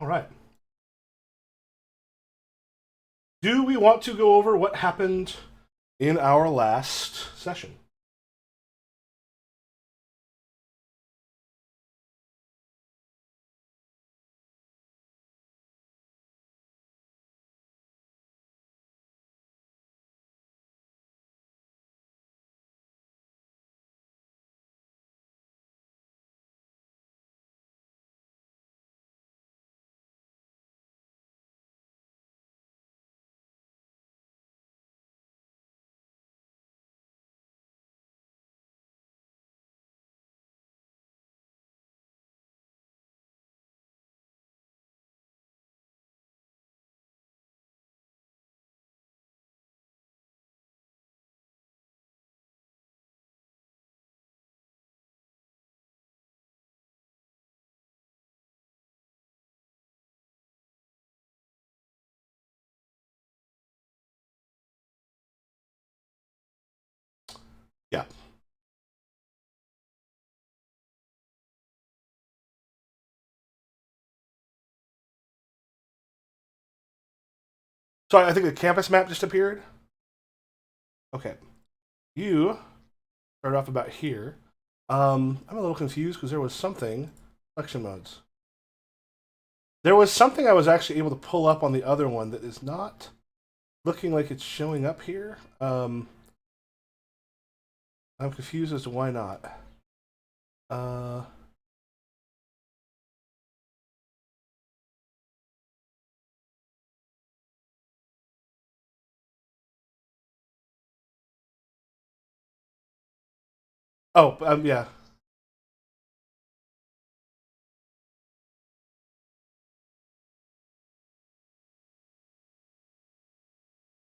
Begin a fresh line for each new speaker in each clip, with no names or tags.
All right. Do we want to go over what happened in our last session? Yeah. So I think the campus map just appeared. Okay. You started off about here. I'm a little confused because there was something. Selection modes. There was something I was actually able to pull up on the other one that is not looking like it's showing up here. I'm confused as to why not. Uh, yeah.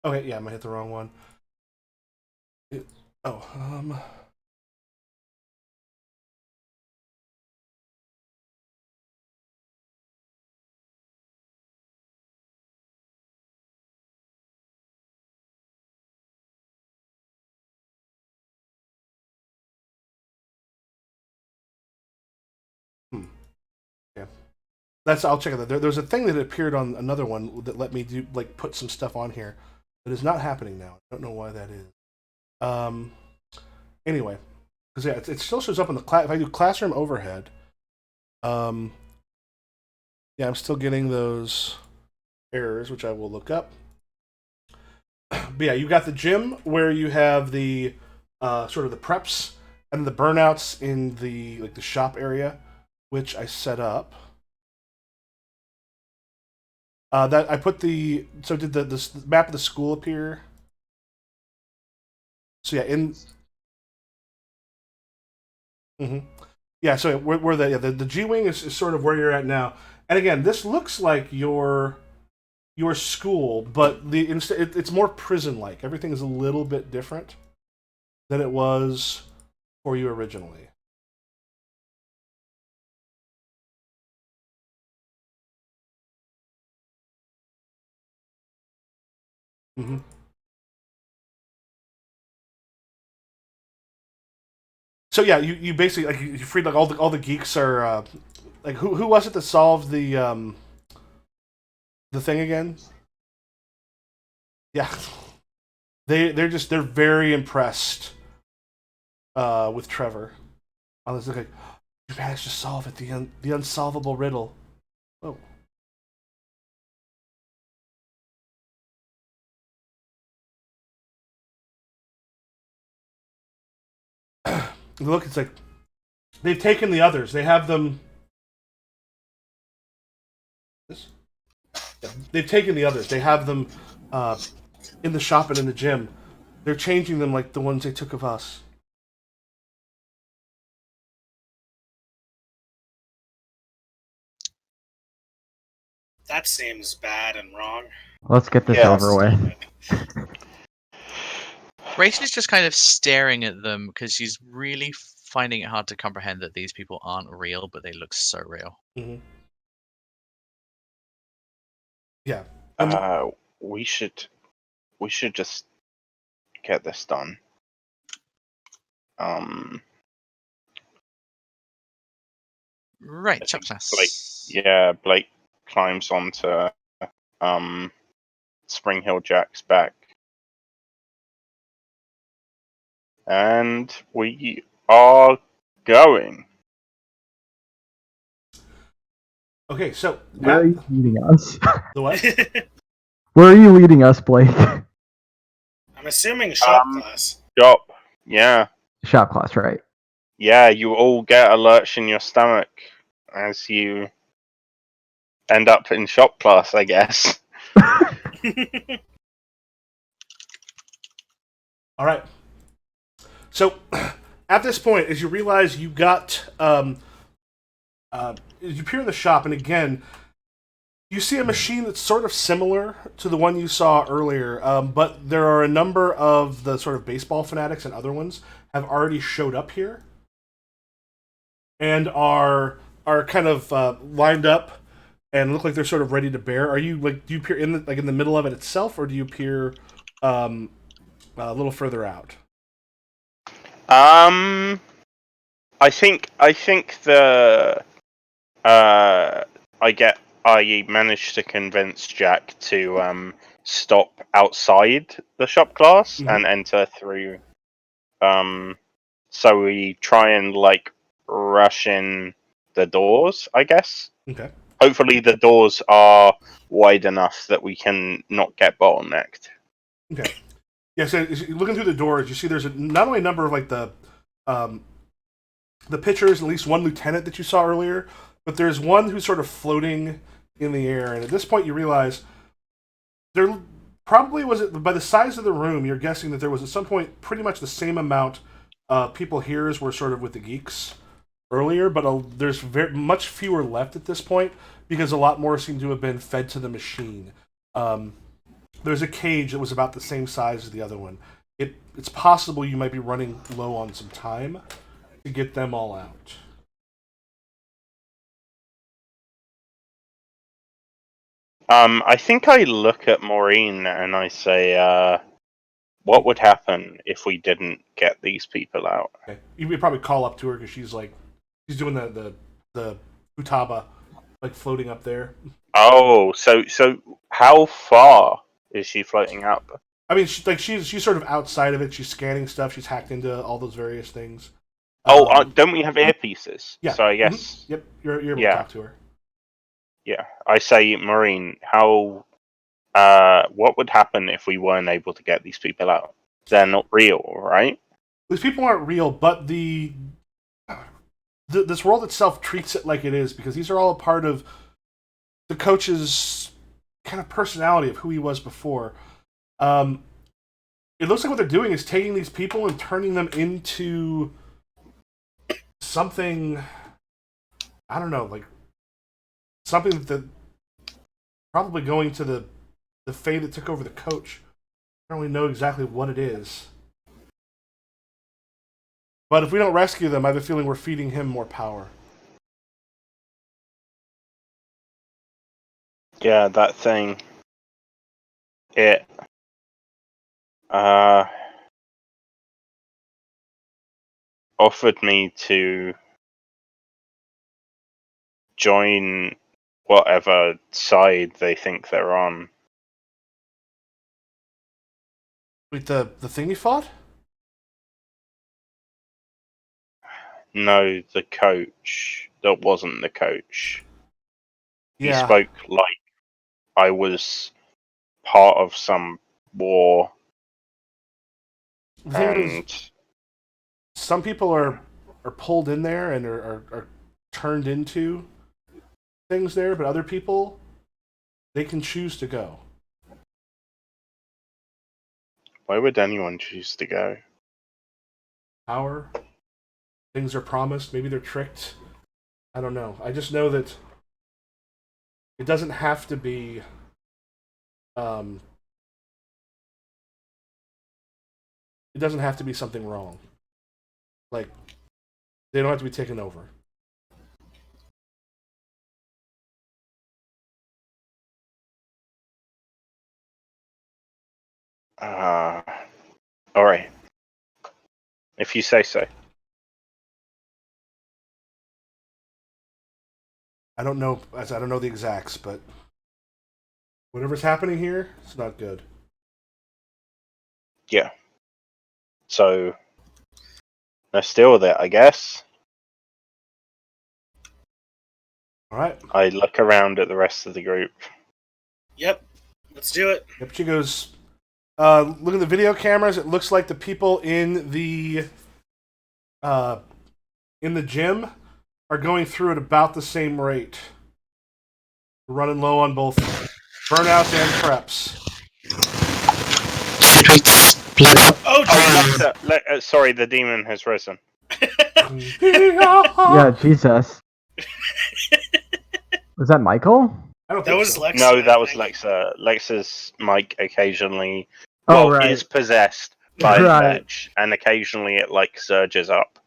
Okay, yeah, I might hit the wrong one. It, oh, hmm. Yeah. I'll check it. There's a thing that appeared on another one that let me do like put some stuff on here that is not happening now. I don't know why that is. Um. Anyway, because yeah, it still shows up in the class. If I do classroom overhead, um, yeah, I'm still getting those errors, which I will look up. But yeah, you got the gym where you have the sort of the preps and the burnouts in the like the shop area, which I set up. That I put the so did the map of the school appear? So yeah, in hmm yeah, so where the the G wing is sort of where you're at now. And again, this looks like your school, but it's more prison like. Everything is a little bit different than it was for you originally. hmm So yeah, you basically like you freed like all the geeks are like who was it that solved the thing again? Yeah, they're very impressed with Trevor. I was like, you managed to solve it, the unsolvable riddle. Oh, look, it's like they've taken the others. They have them. They've taken the others. They have them uh, in the shop and in the gym. They're changing them like the ones they took of us.
That seems bad and wrong.
Let's get this over with.
Rachel is just kind of staring at them because she's really finding it hard to comprehend that these people aren't real, but they look so real.
Mm-hmm. Yeah.
Uh, we should just get this done.
Right,
I
chop
think
class.
Blake, yeah, Blake climbs onto Spring Hill Jack's back. And we are going.
Okay, so
Where are you leading us?
the what?
Where are you leading us, Blake?
I'm assuming shop class.
Shop. Yeah.
Shop class, right?
Yeah, you all get a lurch in your stomach as you end up in shop class, I guess.
All right. So at this point, as you realize you got, as you appear in the shop, and again, you see a machine that's sort of similar to the one you saw earlier, but there are a number of the sort of baseball fanatics and other ones have already showed up here and are kind of lined up and look like they're sort of ready to bear. Are you like, do you appear in the, like in the middle of it itself, or do you appear a little further out?
I think the I managed to convince Jack to stop outside the shop class
Mhm.
and enter through. So we try and like rush in the doors, I guess.
Okay.
Hopefully the doors are wide enough that we can not get bottlenecked.
Okay. Yeah, so as you're looking through the doors, you see there's not only a number of like the pitchers, at least one lieutenant that you saw earlier, but there's one who's sort of floating in the air, and at this point you realize there probably was, by the size of the room, you're guessing that there was at some point pretty much the same amount of people here as were sort of with the geeks earlier, but there's much fewer left at this point because a lot more seem to have been fed to the machine. There's a cage that was about the same size as the other one. It's possible you might be running low on some time to get them all out.
I think I look at Maureen and I say, what would happen if we didn't get these people out?
Okay. You could probably call up to her because she's doing the futaba, like floating up there.
Oh, so how far is she floating up?
I mean, she's sort of outside of it. She's scanning stuff. She's hacked into all those various things.
Oh, don't we have earpieces?
Yeah.
So I guess.
Yep. You're able to
Yeah.
talk to her.
Yeah. I say, Maureen, what would happen if we weren't able to get these people out? They're not real, right?
These people aren't real, but this world itself treats it like it is because these are all a part of the coach's kind of personality of who he was before. It looks like what they're doing is taking these people and turning them into something, I don't know, like something that probably going to the fate that took over the coach. I don't really know exactly what it is. But if we don't rescue them, I have a feeling we're feeding him more power.
Yeah, that thing. It offered me to join whatever side they think they're on.
Wait, the thing you fought?
No, the coach. That wasn't the coach. He
Yeah.
spoke like I was part of some war.
The thing is,
And
some people are pulled in there and are turned into things there, but other people, they can choose to go.
why would anyone choose to go?
Power, things are promised, maybe they're tricked. I don't know. I just know that it doesn't have to be it doesn't have to be something wrong. Like, they don't have to be taken over.
Alright. If you say so.
I don't know. I don't know the exacts, but whatever's happening here, it's not good.
Yeah. So let's deal with it, I guess.
All right.
I look around at the rest of the group.
Yep. Let's do it.
Yep. She goes. Look at the video cameras. It looks like the people in the gym are going through at about the same rate. We're running low on both burnouts and preps.
Should we split up?
Oh,
Sorry, the demon has risen.
Yeah, Jesus. Was that Michael?
I don't
that
think
was
so.
Lexa.
No, that
I
was
think.
Lexa. Lexa's mic occasionally
Oh, right.
is possessed by
Right.
Hedge, and occasionally it surges up.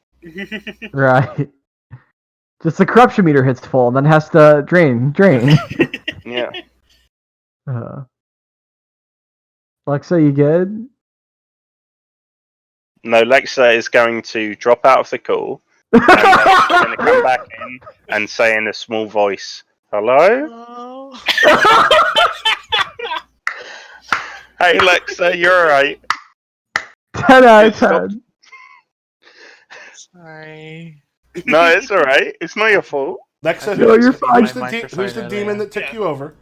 Right. Just the corruption meter hits full, and then has to drain.
Yeah.
Alexa, you good?
No, Lexa is going to drop out of the call and going to come back in and say in a small voice, "Hello? Hey, Lexa, you're alright."
10 out of
Stop.
10.
Sorry.
No, it's alright. It's not your fault.
Lexa,
No, you're fine.
who's the demon that took
Yeah.
you over?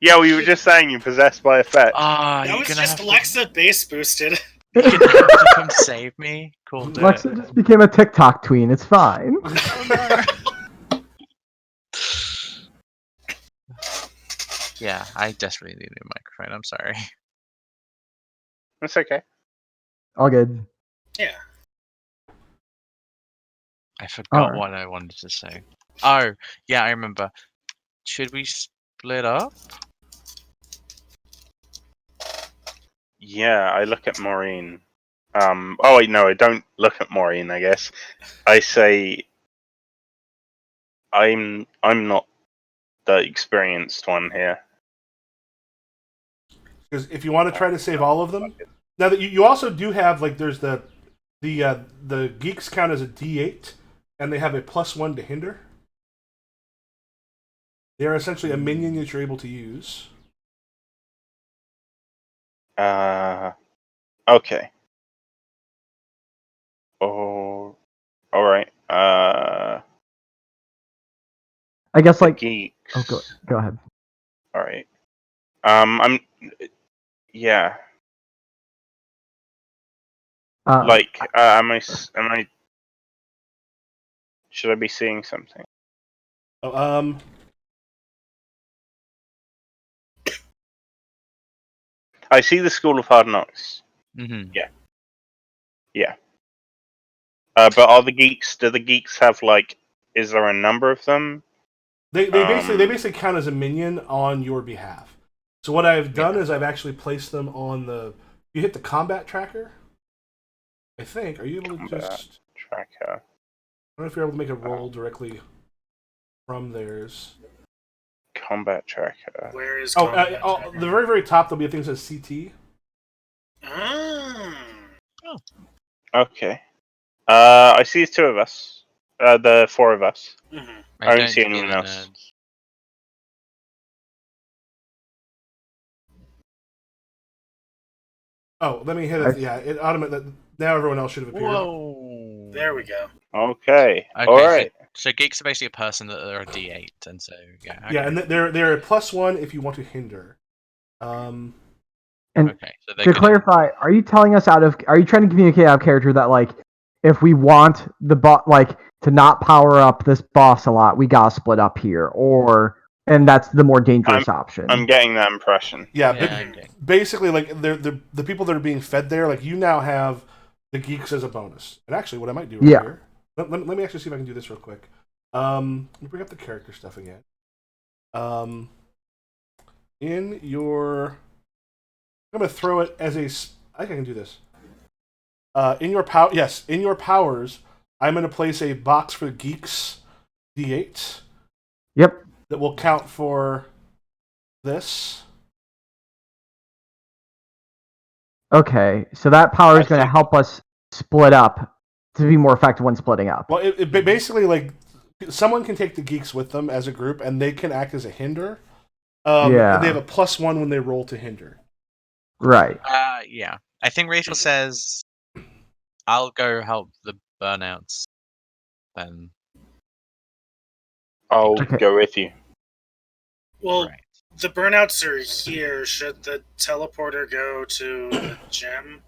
Yeah, we were just saying you're possessed by a fetch.
Ah,
That
you're
was
gonna
just
have
Lexa base boosted.
to, you're gonna have to come save me. Cool. Do
Alexa
it.
just became a TikTok tween. It's fine.
Yeah, I desperately need a new microphone. I'm sorry.
That's okay.
All good.
Yeah.
I forgot
Oh.
what I wanted to say. Oh, yeah, I remember. Should we split up?
Yeah, I look at Maureen. Oh wait, no, I don't look at Maureen. I guess I say, I'm not the experienced one here.
Because if you want to try to save all of them, now that you also do have like there's the geeks count as a D8, and they have a +1 to hinder. They are essentially a minion that you're able to use.
Okay. Oh, all right.
I guess,
The
like...
geeks.
Oh, go ahead.
All right. Yeah. Like, am I? Should I be seeing something?
Oh,
I see the School of Hard Knocks.
Mm-hmm.
Yeah. But are the geeks? Do the geeks have like? Is there a number of them?
they basically count as a minion on your behalf. So what I've done is I've actually placed them on the. You hit the combat tracker. I think. Are you able to
Combat
just?
tracker.
I don't know if you're able to make a roll directly from theirs.
Combat tracker.
Where is
Oh,
combat
the
tracker?
very very top there'll be a thing that says CT.
Ah.
Okay. I see the two of us. The four of us.
Mhm.
I don't see anyone
the
else.
nerds.
Oh, let me hit it. Yeah, it automatically. Now everyone else should have appeared.
Whoa.
There we go.
Okay.
Okay,
All right.
So geeks are basically a person that are a D8, and so yeah. Okay.
Yeah, and they're a +1 if you want to hinder.
And
Okay, so they're
to
gonna-
clarify, are you telling us are you trying to communicate out of character that, like, if we want the to not power up this boss a lot, we gotta split up here, and that's the more dangerous option?
I'm getting that impression.
Yeah,
okay.
basically, like the people that are being fed there, like you now have the geeks as a bonus. And actually, what I might do right here, let me actually see if I can do this real quick. Let me bring up the character stuff again. In your, I'm gonna throw it as a. I think I can do this. In your in your powers, I'm gonna place a box for geeks D8.
Yep.
That will count for this.
Okay, so that power is
I
going to
think-
help us split up to be more effective when splitting up.
Well, it basically like someone can take the geeks with them as a group, and they can act as a hinder.
Yeah.
And they have a +1 when they roll to hinder.
Right.
Yeah. I think Rachel says, "I'll go help the burnouts." Then
I'll
Okay.
go with you.
Well,
right.
the burnouts are here. Should the teleporter go to the gym?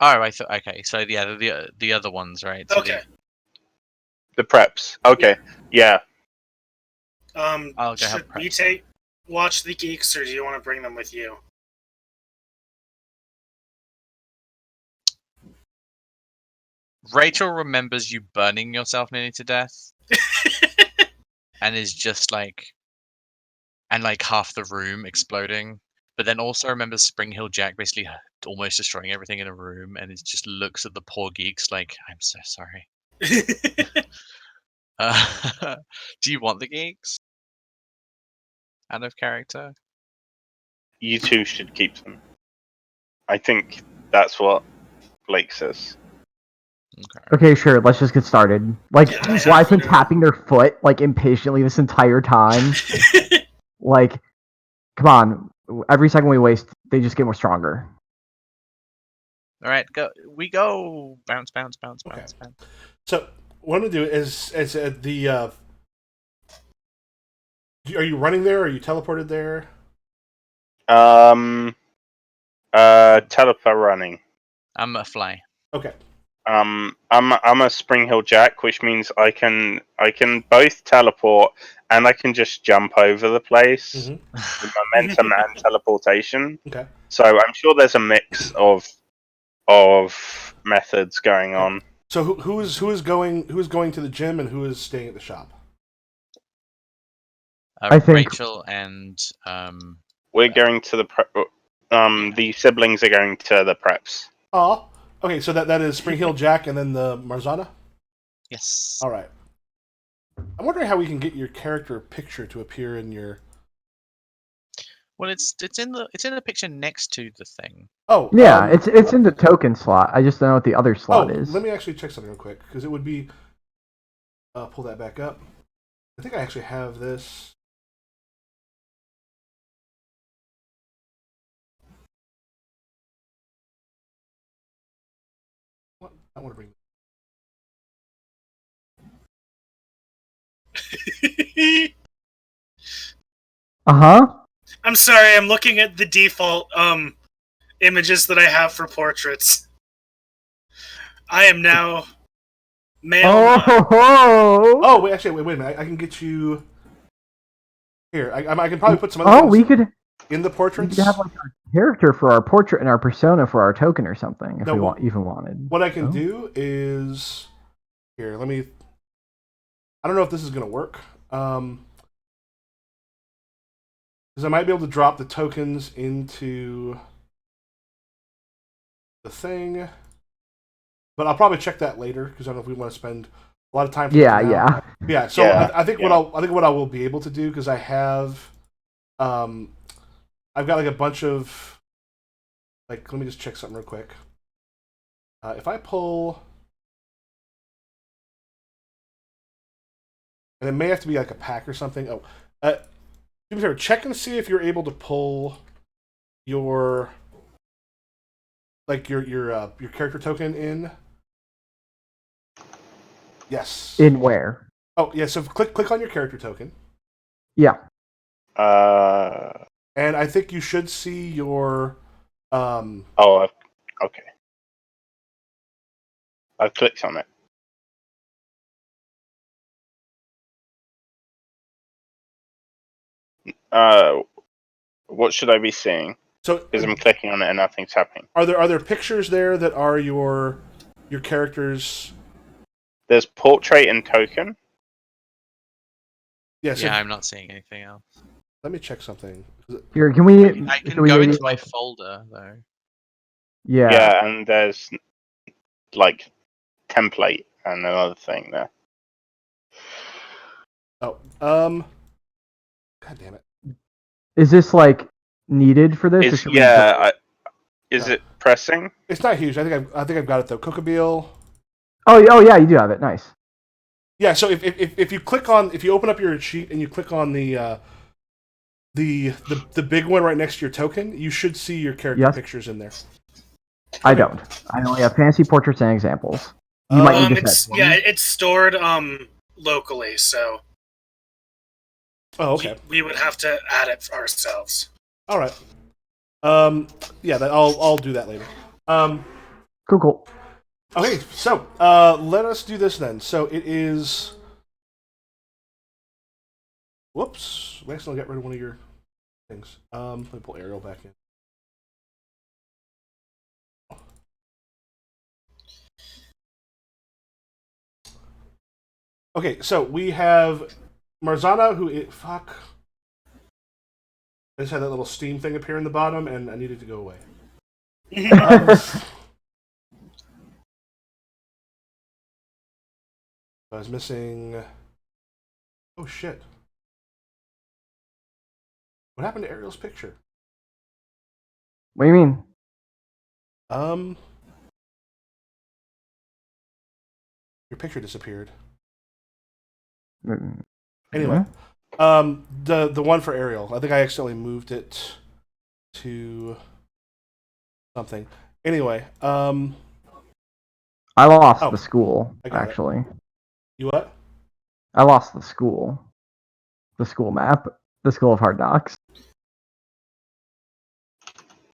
Oh, I thought. Okay, so yeah, the other ones, right? So
Okay.
The preps. Okay. Yeah.
I'll go help
Should we
preps.
watch the geeks, or do you want to bring them with you?
Rachel remembers you burning yourself nearly to death, and is just like, and like half the room exploding. But then also remembers Spring Hill Jack basically almost destroying everything in a room, and it just looks at the poor geeks like, "I'm so sorry." Do you want the geeks? Out of character?
You two should keep them. I think that's what Blake says.
Okay.
Okay, sure. Let's just get started. Like,
Yeah, I have
Why's been
to-
tapping their foot like impatiently this entire time? Like, come on. Every second we waste, they just get more stronger.
All right, go. We go. Bounce, bounce, bounce,
Okay.
bounce, bounce.
So what I'm gonna do is the. Are you running there? Or are you teleported there?
Teleport running.
I'm a fly.
Okay.
I'm a Spring Hill Jack, which means I can both teleport and I can just jump over the place
Mhm.
with momentum and teleportation.
Okay.
So I'm sure there's a mix of methods going on.
So who is going to the gym and who is staying at the shop?
I think-
Rachel and
We're going to the the siblings are going to the preps.
Oh, okay. So that is Spring Hill Jack and then the Marzana.
yes.
All right. I'm wondering how we can get your character picture to appear in your.
Well, it's in the picture next to the thing.
Oh
Yeah, it's in the token slot. I just don't know what the other slot is.
Let me actually check something real quick because it would be. Pull that back up. I think I actually have this. What? I want to bring.
Uh-huh.
I'm sorry, I'm looking at the default images that I have for portraits. I am now male.
Oh, wait! Actually, wait a minute. I can get you. Here, I can probably put some other
Oh,
things
we could
in the portraits.
have like a character for our portrait and our persona for our token or something if
No,
we even wanted.
What I can
Oh.
do is here. Let me. I don't know if this is gonna work. Because I might be able to drop the tokens into the thing, but I'll probably check that later because I don't know if we want to spend a lot of time.
Yeah,
now.
yeah.
Yeah. So
Yeah,
I think
yeah.
what I will be able to do because I have, I've got like a bunch of, like let me just check something real quick. If I pull, and it may have to be like a pack or something. Oh, do me a favor, check and see if you're able to pull your your character token in. Yes.
In where?
Oh yeah. So click on your character token,
Yeah.
and I think you should see your.
Okay. I've clicked on it. What should I be seeing?
So
Because I'm clicking on it and nothing's happening.
are there pictures there that are your characters?
There's portrait and token.
Yeah. So
Yeah, I'm not seeing anything else.
let me check something.
Here, can we?
I can
can we
go
maybe,
into my folder though.
Yeah.
Yeah, and there's like template and another thing there.
Oh, God damn it!
Is this like needed for this? or
Is
should we
yeah, is
No.
it pressing?
It's not huge. I think I've got it though. Cookabeel.
Oh yeah, you do have it. Nice.
Yeah. So if you click on if you open up your sheet and you click on the big one right next to your token, you should see your character
Yes.
pictures in there.
I
Okay.
don't. I only have fancy portraits and examples. You might need to
It's
set.
it's stored locally, so
Oh, okay.
we would have to add it ourselves.
All right. Yeah, I'll do that later.
Cool.
Okay, so let us do this then. So it is. Whoops! I accidentally got rid of one of your things. Let me pull Ariel back in. Okay, so we have Marzana, fuck. I just had that little steam thing appear in the bottom, and I needed to go away. I was missing. Oh shit! What happened to Ariel's picture?
What do you mean?
Your picture disappeared.
Mm,
Anyway, the one for Ariel. I think I accidentally moved it to something. Anyway,
I lost
Oh,
the school.
I got it.
Actually,
you what?
I lost the school. The school map. The School of Hard Knocks.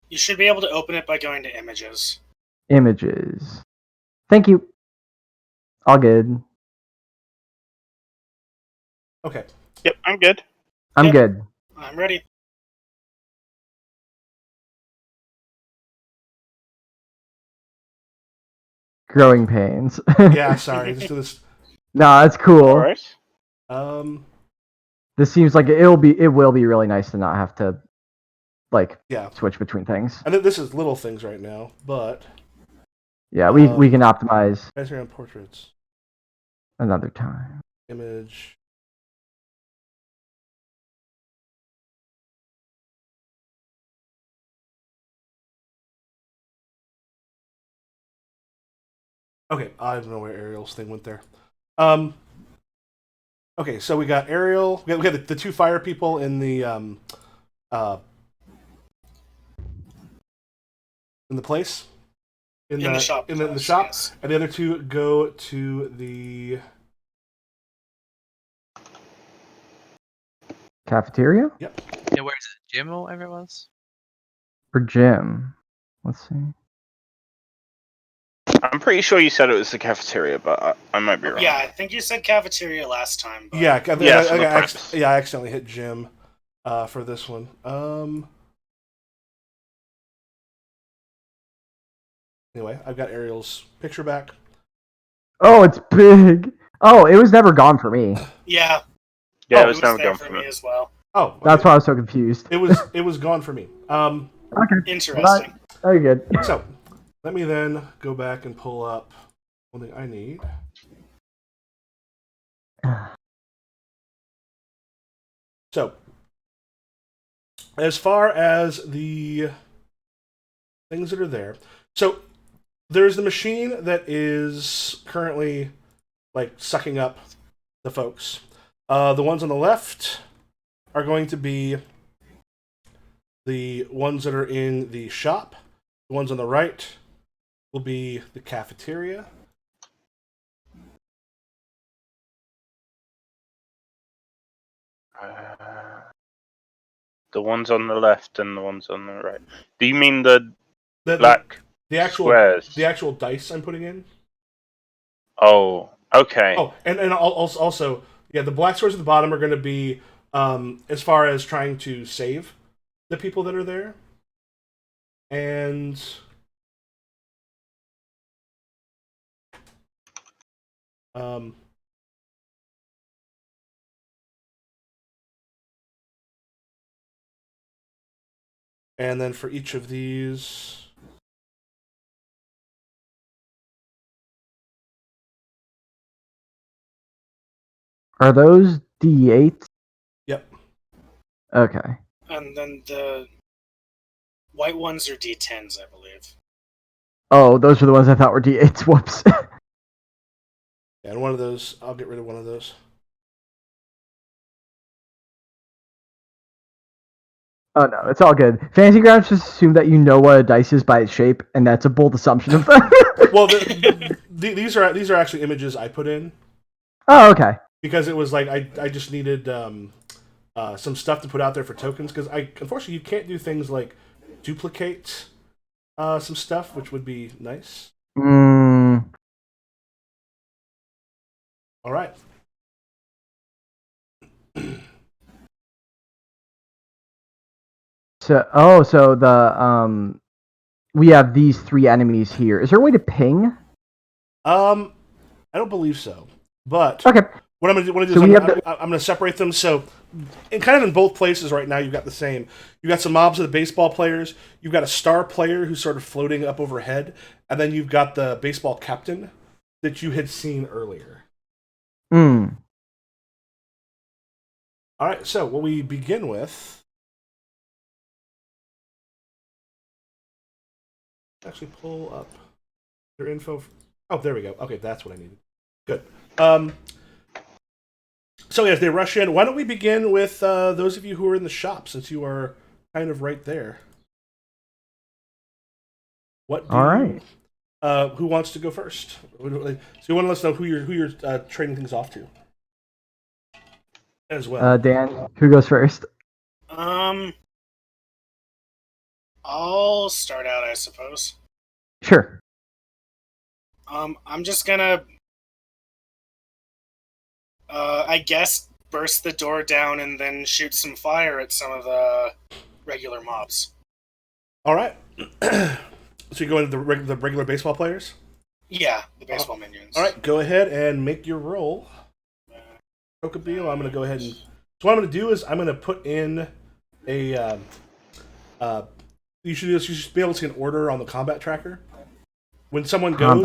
You should be able to open it by going to images.
Images. Thank you. All good.
Okay.
Yep, I'm good.
I'm
Yep.
good.
I'm ready.
Growing pains.
Yeah, sorry. Just do this.
No, that's cool.
All right.
This seems like it will be really nice to not have to like
Yeah.
switch between things.
I know this is little things right now, but
Yeah, we can optimize
guys are on portraits,
another time.
image. Okay, I don't know where Ariel's thing went there. Okay, so we got Ariel. We got the two fire people in the place
In the shop.
in the shop,
Yes.
and the other two go to the
Cafeteria
Yeah, where is it? Gym or whatever it was?
or gym? Let's see.
I'm pretty sure you said it was the cafeteria, but I might be wrong.
Yeah, I think you said cafeteria last time. But...
yeah.
For the
I accidentally hit Jim for this one. Anyway, I've got Ariel's picture back.
Oh, it's big. Oh, it was never gone for me.
Yeah.
Yeah,
Oh,
it was never
there
gone
for
for
me
me.
as well.
Oh, okay.
That's why I was so confused.
it was gone for me.
Okay.
Interesting.
Very good.
So let me then go back and pull up one thing I need. So, as far as the things that are there, so there's the machine that is currently like sucking up the folks. The ones on the left are going to be the ones that are in the shop. The ones on the right will be the cafeteria.
The ones on the left and the ones on the right. Do you mean the
The,
black
the actual
squares?
the actual dice I'm putting in.
Oh, okay.
Oh, and also, yeah, the black squares at the bottom are going to be as far as trying to save the people that are there, and and then for each of these.
Are those D8s?
Yep.
Okay.
And then the white ones are D10s, I believe.
Oh, those are the ones I thought were D8s. Whoops.
And one of those, I'll get rid of one of those.
Oh no, it's all good. Fantasy grounds just assume that you know what a dice is by its shape, and that's a bold assumption of them.
Well, these are actually images I put in.
Oh, okay.
Because it was like I just needed some stuff to put out there for tokens. Because unfortunately you can't do things like duplicate some stuff, which would be nice.
Mm.
All right.
So the we have these 3 enemies here. Is there a way to ping?
I don't believe so. But
Okay.
what I'm gonna do
So
is I'm gonna separate them. So, kind of in both places right now, you've got the same. You've got some mobs of the baseball players. You've got a star player who's sort of floating up overhead, and then you've got the baseball captain that you had seen earlier.
Mm.
All right. So what we begin with. Actually, pull up their info. Oh, there we go. Okay, that's what I needed. Good. So yes, they rush in. Why don't we begin with those of you who are in the shop, since you are kind of right there. What?
All right.
Who wants to go first? So you want to let us know who you're trading things off to, as well.
Dan, who goes first?
I'll start out, I suppose.
Sure.
I'm just gonna, I guess, burst the door down and then shoot some fire at some of the regular mobs.
All right. So you go into the regular baseball players.
Yeah, the baseball minions.
All right, go ahead and make your roll. Kokabeel, I'm going to go ahead and. So what I'm going to do is I'm going to put in a. You should be able to see an order on the combat tracker. When someone goes,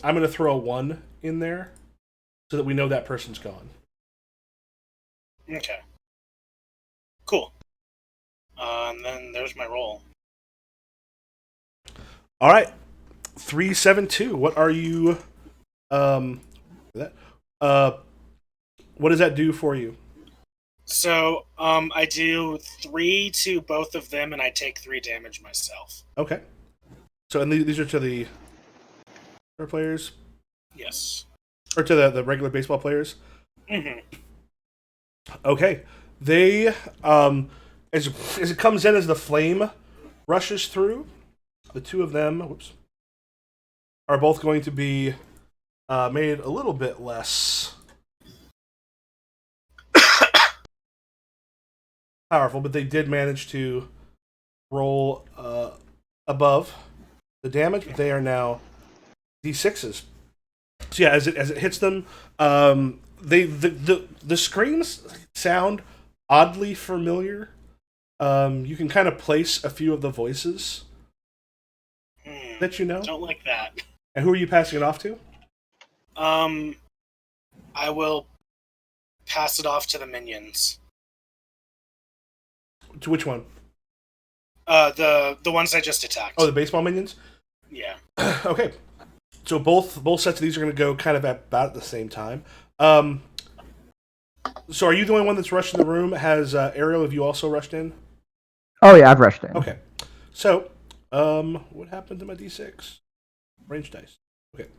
I'm gonna throw a 1 in there, so that we know that person's gone.
Okay. Cool. And then there's my roll.
All right, 372. What are you? That. What does that do for you?
So, I do 3 to both of them, and I take 3 damage myself.
Okay. So, and these are to the players?
Yes.
Or to the regular baseball players?
Mm-hmm.
Okay. They, as it comes in, as the flame rushes through, the two of them, are both going to be made a little bit less powerful, but they did manage to roll above the damage, but they are now D6s. So yeah, as it hits them, the screams sound oddly familiar. You can kind of place a few of the voices that you know.
Don't like that.
And who are you passing it off to?
I will pass it off to the minions.
To which one?
The ones I just attacked.
Oh, the baseball minions?
Yeah.
Okay. So both sets of these are going to go kind of at about the same time. So are you the only one that's rushed in the room? Has Ariel, have you also rushed in?
Oh yeah, I've rushed in.
Okay. So, what happened to my D6? Range dice. Okay.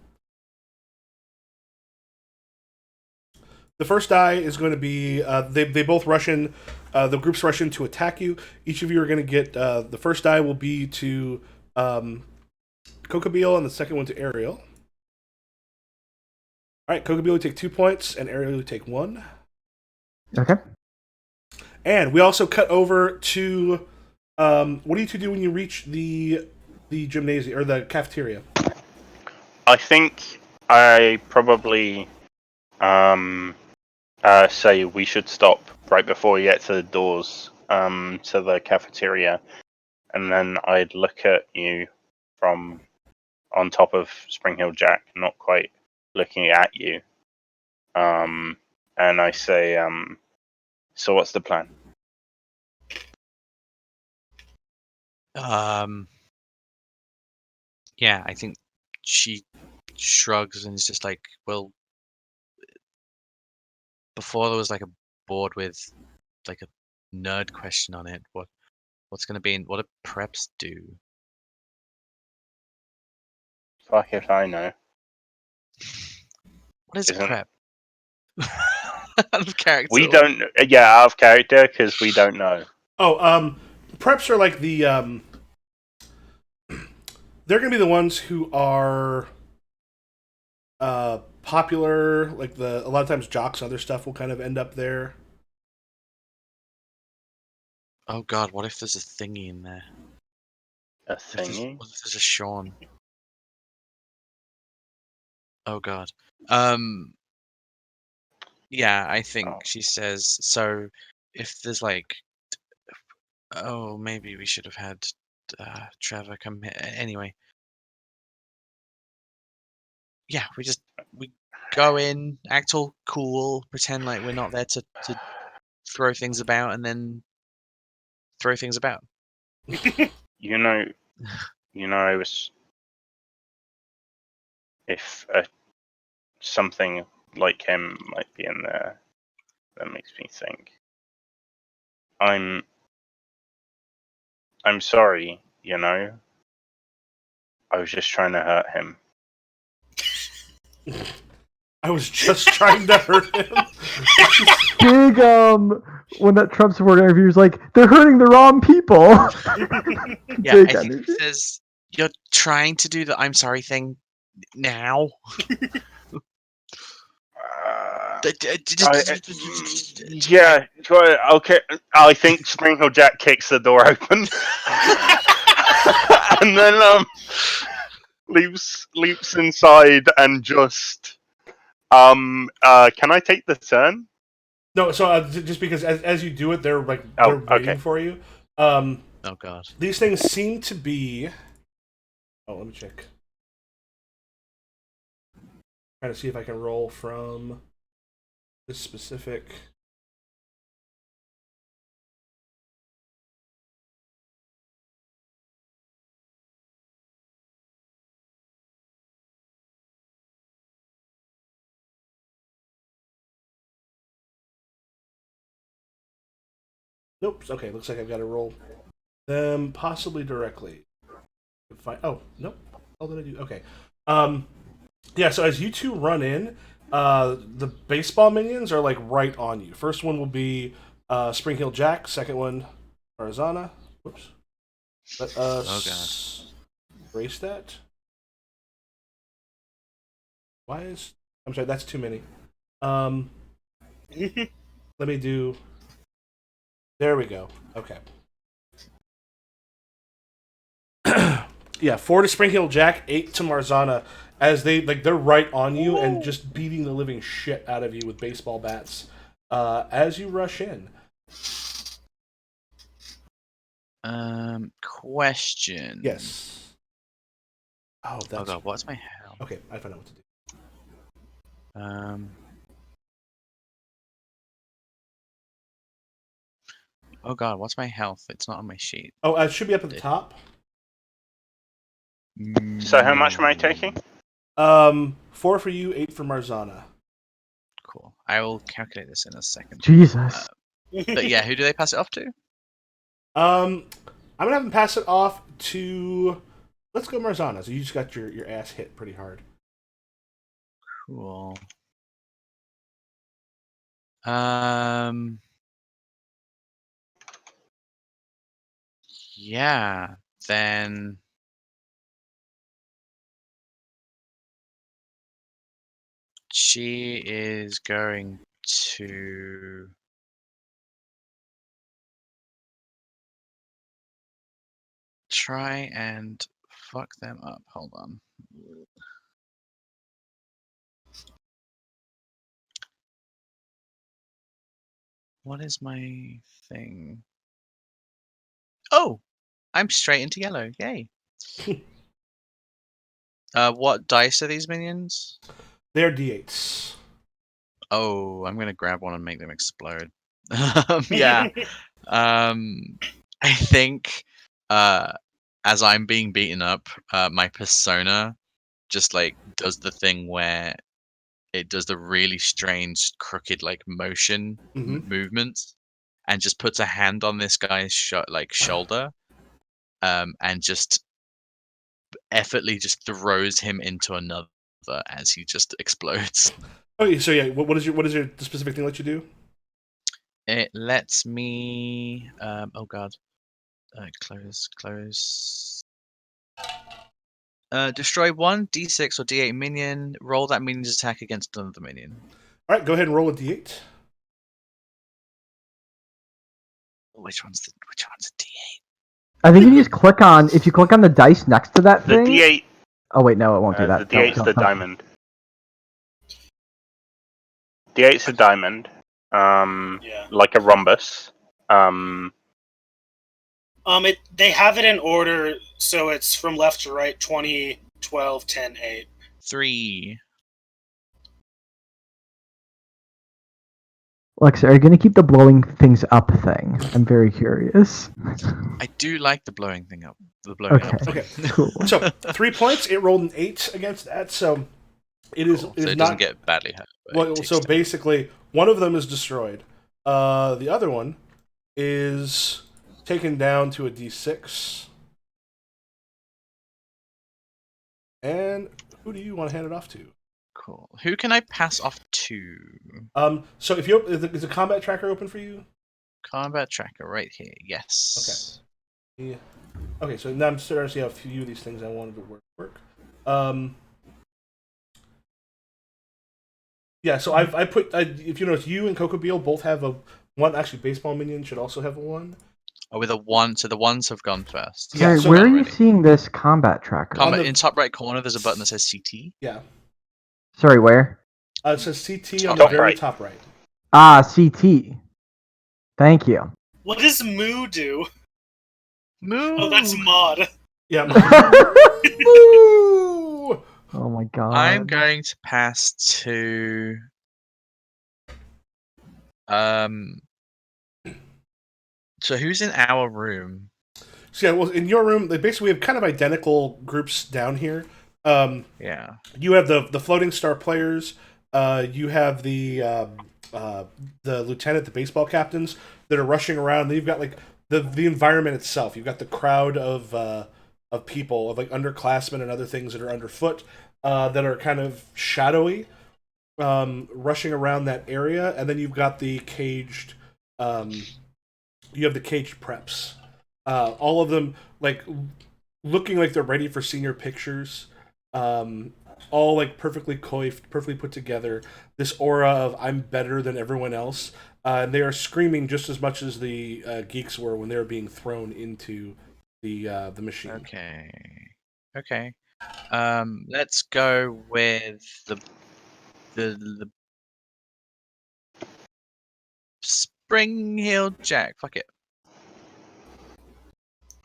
The first die is going to be they both rush in. The groups rush in to attack you. Each of you are going to get the first die will be to Kokabeel and the second one to Ariel. All right, Kokabeel will take 2 points and Ariel will take 1.
Okay.
And we also cut over to what do you two do when you reach the gymnasium or the cafeteria?
I think I probably say we should stop right before we get to the doors to the cafeteria, and then I'd look at you from on top of Spring Hill Jack, not quite looking at you, and I say, so what's the plan?
Yeah, I think she shrugs and is just like, well, before there was like a board with like a nerd question on it. What's gonna be? What do preps do?
Fuck if I know.
What is
Isn't-
prep? Out of character.
We don't. Yeah, out of character because we don't know.
Oh, preps are like the they're gonna be the ones who are popular. Like a lot of times jocks and other stuff will kind of end up there.
Oh god, what if there's a thingy in there?
A
What if there's,
thingy.
what if there's a Sean? Oh god. Yeah, I think
Oh.
she says so. If there's like, oh, maybe we should have had Trevor come here. Anyway, yeah, we go in, act all cool, pretend like we're not there to throw things about, and then throw things about.
You know, I was if something like him might be in there. That makes me think. I'm sorry. I was just trying to hurt him.
I was just trying to hurt him.
Big when that Trump supporter interview is like, they're hurting the wrong people.
Yeah,
Big
I think
energy.
it says you're trying to do the I'm sorry thing now.
Yeah, okay. I think Sprinkle Jack kicks the door open, and then leaps inside and just can I take the turn?
No, so just because as you do it, they're like
Oh,
they're waiting
okay.
for you.
Oh god.
These things seem to be. Oh, let me check. Trying to see if I can roll from this specific. Nope. Okay, looks like I've got to roll them possibly directly. Oh, nope. What did I do? Okay. Yeah. So as you two run in, the baseball minions are like right on you. First one will be Spring Hill Jack. Second one, Arizona. Whoops. Let us erase that. Why is I'm sorry, that's too many. Let me do. There we go. Okay. Yeah, 4 to Spring Hill Jack, 8 to Marzana, as they're right on you and just beating the living shit out of you with baseball bats. As you rush in.
Question.
Yes. Oh,
Oh
that's
god, what's my hell?
okay. I found out what to do.
Oh god, what's my health? It's not on my sheet.
Oh, it should be up at the top.
So how much am I taking?
4 for you, 8 for Marzana.
Cool. I will calculate this in a second.
Jesus.
But yeah, who do they pass it off to?
I'm gonna have them pass it off to. Let's go Marzana. So you just got your ass hit pretty hard.
Cool. Yeah, then she is going to try and fuck them up. Hold on. What is my thing? Oh, I'm straight into yellow. Yay. What dice are these minions?
They're D8s.
Oh, I'm gonna grab one and make them explode. Yeah. I think as I'm being beaten up, my persona just like does the thing where it does the really strange crooked like motion
Mhm.
movements, and just puts a hand on this guy's shoulder, and just effortlessly just throws him into another as he just explodes.
Okay, so yeah, what is your the specific thing let you do?
It lets me. Oh god. Close. Destroy one d6 or d8 minion. Roll that minion's attack against another minion.
All right, go ahead and roll a d8.
Which one's a d8?
I think if you just click on the dice next to that
The
thing.
D8.
Oh wait, no, it won't do
The
that.
D8's the
No.
diamond. D8's a diamond.
Yeah.
Like a rhombus.
They have it in order, so it's from left to right: 20, 12, 10, 8.
3.
Lex, are you going to keep the blowing things up thing? I'm very curious.
I do like the blowing thing up. The blowing up
Okay.
thing.
Okay.
Cool.
So 3 points. It rolled an 8 against that, so it is.
Cool.
It
So
is
it doesn't
not.
get badly hurt. but it
Well,
takes
so
damage.
basically, one of them is destroyed. The other one is taken down to a d6. And who do you want to hand it off to?
Cool. Who can I pass off to?
So if you is the combat tracker open for you?
Combat tracker right here. Yes.
Yeah. Okay, so now I'm starting to see how few of these things I wanted to work. Yeah, so I put if you notice, you and Coco Beal both have a one. Actually, baseball minion should also have a one.
Oh, with a 1, so the ones have gone first.
Yeah,
Sorry,
so-
where are you
Already.
seeing this combat tracker?
Combat
the-
in top right corner. There's a button that says CT.
Yeah,
Sorry, where?
it says CT on
Top
the very
right.
top right.
Ah, CT. Thank you.
What does Moo do?
Moo.
Oh, that's Mod.
Yeah. Woo!
Oh my god.
I'm going to pass to. So who's in our room?
So yeah, well, in your room, basically we have kind of identical groups down here.
Yeah.
You have the floating star players. You have the lieutenant, the baseball captains that are rushing around. Then you've got like the environment itself. You've got the crowd of people, of like underclassmen and other things that are underfoot, that are kind of shadowy, rushing around that area. And then you've got the caged. You have the caged preps. All of them like looking like they're ready for senior pictures. All like perfectly coiffed, perfectly put together. This aura of I'm better than everyone else. And they are screaming just as much as the geeks were when they were being thrown into the machine.
Okay. Let's go with the Spring Hill Jack. Fuck it.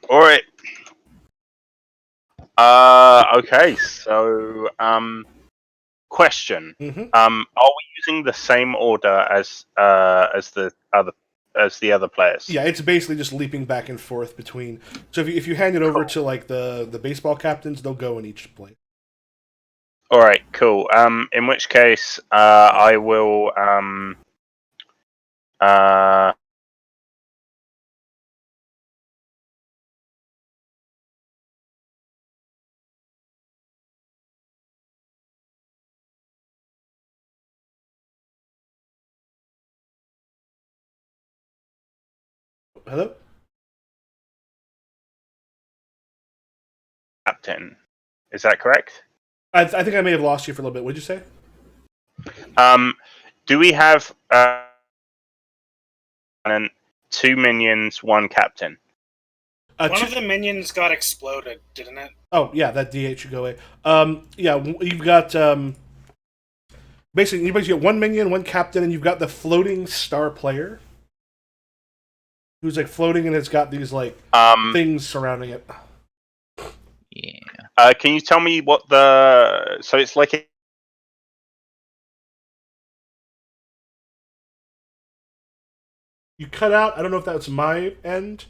All right. Okay. So, question.
Mm-hmm.
Are we using the same order as the other players?
Yeah, it's basically just leaping back and forth between. So if you hand it over to like the baseball captains, they'll go in each place.
All right. Cool. In which case, I will.
Hello.
Captain. Is that correct?
I think I may have lost you for a little bit. What'd you say?
Do we have 2 minions, 1 captain?
One of the minions got exploded, didn't it?
Oh yeah, that D8 should go away. Yeah, you've got basically you got one minion, one captain, and you've got the floating star player, who's like floating and it's got these like things surrounding it.
Yeah.
Can you tell me what the? So it's like
You cut out. I don't know if that's my end.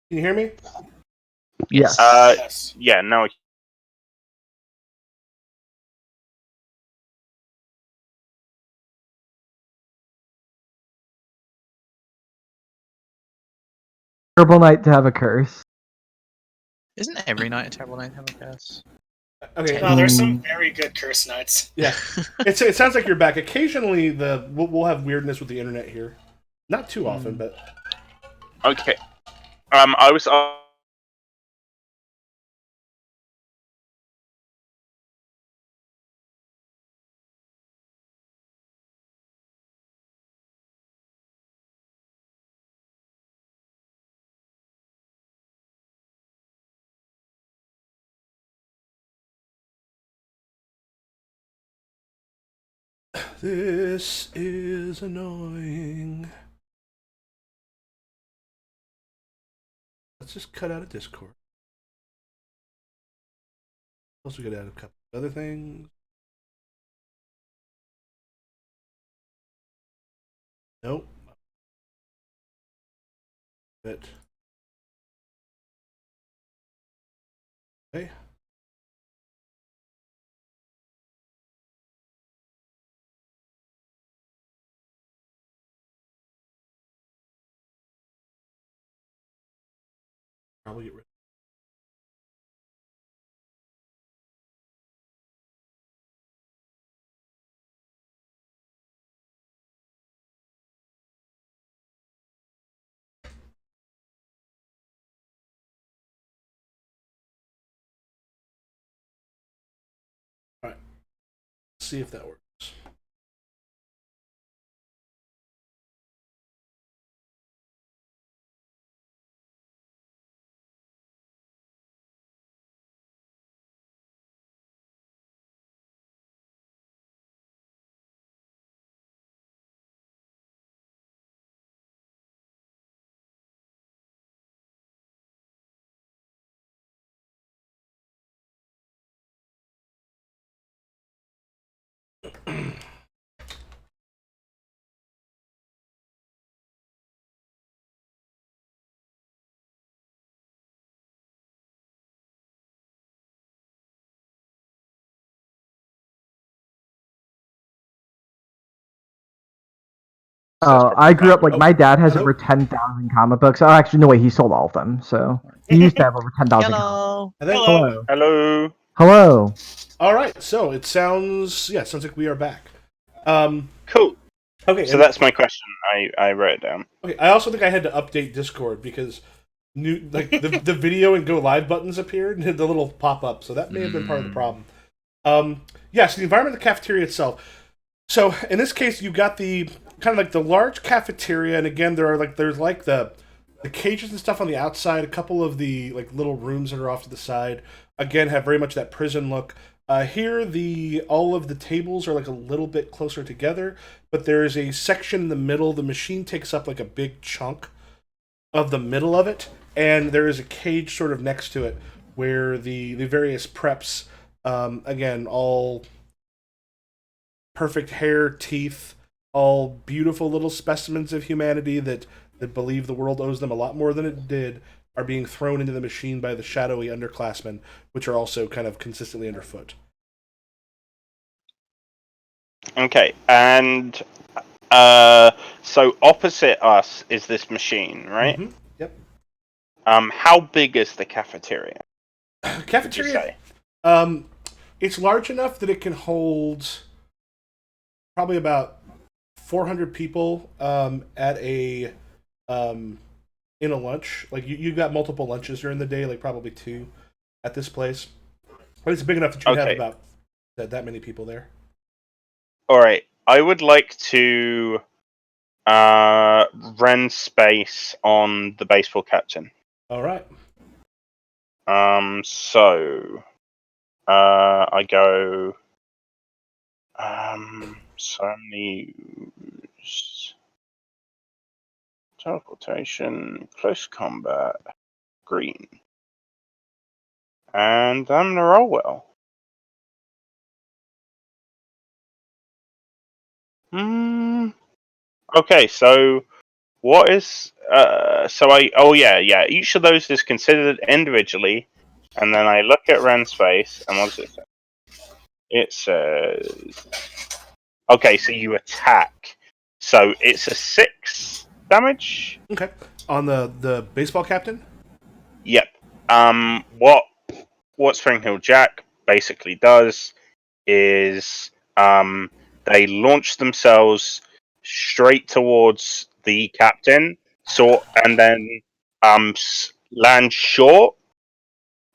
Can you hear me?
Yes.
Yes.
Yeah, no.
Terrible night to have a curse.
Isn't every night a terrible night to have a curse?
Okay.
No, there's some very good curse nights.
Yeah. It sounds like you're back. Occasionally, we'll have weirdness with the internet here. Not too often, but
Okay. I was.
this is annoying. Let's just cut out of Discord. Also, get out of a couple of other things. Nope. But okay. Probably get rid. All right. See if that works.
I grew up like my dad has
Hello?
over 10,000 comic books. Oh, actually, no, wait, he sold all of them. So he used to have over 10,000.
Hello.
Hello.
Hello.
Hello.
All right. So it sounds sounds like we are back.
Cool.
Okay.
So that's my question. I wrote it down.
Okay. I also think I had to update Discord because the video and go live buttons appeared and the little pop up. So that may have been part of the problem. So the environment of the cafeteria itself. So in this case, you've got the kind of like the large cafeteria, and again, there's the cages and stuff on the outside. A couple of the like little rooms that are off to the side, again, have very much that prison look. Here, all of the tables are like a little bit closer together, but there is a section in the middle. The machine takes up like a big chunk of the middle of it, and there is a cage sort of next to it where the various preps, again, all perfect hair, teeth, all beautiful little specimens of humanity that believe the world owes them a lot more than it did, are being thrown into the machine by the shadowy underclassmen, which are also kind of consistently underfoot.
Okay, and so opposite us is this machine, right?
Mm-hmm. Yep.
How big is the cafeteria? Would you
Cafeteria.
say?
It's large enough that it can hold probably about 400 people at a in a lunch. Like you got multiple lunches during the day, like probably two at this place. But it's big enough that you'd have
Okay.
about that many people there.
All right. I would like to rent space on the baseball captain.
All right.
So I go. Use teleportation, close combat, green, and I'm gonna roll well. Okay, so What is each of those is considered individually, and then I look at Ren's face, and what does it say? It says, okay, so you attack. So it's a 6 damage?
Okay. On the baseball captain?
Yep. What Spring Hill Jack basically does is they launch themselves straight towards the captain, and then land short,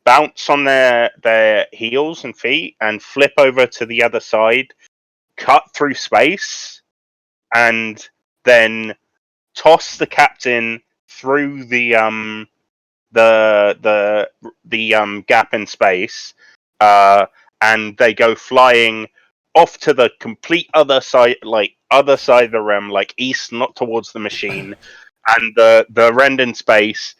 bounce on their heels and feet, and flip over to the other side, cut through space, and then toss the captain through the gap in space, and they go flying off to the complete other side, like other side of the realm, like east, not towards the machine, and the rend in space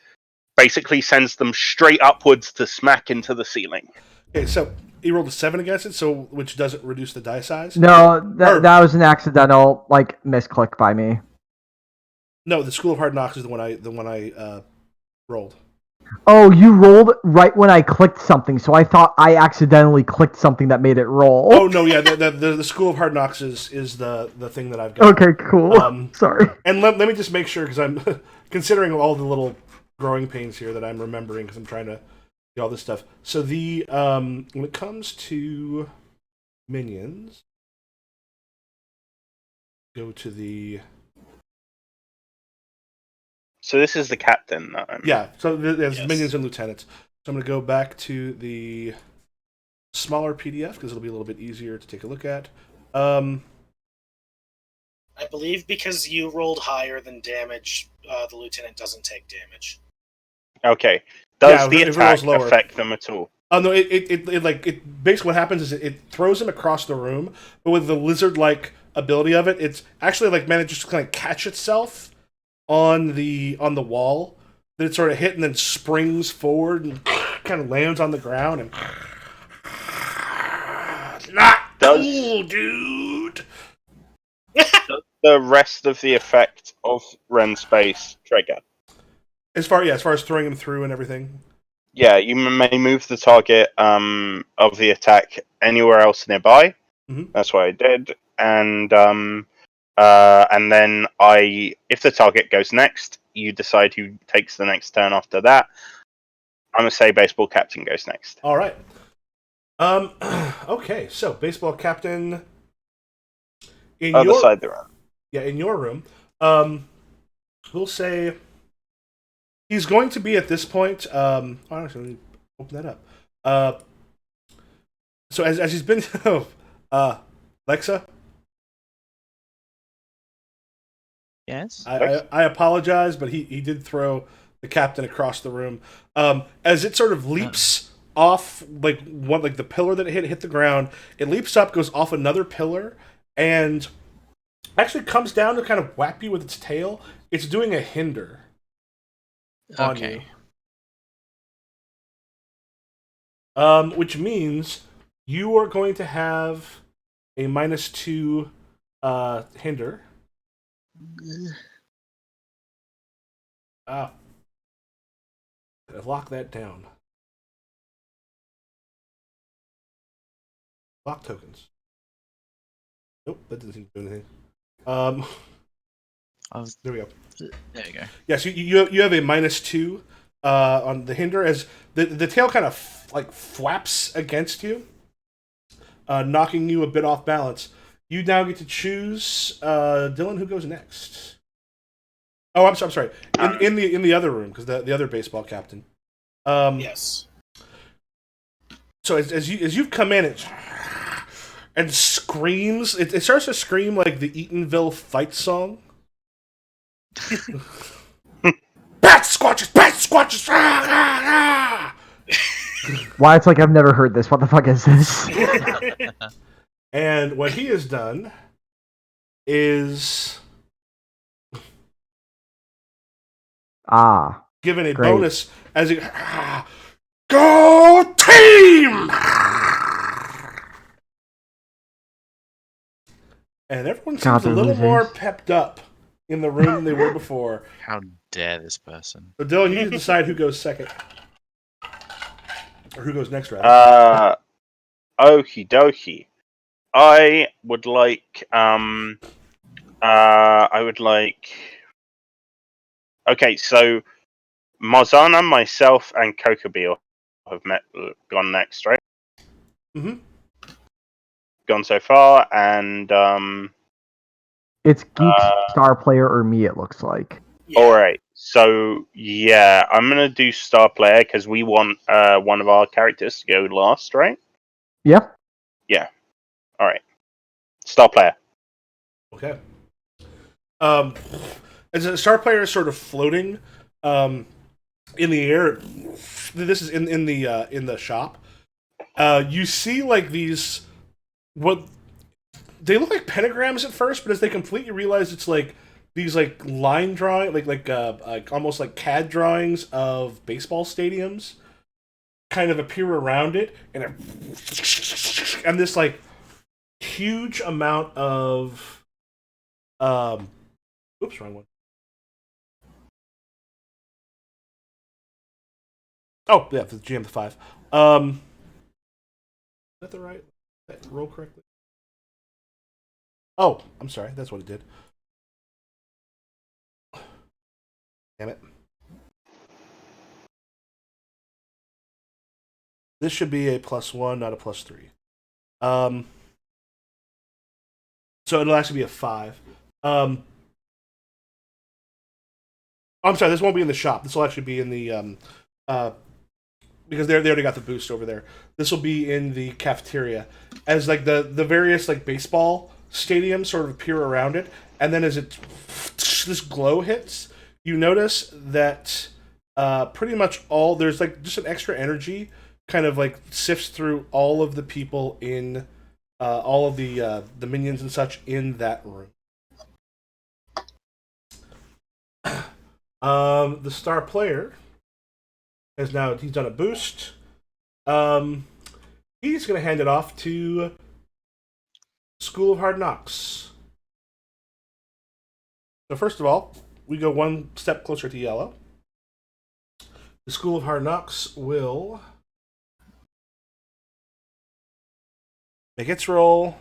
basically sends them straight upwards to smack into the ceiling.
Okay, so he rolled a 7 against it, so which doesn't reduce the die size.
No, that was an accidental misclick by me.
No, the School of Hard Knocks is the one I rolled.
Oh, you rolled right when I clicked something, so I thought I accidentally clicked something that made it roll.
Oh no, yeah, the School of Hard Knocks is the thing that I've got.
Okay, cool. Sorry.
And let me just make sure, because I'm considering all the little growing pains here that I'm remembering, because I'm trying to do all this stuff. So the when it comes to minions, go to the.
So this is the captain.
Yeah, so there's
Yes.
minions and lieutenants. So I'm going to go back to the smaller PDF because it'll be a little bit easier to take a look at.
I believe because you rolled higher than damage, the lieutenant doesn't take damage.
Okay. Does the
if it
attack
rolls lower.
affect them at all?
Oh no! It basically what happens is it throws him across the room, but with the lizard-like ability of it, it's actually manages to kind of catch itself on the wall. Then it sort of hit and then springs forward and kind of lands on the ground and not cool, dude.
The rest of the effect of Ren Space trigger.
As far as throwing him through and everything.
Yeah, you may move the target of the attack anywhere else nearby.
Mhm.
That's what I did, and then if the target goes next, you decide who takes the next turn after that. I'm gonna say baseball captain goes next.
All right. Okay, so baseball captain in
Other
your
side of the room.
yeah, in your room. We'll say he's going to be at this point. Actually, let me open that up. So as he's been, Lexa,
Yes.
I apologize, but he did throw the captain across the room. As it sort of leaps off the pillar that it hit the ground, it leaps up, goes off another pillar, and actually comes down to kind of whap you with its tail. It's doing a hinder on
Okay.
you. Which means you are going to have a -2 hinder. Lock that down. Lock tokens. Nope, that doesn't seem to do anything. There we go.
There you go.
Yes, you have a -2 on the hinder as the tail kind of flaps against you, knocking you a bit off balance. You now get to choose Dylan. Who goes next? Oh, I'm sorry. In the other room, because the other baseball captain.
Yes.
So as you've come in, and screams. It starts to scream like the Eatonville fight song. Bat squatches! Bat squatches!
Why it's like I've never heard this. What the fuck is this?
And what he has done is given a
great.
bonus as he go team. And everyone seems
God,
a
they're
little
losers.
more pepped up in the room than they were before.
How dare this person?
So Dylan, you need to decide who goes second. Or who goes next, rather.
Okie dokie. I would like. I would like. Okay, so Marzana, myself, and Kokobeel have gone next, right?
Mm-hmm.
Gone so far, and
It's Geek, Star Player, or me, it looks like.
Yeah.
all right. So yeah, I'm gonna do star player because we want one of our characters to go last, right?
Yeah.
Yeah. All right. Star player.
Okay. As a star player is sort of floating in the air. This is in the shop. You see like these what they look like pentagrams at first, but as they completely realize it's like these like line drawing like almost like CAD drawings of baseball stadiums kind of appear around it, and this like huge amount of oops, wrong one. Oh yeah, the GM the 5. Is that the right? Did that roll correctly? Oh, I'm sorry. That's what it did. Damn it. This should be a +1, not a +3. So it'll actually be a 5. I'm sorry. This won't be in the shop. This will actually be in the because they already got the boost over there. This will be in the cafeteria as like the various like baseball stadiums sort of appear around it, and then as this glow hits, you notice that pretty much all there's like just an extra energy kind of like sifts through all of the people in all of the minions and such in that room. The star player has now he's done a boost. He's gonna hand it off to School of Hard Knocks. So first of all, we go one step closer to yellow. The School of Hard Knocks will make its roll.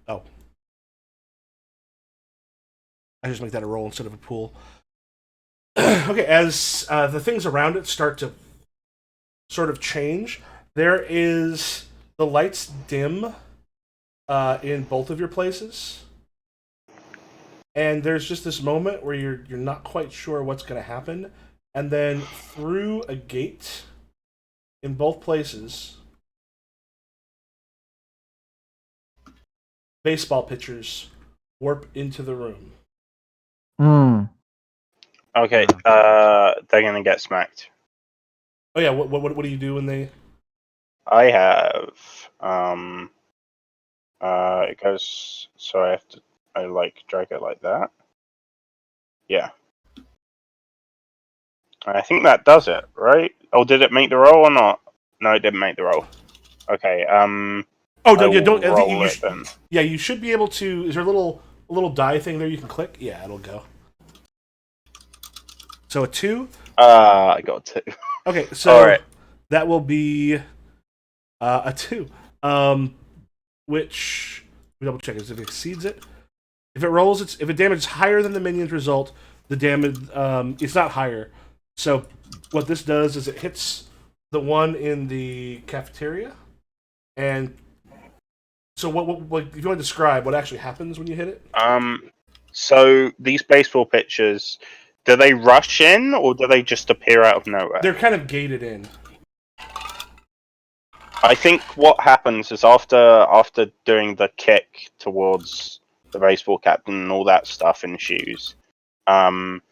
Oh. I just make that a roll instead of a pool. Okay, as the things around it start to sort of change, there is the lights dim in both of your places. And there's just this moment where you're not quite sure what's going to happen. And then through a gate in both places, baseball pitchers warp into the room.
Okay. They're gonna get smacked.
Oh yeah, what do you do when they?
I have it goes so I like drag it like that. Yeah. I think that does it, right? Oh, did it make the roll or not? No, it didn't make the roll. Okay,
Oh no, yeah, don't. I think
roll
you
it then.
yeah, you should be able to. Is there a little die thing there you can click? Yeah, it'll go. So a 2.
I got 2.
Okay, so
Alright.
that will be a 2. Which we double check is if it exceeds it. If it rolls, if it damages higher than the minion's result, the damage it's not higher. So what this does is it hits the one in the cafeteria, and so what if you want to describe what actually happens when you hit it?
So these baseball pitchers, do they rush in or do they just appear out of nowhere?
They're kind of gated in.
I think what happens is after doing the kick towards the baseball captain and all that stuff in shoes, upon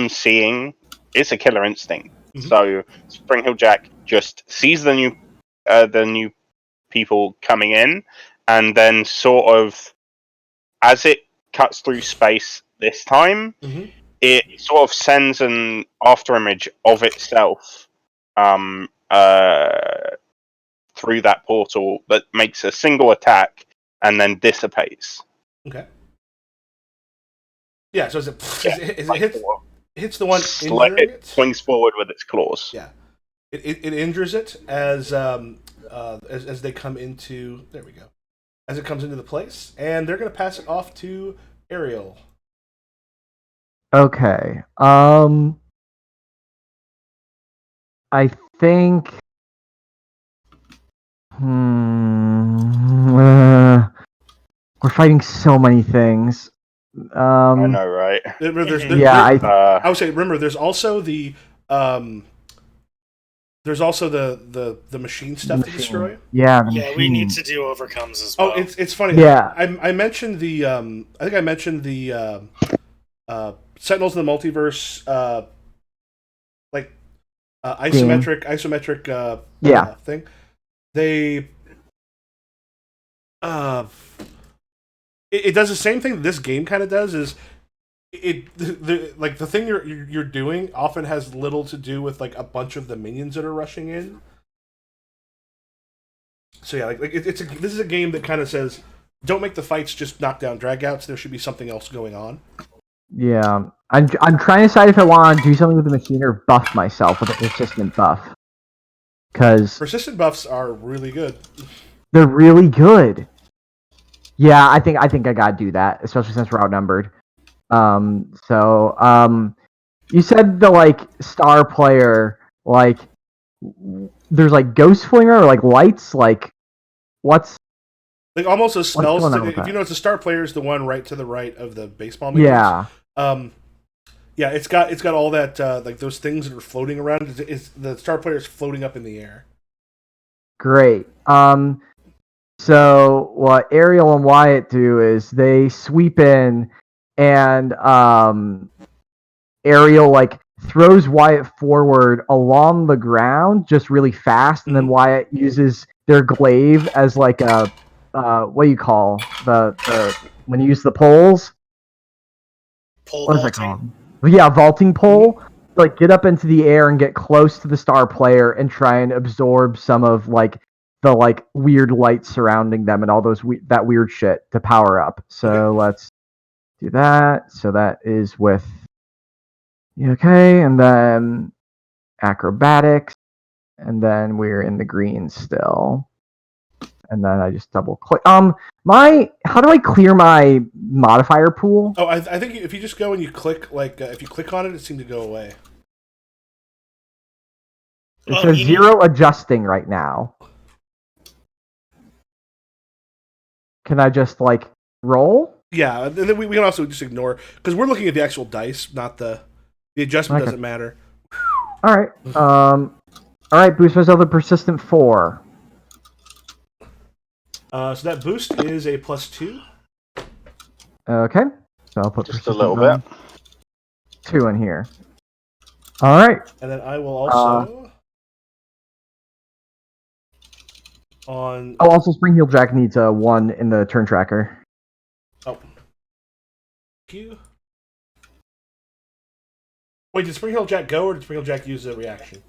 seeing, it's a killer instinct.
Mhm.
So Spring Hill Jack just sees the new people coming in, and then sort of as it cuts through space this time,
Mm-hmm.
it sort of sends an after image of itself through that portal that makes a single attack and then dissipates.
Okay. Yeah, so as it
Like
hits the one
like
injuring
it swings forward with its claws.
Yeah, it injures it as they come into. There we go. As it comes into the place, and they're going to pass it off to Ariel.
Okay. I think. We're fighting so many things.
I know, right?
I would say. Remember, there's also the machine stuff to destroy.
Yeah.
We need to do overcomes as well.
Oh, it's funny.
Yeah.
I mentioned the. I think I mentioned the Sentinels in the Multiverse. Isometric thing. They it does the same thing that this game kind of does. Is the thing you're doing often has little to do with like a bunch of the minions that are rushing in. So yeah, this is a game that kind of says, don't make the fights just knock down dragouts. There should be something else going on.
Yeah, I'm trying to decide if I want to do something with the machine or buff myself with a persistent buff. Because
persistent buffs are really good.
They're really good. Yeah, I think I gotta do that, especially since we're outnumbered. You said the star player there's ghost flinger or lights what's
almost a spell. If you know, it's a star player is the one right to the right of the baseball minions.
Yeah.
It's got all that those things that are floating around. It's the star player is floating up in the air.
Great. So what Ariel and Wyatt do is they sweep in and Ariel throws Wyatt forward along the ground just really fast, and then Wyatt uses their glaive as a what do you call the when you use the poles? What is it called? Yeah, vaulting pole. Get up into the air and get close to the star player and try and absorb some of the weird lights surrounding them and all those that weird shit to power up. So let's do that. So that is with okay, and then acrobatics, and then we're in the green still. And then I just double click. How do I clear my modifier pool?
Oh, I think if you just go and you click if you click on it, it seems to go away.
It says 0 adjusting right now. Can I just roll?
Yeah, and then we can also just ignore because we're looking at the actual dice, not the adjustment doesn't matter.
All right. All right. Boost myself a persistent 4.
So that boost is a +2.
Okay. So I'll put
just a little bit
2 in here. All right.
And then I will also on.
Oh, also Spring Heel Jack needs a 1 in the turn tracker.
Oh. Q. Wait, did Spring Heel Jack go or did Spring Heel Jack use a reaction?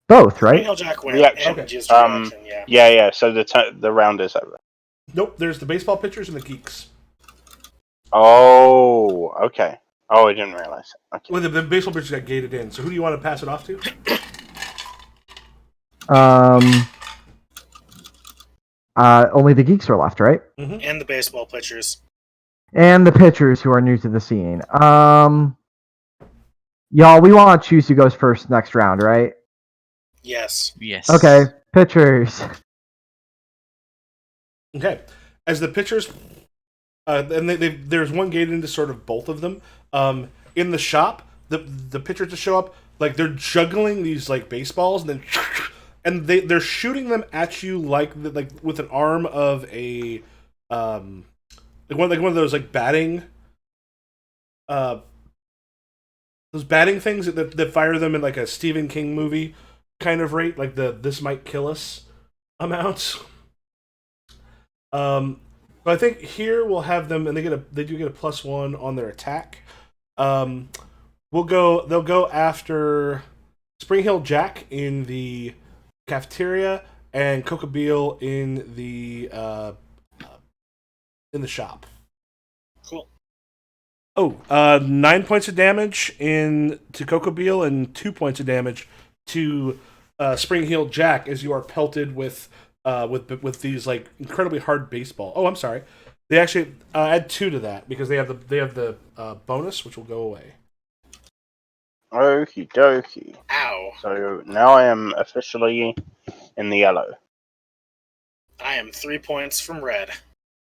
Both, right?
Spring Heel Jack went.
Reaction.
Okay. Reaction,
yeah. So the round is over.
Nope. There's the baseball pitchers and the geeks.
Oh, okay. Oh, I didn't realize. Okay.
Well, the baseball pitchers got gated in. So who do you want to pass it off to?
Only the geeks are left, right?
Mm-hmm.
And the baseball pitchers.
And the pitchers who are new to the scene. Y'all, we want to choose who goes first next round, right?
Yes.
Okay, pitchers.
Okay. As the pitchers, and there's one gate into sort of both of them. In the shop, the pitchers to show up, they're juggling these baseballs, and they're shooting them at you with an arm of a one of those batting those batting things that fire them in a Stephen King movie kind of rate, the "this might kill us" amounts. But I think here we'll have them, and they do get a +1 on their attack. They'll go after Spring Hill Jack in the cafeteria, and Cocobile in the shop.
Cool.
Oh, 9 points of damage to Cocobile and 2 points of damage to Spring Heel Jack as you are pelted with these like incredibly hard baseball. Oh, I'm sorry. They actually add 2 to that because they have the bonus, which will go away.
Okie dokie.
Ow.
So now I am officially in the yellow.
I am 3 points from red.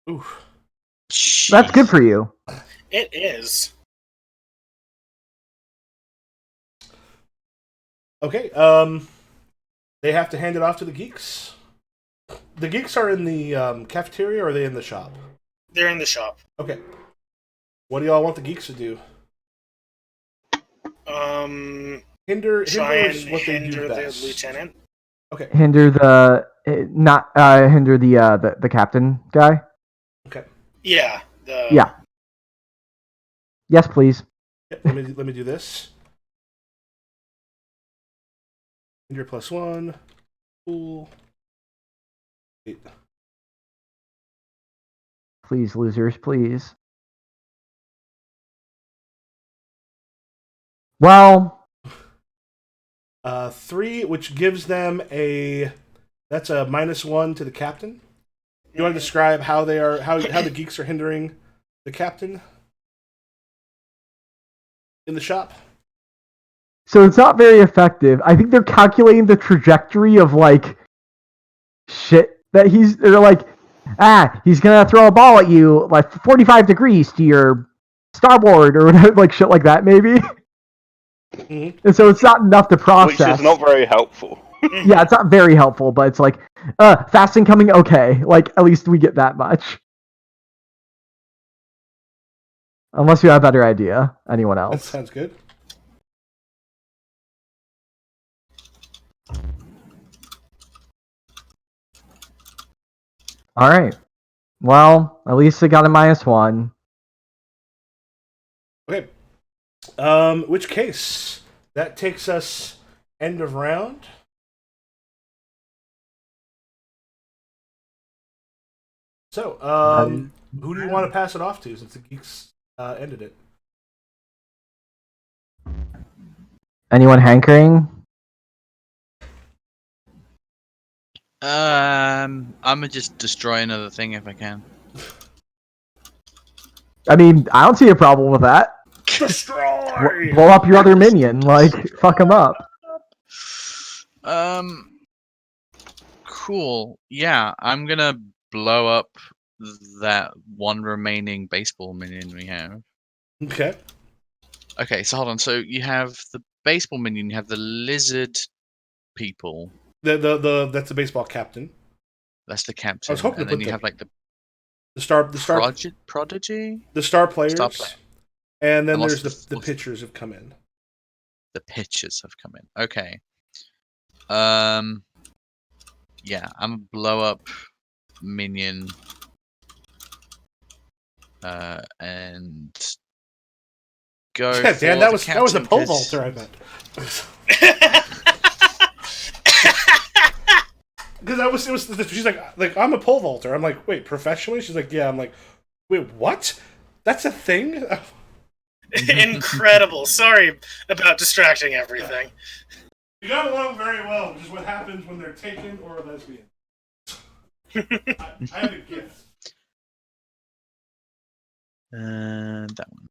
Ooh.
That's good for you.
It is.
Okay. They have to hand it off to the geeks. The geeks are in the cafeteria, or are they in the shop?
They're in the shop.
Okay. What do y'all want the geeks to do? Hinder
Try
is
and
what they do
hinder the
best.
lieutenant.
Okay.
Hinder the captain guy.
Okay.
Yeah.
Yeah. Yes, please.
Yep, let me do this. Hinder +1. Cool. 8.
Please, losers, please. Well,
3, which gives them that's a -1 to the captain. You want to describe how the geeks are hindering the captain in the shop?
so it's not very effective. I think they're calculating the trajectory of like shit that they're like, he's gonna throw a ball at you like 45 degrees to your starboard or whatever, like shit like that maybe.
Mm-hmm.
And so it's not enough to process.
Which is not very helpful.
Yeah, it's not very helpful, but it's like, fast incoming, okay. Like, at least we get that much. Unless you have a better idea. Anyone
That
else?
sounds good.
Alright. Well, at least it got a -1.
Okay. Which case? That takes us end of round. So, who do you want to pass it off to since the geeks ended it?
Anyone hankering?
I'm gonna just destroy another thing if I can.
I mean, I don't see a problem with that.
Destroy!
Blow up your other minion. Like, fuck him up.
Cool. Yeah, I'm gonna blow up that one remaining baseball minion we have.
Okay.
Okay, so hold on. So you have the baseball minion, you have the lizard people.
That's the baseball captain.
That's the captain.
I was hoping
and
to
then
put
you have like the prodigy?
the star players,
Star player.
and then
And
there's
what's
the pitchers have come in.
The pitchers have come in. Okay. Yeah, I'm gonna blow up minion. And go.
Yeah, Dan,
for
that
the
was a
captain,
pole
'cause-
vaulter, I meant. Because she's like I'm a pole vaulter. I'm like, wait, professionally? She's like, yeah. I'm like, wait, what? That's a thing?
Incredible. Sorry about distracting everything.
You got along very well, which is what happens when they're taken or a lesbian. I have a gift.
That one.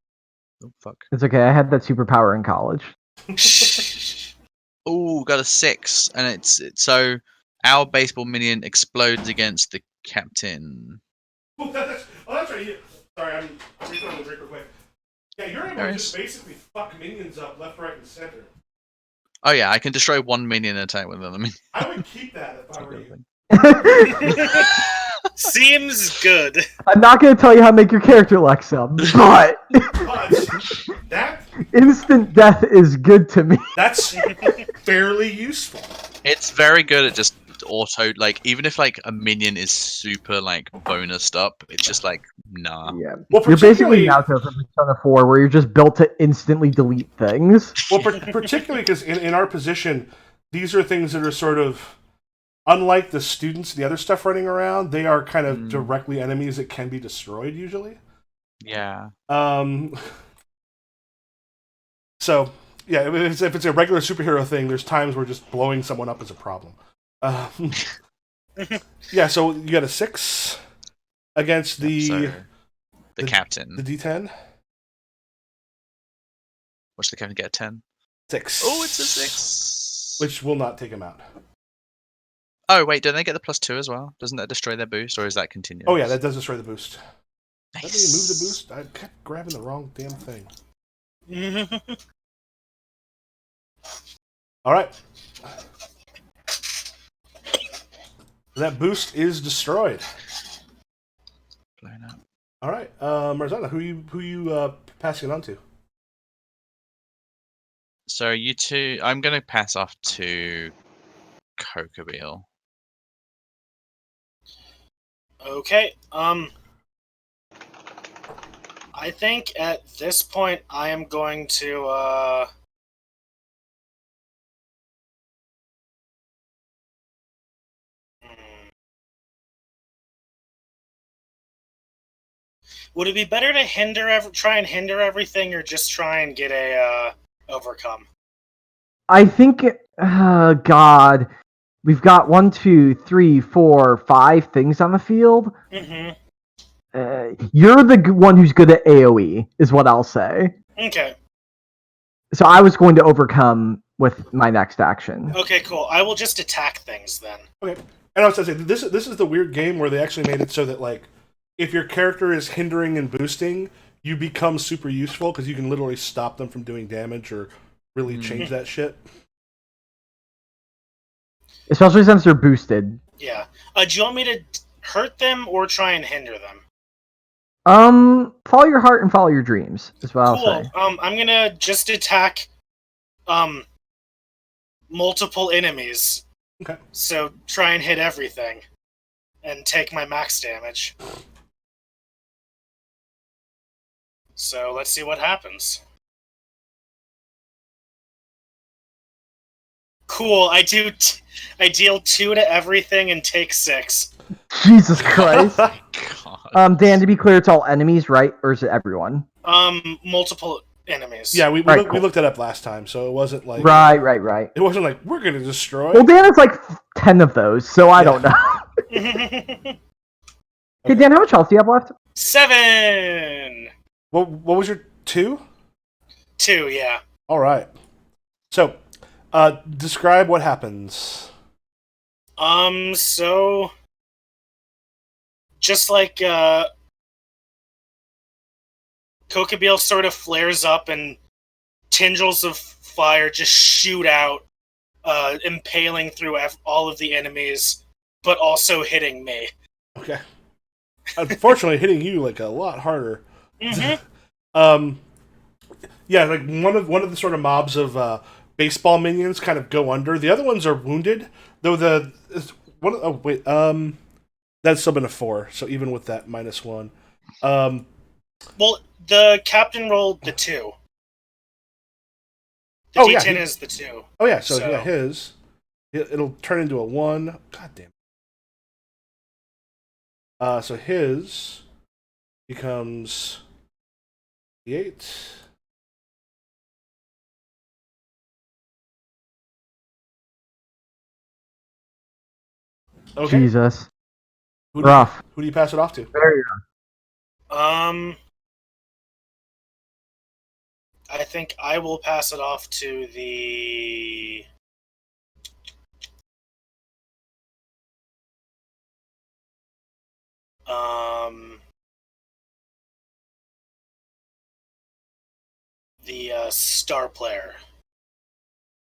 Oh fuck.
It's okay, I had that superpower in college.
Oh, got a 6, and so our baseball minion explodes against the captain.
Oh, that's right. Sorry, I'm refilling the drink real quick. Yeah, you're able to just basically fuck minions up left, right, and center.
Oh yeah, I can destroy one minion attack with another minion.
I would keep that if I were you.
Seems good.
I'm not gonna tell you how to make your character, Lexa, but
But that
instant death is good to me.
that's fairly useful.
It's very good at just auto, like, even if like a minion is super like bonused up, it's just like Nah.
Yeah.
Well,
You're basically
particularly,
Naruto from Persona 4, where you're just built to instantly delete things.
well, particularly because in our position, these are things that are sort of unlike the students, the other stuff running around. They are kind of directly enemies that can be destroyed usually.
Yeah.
So yeah, if it's a regular superhero thing, there's times where just blowing someone up is a problem. Yeah, so you got a 6 against the
captain.
the D10.
What's the captain get? 10.
6.
Oh, it's a 6.
Which will not take him out.
Oh wait, don't they get the +2 as well? Doesn't that destroy their boost, or is that continuous?
Oh yeah, that does destroy the boost.
Nice.
Let me move the boost. I kept grabbing the wrong damn thing. All right. That boost is destroyed.
Blown up.
All right, Marzana, who you passing it on to?
So you two, I'm gonna pass off to Kokobeel.
Okay. I think at this point I am going to Would it be better to try and hinder everything, or just try and get a overcome?
I think, God, we've got 1, 2, 3, 4, 5 things on the field.
Mm-hmm.
You're the one who's good at AoE, is what I'll say.
Okay.
So I was going to overcome with my next action.
Okay, cool. I will just attack things then.
Okay, and I was going to say this is the weird game where they actually made it so that like if your character is hindering and boosting, you become super useful because you can literally stop them from doing damage or really change that shit.
Especially since they're boosted.
Yeah. Do you want me to hurt them or try and hinder them?
Follow your heart and follow your dreams, is what I'll say.
I'm gonna just attack, multiple enemies.
Okay.
So try and hit everything, and take my max damage. So let's see what happens. Cool. I deal 2 to everything and take 6.
Jesus Christ.
God.
Dan, to be clear, it's all enemies, right? Or is it everyone?
Multiple enemies.
Yeah, we
Right, cool.
we looked that up last time, so it wasn't like
Right.
It wasn't like we're gonna destroy.
Well, Dan has like 10 of those, so I don't know.
Okay.
Hey, Dan, how much health do you have left?
7.
What was your 2?
2, yeah.
All right. So, describe what happens.
So just like Kokobeel sort of flares up and tendrils of fire just shoot out, impaling through all of the enemies, but also hitting me.
Okay. Unfortunately, hitting you like a lot harder.
Mm-hmm.
Yeah, like one of the sort of mobs of baseball minions kind of go under. The other ones are wounded, though that's still been a 4. So even with that -1,
Well, the captain rolled the 2. The D10 is the 2.
Oh yeah, so yeah, it'll turn into a 1. God damn. So his becomes the 8. Okay.
Jesus.
Who
Rough.
do you pass it off to?
Very
I think I will pass it off to the star player.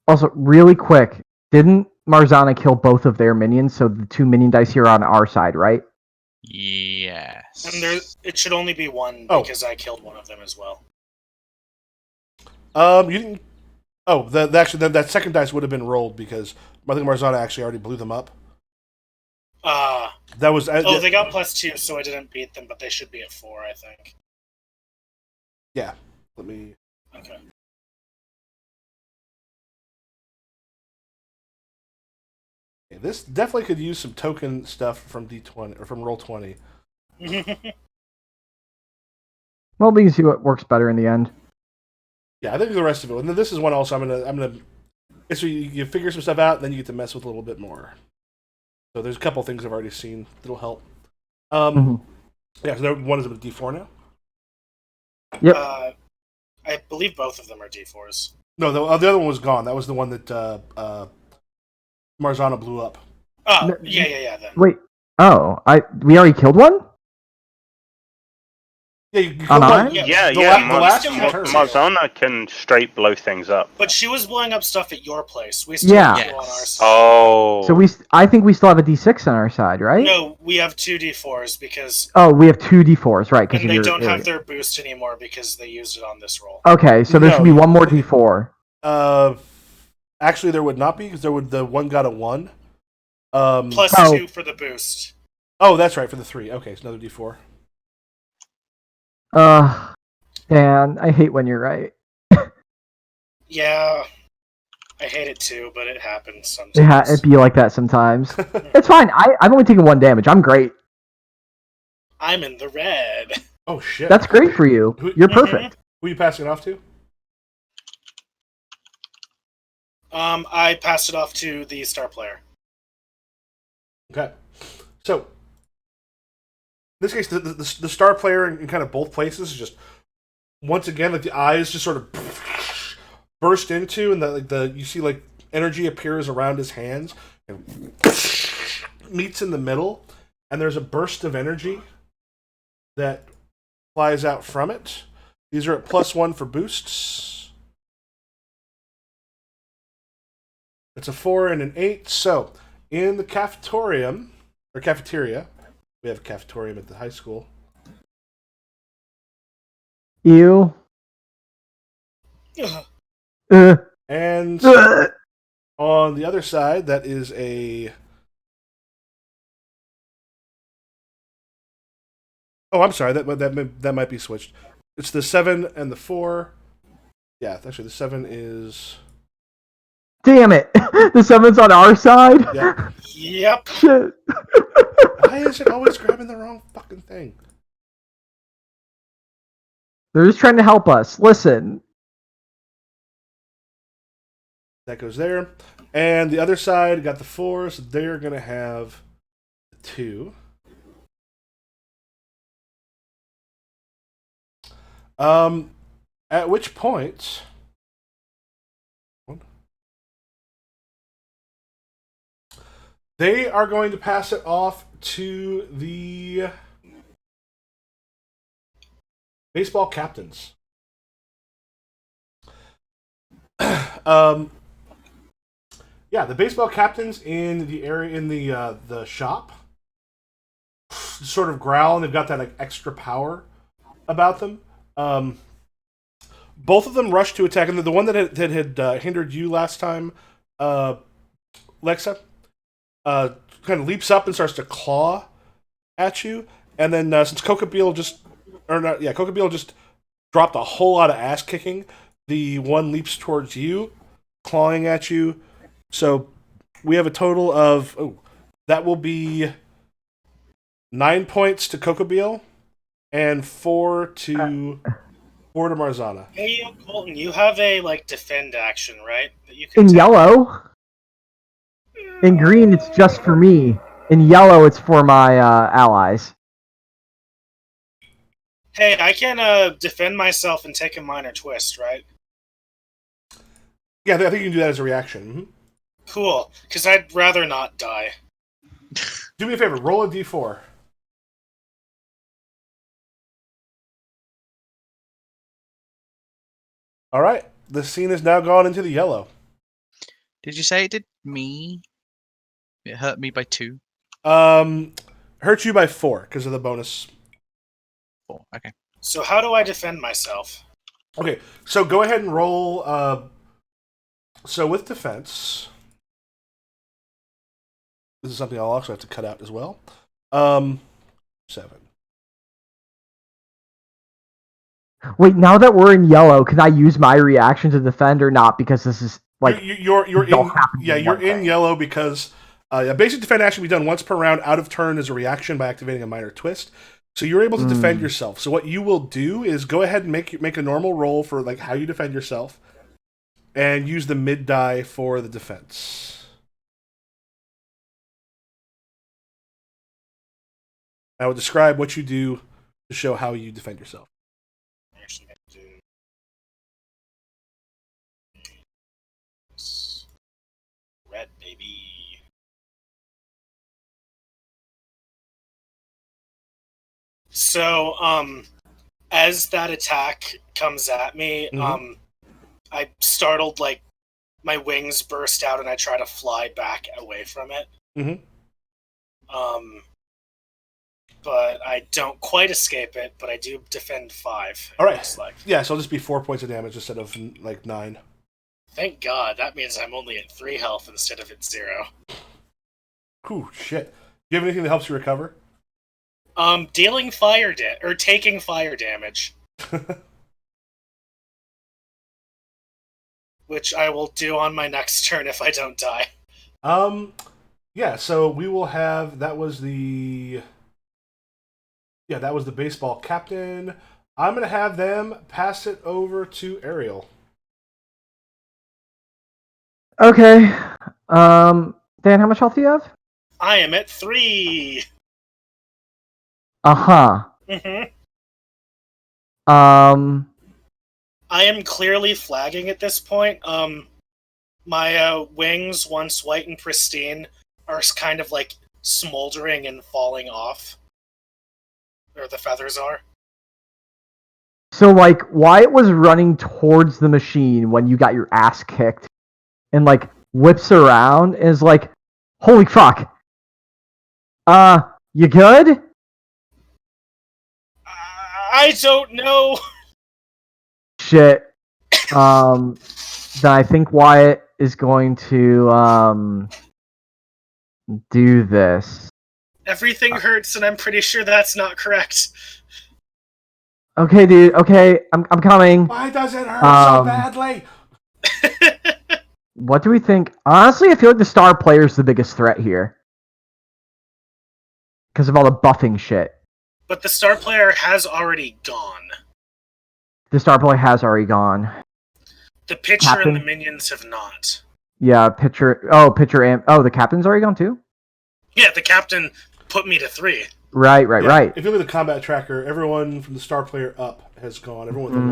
Also, really quick, didn't Marzana kill both of their minions? So the 2 minion dice here are on our side, right?
Yes.
And it should only be 1
Oh.
because I killed one of them as well.
You didn't. Oh, that second dice would have been rolled because I think Marzana actually already blew them up. That was
they got +2, so I didn't beat them, but they should be at 4, I think.
yeah. Let me.
Okay.
Yeah, this definitely could use some token stuff from D20 or from Roll20.
Well, we can see what works better in the end.
Yeah, I think the rest of it. And then this is one also I'm gonna. So you figure some stuff out, and then you get to mess with a little bit more. So there's a couple things I've already seen that'll help. Yeah, so one is a D4 now.
Yep.
I believe both of them are D4s.
No, the other one was gone. That was the one that Marzana blew up.
Oh, yeah. Then.
Wait. Oh, we already killed one?
Yeah, you killed
On
one.
ours?
Yeah,
The
yeah.
last
still
two
have
turns.
Marzana can straight blow things up.
But she was blowing up stuff at your place. We still
Yeah.
have two on our side.
Oh.
So I think we still have a D6 on our side, right?
No, we have 2 D4s because...
Oh, we have 2 D4s, right?
And they don't have their boost anymore because they used it on this roll.
Okay, so there should be one more D4.
Actually, there would not be because the one got a 1.
+2 for the boost.
Oh, that's right, for the 3. Okay, it's another D4.
Dan, I hate when you're right.
Yeah, I hate it too, but it happens sometimes.
It'd be like that sometimes. It's fine. I've only taken 1 damage. I'm great.
I'm in the red.
Oh, shit.
That's great for you. You're perfect.
Who are you passing it off to?
I passed it off to the star player.
Okay. So, in this case, the star player in kind of both places is just, once again, like the eyes just sort of burst into, and you see like energy appears around his hands and meets in the middle, and there's a burst of energy that flies out from it. These are at +1 for boosts. It's a 4 and an 8. So, in the cafeteria, we have a cafeteria at the high school.
Ew.
And on the other side, that is a... Oh, I'm sorry. That might be switched. It's the 7 and the 4. Yeah, actually, the 7 is...
Damn it! The 7's on our side?
Yeah.
Yep.
Shit.
Why is it always grabbing the wrong fucking thing?
They're just trying to help us. Listen.
That goes there. And the other side got the 4, so they're going to have 2. At which point... They are going to pass it off to the baseball captains. Yeah, the baseball captains in the area in the shop sort of growl, and they've got that like extra power about them. Both of them rush to attack, and the one that had hindered you last time, Lexa. Kind of leaps up and starts to claw at you, and then since Coca-Beal just dropped a whole lot of ass kicking, the one leaps towards you, clawing at you. So we have a total of that will be 9 points to Coca-Beal and 4 to Marzana.
Hey, Colton, you have a defend action, right? That you can
In
take?
yellow? In green, it's just for me. In yellow, it's for my allies.
Hey, I can defend myself and take a minor twist, right?
Yeah, I think you can do that as a reaction. Mm-hmm.
Cool, because I'd rather not die.
Do me a favor, roll a d4. All right, the scene has now gone into the yellow.
Did you say it did me? It hurt me by 2.
Hurt you by 4 because of the bonus.
4. Okay.
So how do I defend myself?
Okay, so go ahead and roll. So with defense, This is something I'll also have to cut out as well. 7.
Wait, now that we're in yellow, can I use my reaction to defend or not? Because this is like
you're
don't
in
happen
yeah
in
you're
one
in
thing.
yellow because a basic defend action can be done once per round out of turn as a reaction by activating a minor twist. So you're able to defend yourself. So what you will do is go ahead and make a normal roll for like how you defend yourself, and use the mid die for the defense. I will describe what you do to show how you defend yourself.
Actually, I do. Red, baby. So, as that attack comes at me, I startled, like, my wings burst out and I try to fly back away from it. But I don't quite escape it, but I do defend 5.
All right.
Looks like.
Yeah, so it'll just be 4 points of damage instead of like 9.
Thank God. That means I'm only at 3 health instead of at 0.
Whew, shit. Do you have anything that helps you recover?
Dealing fire or taking fire damage. Which I will do on my next turn if I don't die.
Yeah, so we will have that was the baseball captain. I'm gonna have them pass it over to Ariel.
Okay. Dan, how much health do you have?
I am at 3.
Uh-huh.
I am clearly flagging at this point. My wings, once white and pristine, are kind of like smoldering and falling off. Or the feathers are.
So, like, Wyatt was running towards the machine when you got your ass kicked and, like, whips around and is like, holy fuck. You good?
I don't know.
Shit. Then I think Wyatt is going to, do this.
Everything hurts, and I'm pretty sure that's not correct.
Okay, dude. Okay, I'm coming.
Why does it hurt so badly?
What do we think? Honestly, I feel like the star player is the biggest threat here. Because of all the buffing shit.
But the star player has already gone.
The star player has already gone.
The pitcher
Captain?
and the minions have not.
Yeah, pitcher. Oh, pitcher and. Oh, the captain's already gone too?
Yeah, the captain put me to 3.
Right.
If you look at the combat tracker, everyone from the star player up has gone. Everyone with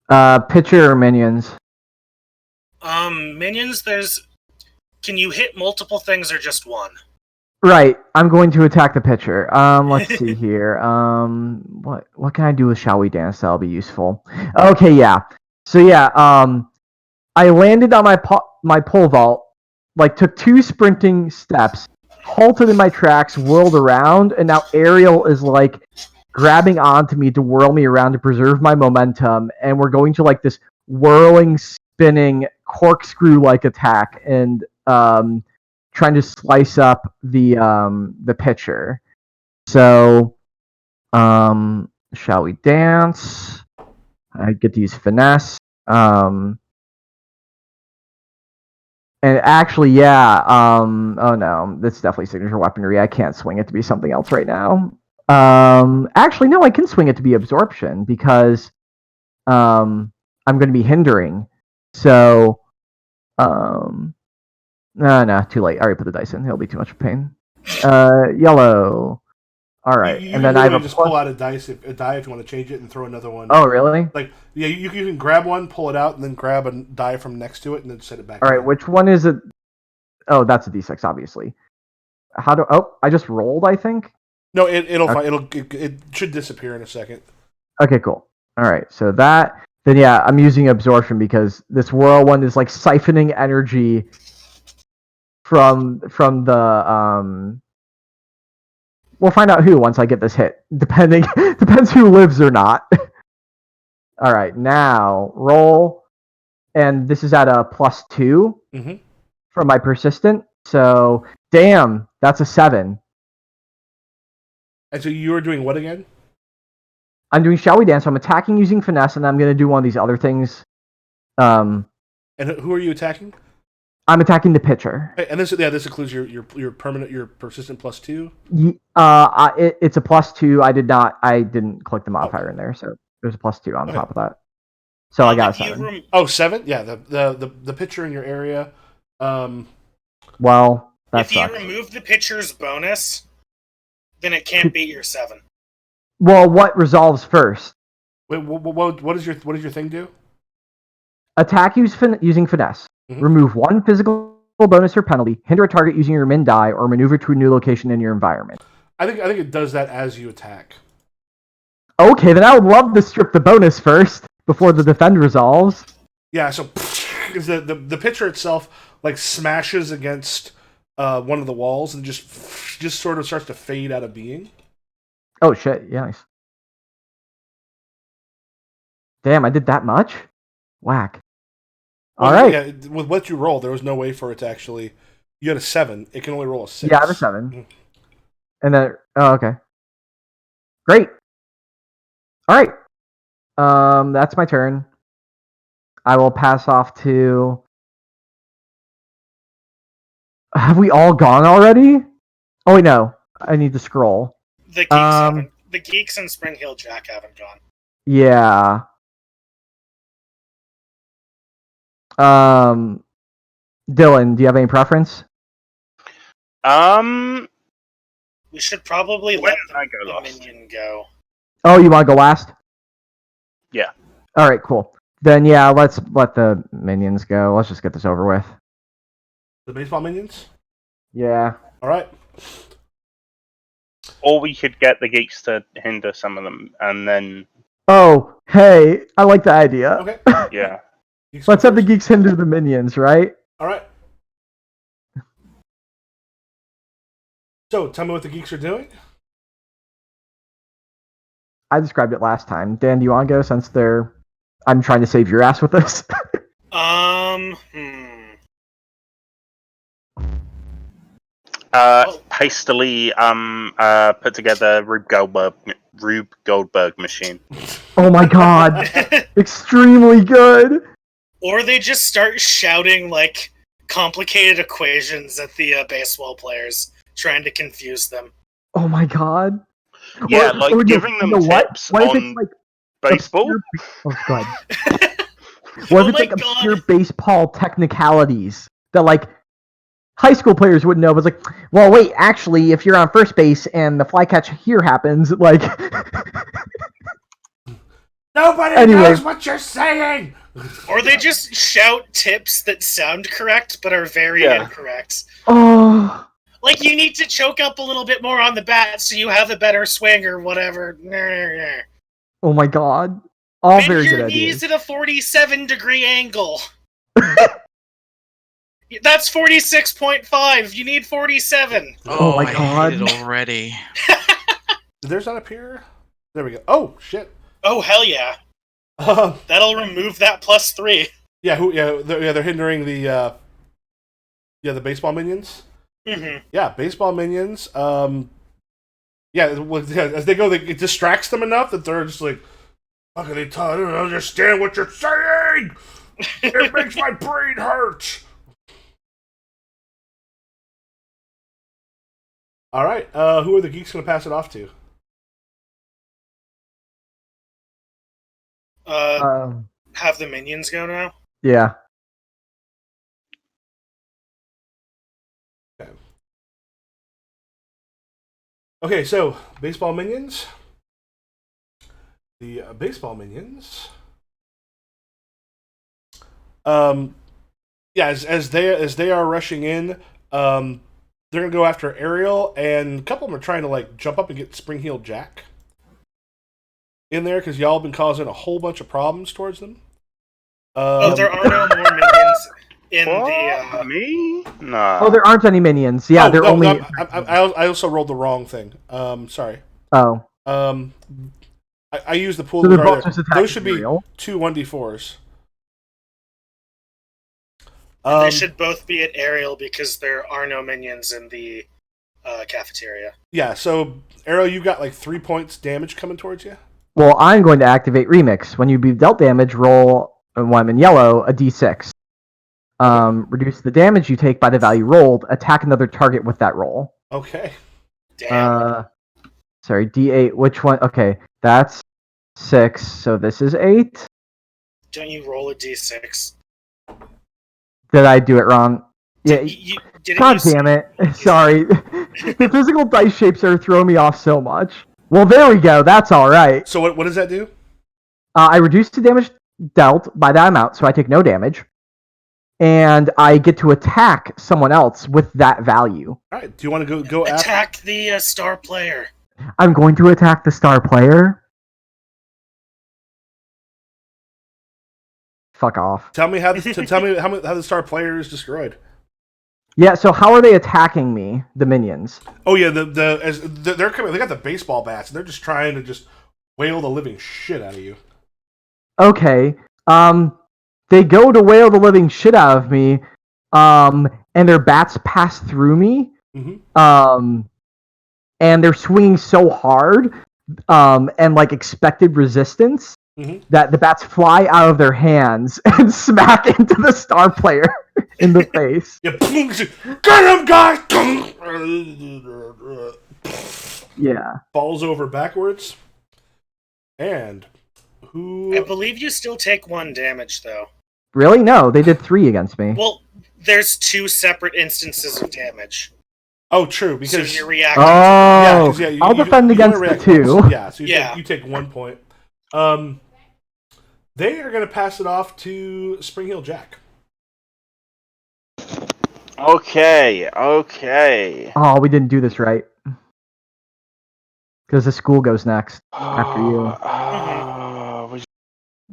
the 1.
Pitcher or minions?
Minions, can you hit multiple things or just one?
Right. I'm going to attack the pitcher. Let's see here. What can I do with Shall We Dance that'll be useful? Okay, yeah. So yeah, I landed on my pole vault, like took 2 sprinting steps, halted in my tracks, whirled around, and now Ariel is like grabbing onto me to whirl me around to preserve my momentum, and we're going to like this whirling, spinning, corkscrew-like attack, and trying to slice up the pitcher. So, shall we dance? I get to use finesse. And actually, yeah. Oh no, that's definitely signature weaponry. I can't swing it to be something else right now. Actually, no, I can swing it to be absorption because I'm going to be hindering. So, no, too late. I already put the dice in. It'll be too much pain. Yellow. All right,
You
and then I have
just pull out a die if you want to change it and throw another one.
Oh, really?
Like, yeah, you can grab one, pull it out, and then grab a die from next to it, and then set it back.
All right, which one is it? Oh, that's a d6, obviously. How do? Oh, I just rolled, I think.
No, it should disappear in a second.
Okay, cool. All right, so that. Then yeah, I'm using absorption because this whirlwind is like siphoning energy from the We'll find out who once I get this hit. Depends who lives or not. All right, now roll, and this is at a +2 from my persistent. So, damn, that's a 7.
And so you were doing what again?
I'm doing Shall We Dance. So I'm attacking using finesse, and I'm going to do one of these other things.
And who are you attacking?
I'm attacking the pitcher.
And this includes your permanent, your persistent +2.
It's a +2. I didn't click the modifier in there, so there's a +2 on top of that. So I got a 7.
7? Yeah, the pitcher in your area.
Well, that
if
sucks.
you remove the pitcher's bonus, then it can't beat your 7.
Well, what resolves first?
Wait, what does your thing do?
Attack using finesse.
Mhm.
Remove 1 physical bonus or penalty. Hinder a target using your min die, or maneuver to a new location in your environment.
I think it does that as you attack.
Okay, then I would love to strip the bonus first before the defend resolves.
Yeah, so the pitcher itself like smashes against one of the walls and just sort of starts to fade out of being.
Oh shit! Yeah, nice. Damn, I did that much? Whack.
Well,
All right.
Yeah, with what you rolled, there was no way for it to actually. You had a 7. It can only roll a 6.
Yeah, I have a 7.
Mhm.
And then, okay. Great. All right. That's my turn. I will pass off to. Have we all gone already? Oh wait, no. I need to scroll.
The geeks haven't. The geeks and Spring Hill Jack haven't gone.
Yeah. Dylan, do you have any preference?
We should probably
When
let
did I go
the
last?
minion go.
Oh, you want to go last?
Yeah.
All right, cool. Then yeah, let's let the minions go. Let's just get this over with.
The baseball minions.
Yeah.
All right.
Or we could get the geeks to hinder some of them, and then
Oh, hey, I like the idea.
Okay.
yeah.
Let's have the geeks hinder the minions, right?
All right. So, tell me what the geeks are doing.
I described it last time. Dan, do you want to go since they're... I'm trying to save your ass with this.
Hastily put together Rube Goldberg machine.
Oh my god. Extremely good.
Or they just start shouting like complicated equations at the baseball players, trying to confuse them.
Oh my god.
Yeah,
Or-
like
or
giving them tips
What if
on
it's like
baseball.
Oh god. What
Oh
if it's
my
like
God.
obscure baseball technicalities that like high school players wouldn't know? But it's like, well, wait, actually, if you're on first base and the fly catch here happens, like,
Nobody
Anyway.
knows what you're saying.
Or they just shout tips that sound correct but are very
Yeah.
incorrect.
oh,
Like, you need to choke up a little bit more on the bat so you have a better swing or whatever.
oh my god, all
Bend
very
your
good
knees
ideas.
at a 47-degree angle. That's 46.5. You need 47.
Oh my
I
God.
hate it already.
Did theirs not appear? There we go. Oh shit.
Oh, hell yeah. That'll remove that +3.
Yeah. They're hindering the the baseball minions.
Mm-hmm.
Yeah, baseball minions. As they go, it distracts them enough that they're just like, "How can they tell? I don't understand what you're saying. It makes my brain hurt." All right. Who are the geeks going to pass it off to?
Have the minions go now?
Yeah.
Okay, so baseball minions. The baseball minions. Yeah, as they are rushing in, they're gonna go after Ariel, and a couple of them are trying to like jump up and get Spring Heel Jack in there because y'all have been causing a whole bunch of problems towards them.
There are no more minions in the.
Me? No.
Oh, there aren't any minions. Yeah, they're only.
I also rolled the wrong thing. Sorry.
Oh.
I used the pool.
So they're
card
both
there.
just attacking
Those should be
Ariel?
2 1d4s.
They should both be at aerial because there are no minions in the cafeteria.
Yeah, so Arrow, you got like 3 points damage coming towards you.
Well, I'm going to activate Remix. When you be dealt damage, roll, when I'm in yellow, a d6. Reduce the damage you take by the value rolled. Attack another target with that roll.
Okay.
Damn.
Sorry, d8. Which one? Okay, that's 6. So this is 8.
Don't you roll a d6?
Did I do it wrong? Yeah.
Didn't
God
you say-
damn it. Sorry. The physical dice shapes are throwing me off so much. Well, there we go. That's all right.
So what does that do?
I reduce the damage dealt by that amount, so I take no damage. And I get to attack someone else with that value.
All right. Do you want to go after?
Attack the star player.
I'm going to attack the star player. Fuck off.
Tell me how the star player is destroyed.
Yeah, so how are they attacking me, the minions?
Oh yeah, they're coming. They got the baseball bats, and they're just trying to just wail the living shit out of you.
Okay. They go to wail the living shit out of me, and their bats pass through me.
Mm-hmm.
And they're swinging so hard, and like expected resistance, that the bats fly out of their hands and smack into the star player in the face.
Yeah, get him, guys!
Yeah.
Falls over backwards. And who?
I believe you still take 1 damage, though.
Really? No, they did 3 against me.
Well, there's 2 separate instances of damage.
Oh, true. Because
So you're reacting.
Oh,
yeah,
I'll defend against the 2.
Once. Yeah, so
Yeah.
you take 1 point. They are going to pass it off to Spring Hill Jack.
Okay.
Oh, we didn't do this right. Because the school goes next after you.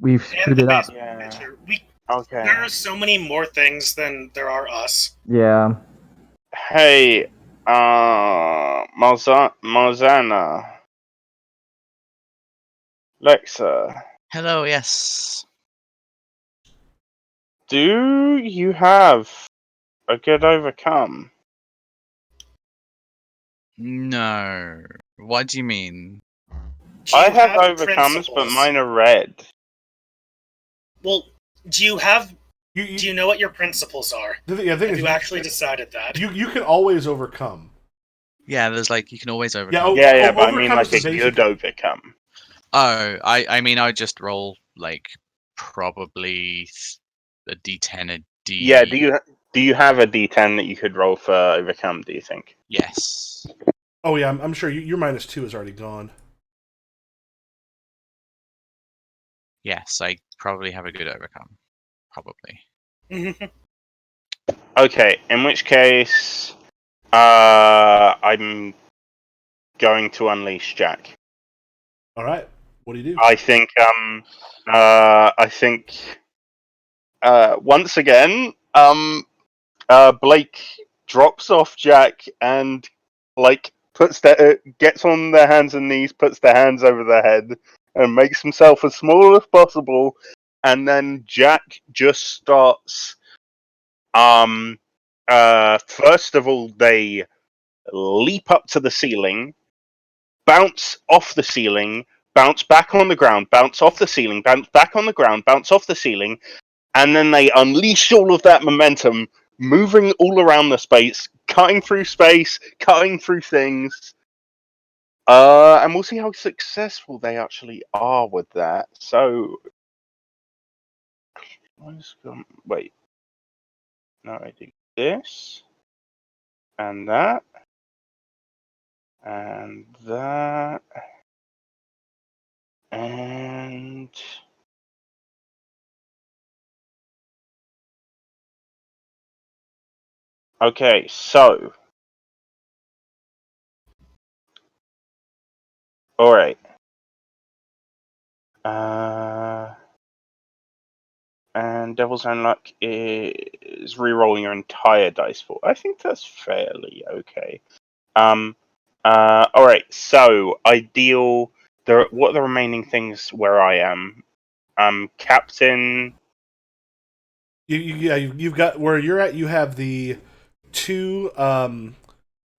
We've screwed it up.
Yeah.
There
Okay.
are so many more things than there are us.
Yeah.
Hey, Marzana. Lexa,
Hello, yes.
do you have a good overcome?
No. What do you mean?
Do
I
you
have overcomes, but
principles?
mine are red.
Well, do you have?
Do
Do you know what your principles are?
The thing
Have
is,
you actually decided that?
you can always overcome.
Yeah, there's like, you can always overcome.
Yeah, oh,
Yeah, but I mean
overcome
like
is
a
the
good
basic.
overcome.
Oh, I mean, I would just roll, like, probably a d10, a d...
Yeah, do you have a D10 that you could roll for overcome? Do you think?
Yes.
Oh yeah, I'm sure your -2 is already gone.
Yes, I probably have a good overcome. Probably.
Okay, in which case, I'm going to unleash Jack.
All right, what do you do?
I think once again, Blake drops off Jack and like gets on their hands and knees, puts their hands over their head, and makes himself as small as possible. And then Jack just starts. First of all, they leap up to the ceiling, bounce off the ceiling, bounce back on the ground, bounce off the ceiling, bounce back on the ground, bounce off the ceiling, and then they unleash all of that momentum, moving all around the space, cutting through space, cutting through things. And we'll see how successful they actually are with that. So, wait. No, I do this, and that, and that, and... Okay, so... Alright. And Devil's Own Luck is re-rolling your entire dice pool. I think that's fairly okay. Alright, so I deal... What are the remaining things where I am? Captain...
You've got where you're at. You have the two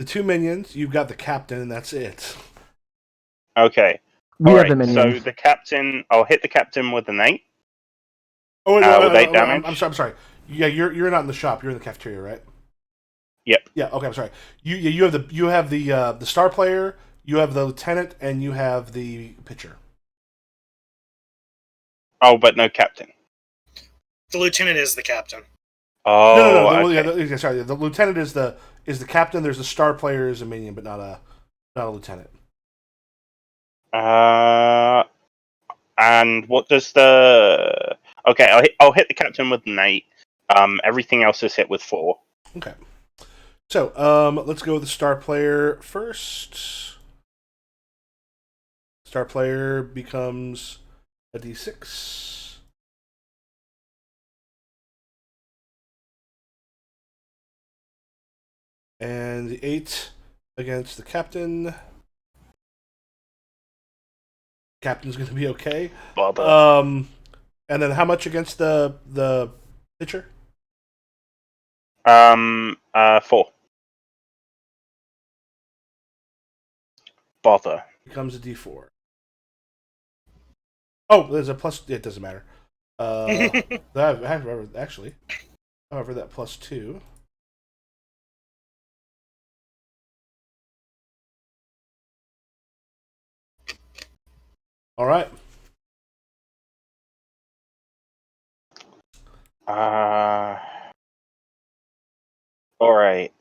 minions. You've got the captain, and that's it.
Okay.
We
All
have the
right. So
minions.
the captain, I'll hit the captain with an 8.
Oh, wait,
With 8 damage.
I'm sorry. Yeah, you're not in the shop. You're in the cafeteria, right?
Yep.
Yeah. Okay. I'm sorry. You have the star player. You have the lieutenant, and you have the pitcher.
Oh, but no captain.
The lieutenant is the captain.
Oh,
No.
okay.
Sorry. The lieutenant is the captain. There's the star player is a minion, but not a lieutenant.
And what does the? Okay, I'll hit the captain with an 8. Everything else is hit with 4.
Okay. So, let's go with the star player first. Star player becomes a D6. And the 8 against the captain. Captain's going to be okay.
Bother.
And then how much against the pitcher?
4. Bother.
Becomes a D4. Oh, there's a plus. It doesn't matter. Actually, however, that plus 2. All right.
All right.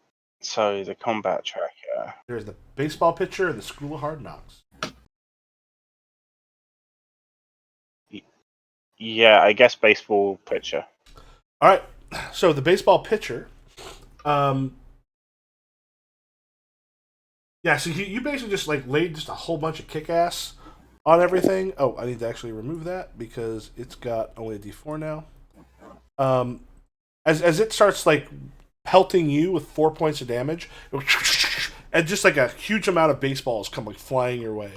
So the combat tracker.
There's the baseball pitcher and the School of Hard Knocks.
Yeah, I guess baseball pitcher.
All right. So the baseball pitcher. Yeah. So you basically just like laid just a whole bunch of kick ass on everything. Oh, I need to actually remove that because it's got only a D4 now. As it starts like pelting you with 4 points of damage, and just like a huge amount of baseballs come like flying your way.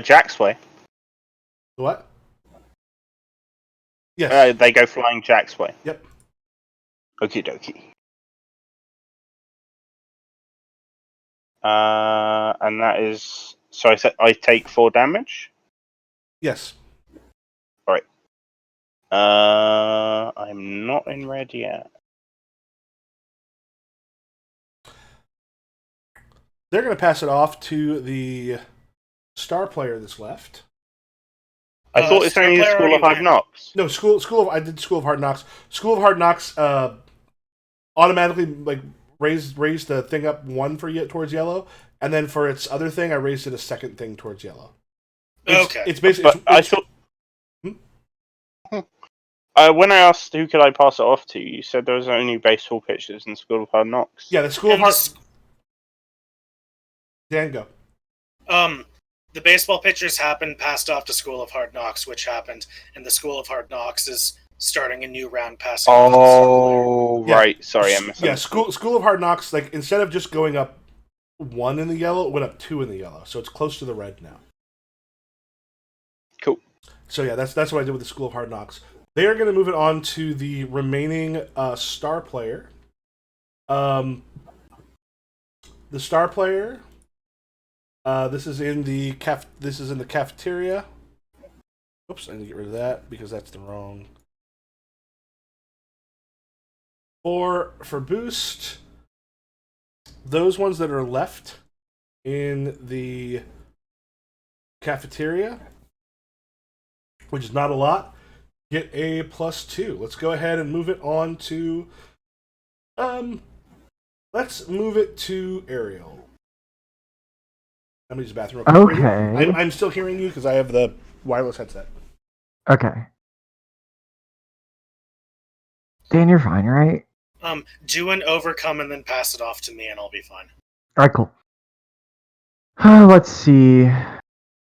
Jack's way.
What? Yes.
They go flying Jack's way.
Yep.
Okie dokie. And that is. So I take 4 damage.
Yes.
All right. I'm not in red yet.
They're going to pass it off to the star player that's left.
I thought it's only the School of Hard Knocks.
No, I did School of Hard Knocks. School of Hard Knocks automatically like raised the thing up 1 for towards yellow, and then for its other thing, I raised it a second thing towards yellow. It's basically.
I thought. When I asked who could I pass it off to, you said there was only baseball pitchers in School of Hard Knocks.
Yeah, the School of Hard. Dan, go.
The baseball pitchers passed off to School of Hard Knocks, which happened, and the School of Hard Knocks is starting a new round passing off to the star player.
Right. Sorry, I missed.
Yeah, School of Hard Knocks, like instead of just going up 1 in the yellow, it went up 2 in the yellow, so it's close to the red now.
Cool.
So yeah, that's what I did with the School of Hard Knocks. They are going to move it on to the remaining star player. The star player. This is in the cafeteria. Oops, I need to get rid of that because that's the wrong. For boost, those ones that are left in the cafeteria, which is not a lot, get a +2. Let's go ahead and move it on to. Let's move it to Ariel. Let me use the bathroom.
Okay.
I'm still hearing you because I have the wireless headset.
Okay. Dan, you're fine, right?
Do an overcome and then pass it off to me, and I'll be fine.
All right, cool. Let's see.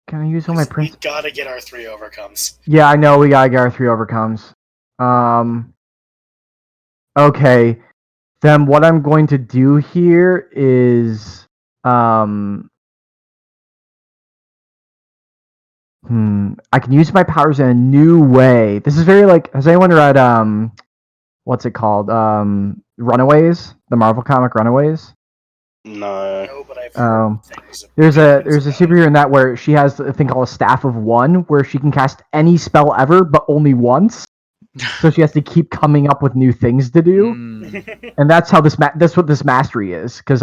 Can I use all my prints?
We gotta get our 3 overcomes.
Yeah, I know we gotta get our 3 overcomes. Okay. Then what I'm going to do here is Um, I can use my powers in a new way. This is very like. Has anyone read what's it called? Runaways, the Marvel comic Runaways.
No.
No, but I've heard
Um,
things.
there's a
things about it.
superhero in that where she has a thing called a Staff of One, where she can cast any spell ever, but only once. So she has to keep coming up with new things to do, and that's how that's what this mastery is. Because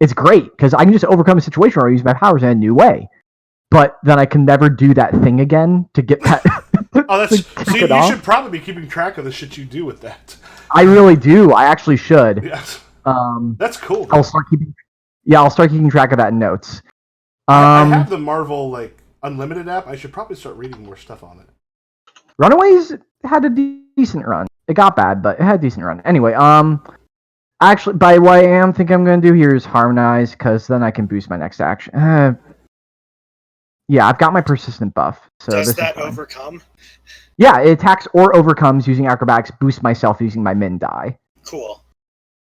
it's great because I can just overcome a situation where I use my powers in a new way, but then I can never do that thing again to get that.
Oh, that's
to
so
kick it
you
off.
should probably be keeping track of the shit you do with that.
I really do. I actually should.
Yes,
Um,
that's cool.
I'll start keeping. Yeah, I'll start keeping track of that in notes.
I have the Marvel like Unlimited app. I should probably start reading more stuff on it.
Runaways had a decent run. It got bad, but it had a decent run. Anyway, actually, by what I am thinking I'm going to do here is harmonize, because then I can boost my next action. Yeah, I've got my persistent buff. So
Does
this
that
is fine.
overcome?
Yeah, it attacks or overcomes using acrobatics, boost myself using my min die.
Cool.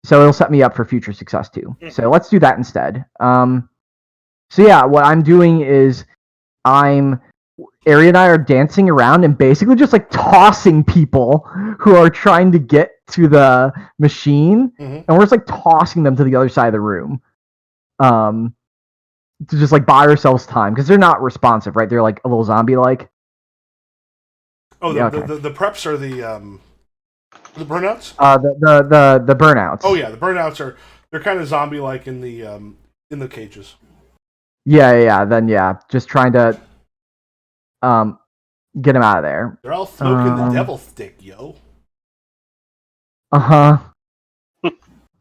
So it'll set me up for future success too.
Mhm.
So let's do that instead. So yeah, what I'm doing is Ari and I are dancing around and basically just like tossing people who are trying to get to the machine, and we're just like tossing them to the other side of the room, to just like buy ourselves time because they're not responsive, right? They're like a little zombie-like.
Oh,
Yeah,
the preps are the burnouts.
The burnouts.
Oh yeah, the burnouts they're kind of zombie-like in the cages.
Yeah. Then yeah, just trying to get him out of there.
They're all smoking the devil stick, yo.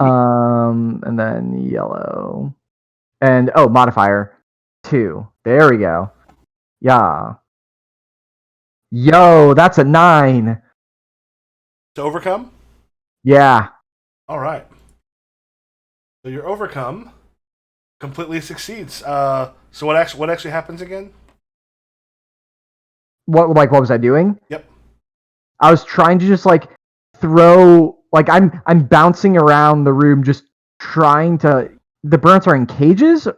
And then yellow. And modifier 2. There we go. Yeah. Yo, that's a 9.
To overcome.
Yeah.
All right. So your overcome completely succeeds. So what actually happens again?
What was I doing?
Yep.
I was trying to just like throw I'm bouncing around the room just trying to. The burns are in cages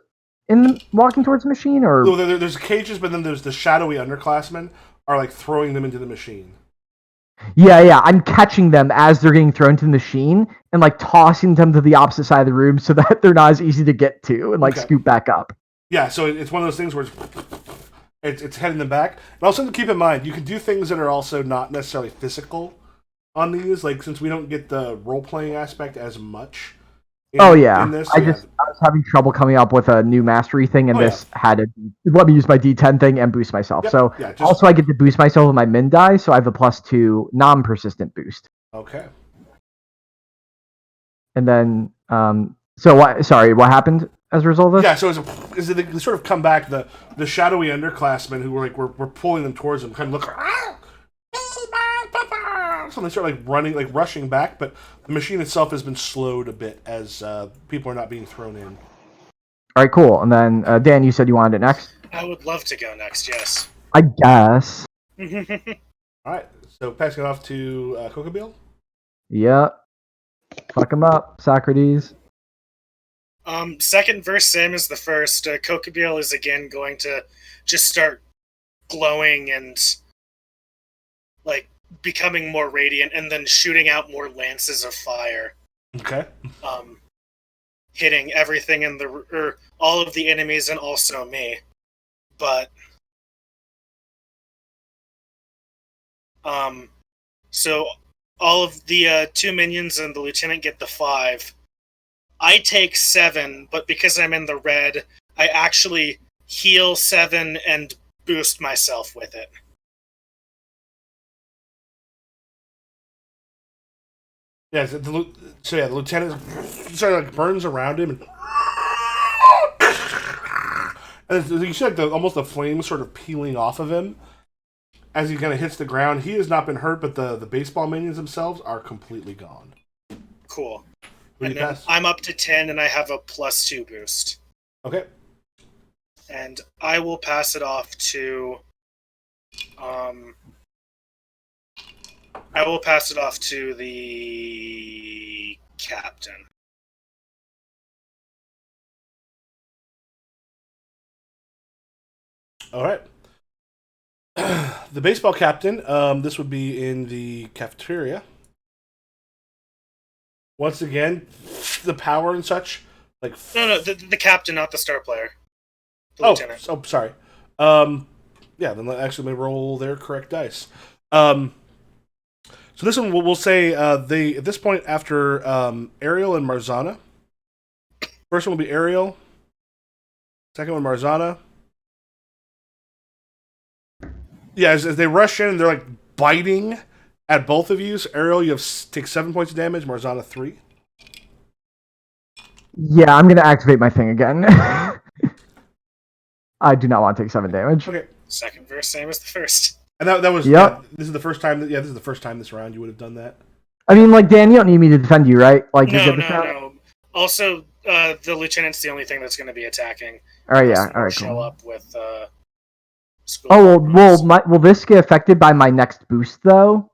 in walking towards the machine, or
No, there's cages, but then there's the shadowy underclassmen are like throwing them into the machine.
yeah, I'm catching them as they're getting thrown to the machine and like tossing them to the opposite side of the room so that they're not as easy to get to and like scoop back up.
Yeah, so it's one of those things where it's heading them back. And also to keep in mind, you can do things that are also not necessarily physical on these. Like since we don't get the role playing aspect as much. In this,
I was having trouble coming up with a new mastery thing, and this had to let me use my D10 thing and boost myself. Also I get to boost myself with my min die, so I have a +2 non-persistent boost.
Okay.
And then, what happened as a result of this?
Yeah, so they sort of come back, the shadowy underclassmen who were pulling them towards them, kind of look. So they start rushing back, but the machine itself has been slowed a bit as people are not being thrown in.
All right, cool. And then Dan, you said you wanted it next.
I would love to go next. Yes.
I guess.
All right, so passing it off to Kokobil.
Yep. Fuck him up, Socrates.
Second verse, same as the first. Kokobil is again going to just start glowing and like becoming more radiant, and then shooting out more lances of fire.
Okay.
Hitting everything in all of the enemies and also me. But so all of the 2 minions and the lieutenant get the 5. I take 7, but because I'm in the red, I actually heal 7 and boost myself with it.
Yeah, the lieutenant sort of burns around him, and you see almost the flames sort of peeling off of him as he kind of hits the ground. He has not been hurt, but the baseball minions themselves are completely gone.
Cool.
Who
And
you
then
pass?
I'm up to 10, and I have a +2 boost.
Okay.
And I will pass it off to the captain.
All right. The baseball captain. This would be in the cafeteria. Once again, the power and such. Like
No, the captain, not the star player. The lieutenant.
Oh, sorry. Yeah, then actually let me roll their correct dice. So this one we'll say they at this point after Ariel and Marzana. First one will be Ariel. Second one Marzana. Yeah, as they rush in, they're like biting at both of you. So Ariel, you take 7 points of damage. Marzana 3.
Yeah, I'm gonna activate my thing again. I do not want to take 7 damage.
Okay.
Second verse, same as the first.
And that was
Yep.
this is the first time. This is the first time this round you would have done that.
I mean, like, Dan, you don't need me to defend you, right? Like, you're
No,
good this round?
no. Also, the lieutenant's the only thing that's going to be attacking.
All right, yeah.
Unless
All right,
show
cool.
up with school
Oh,
programs.
will this get affected by my next boost, though?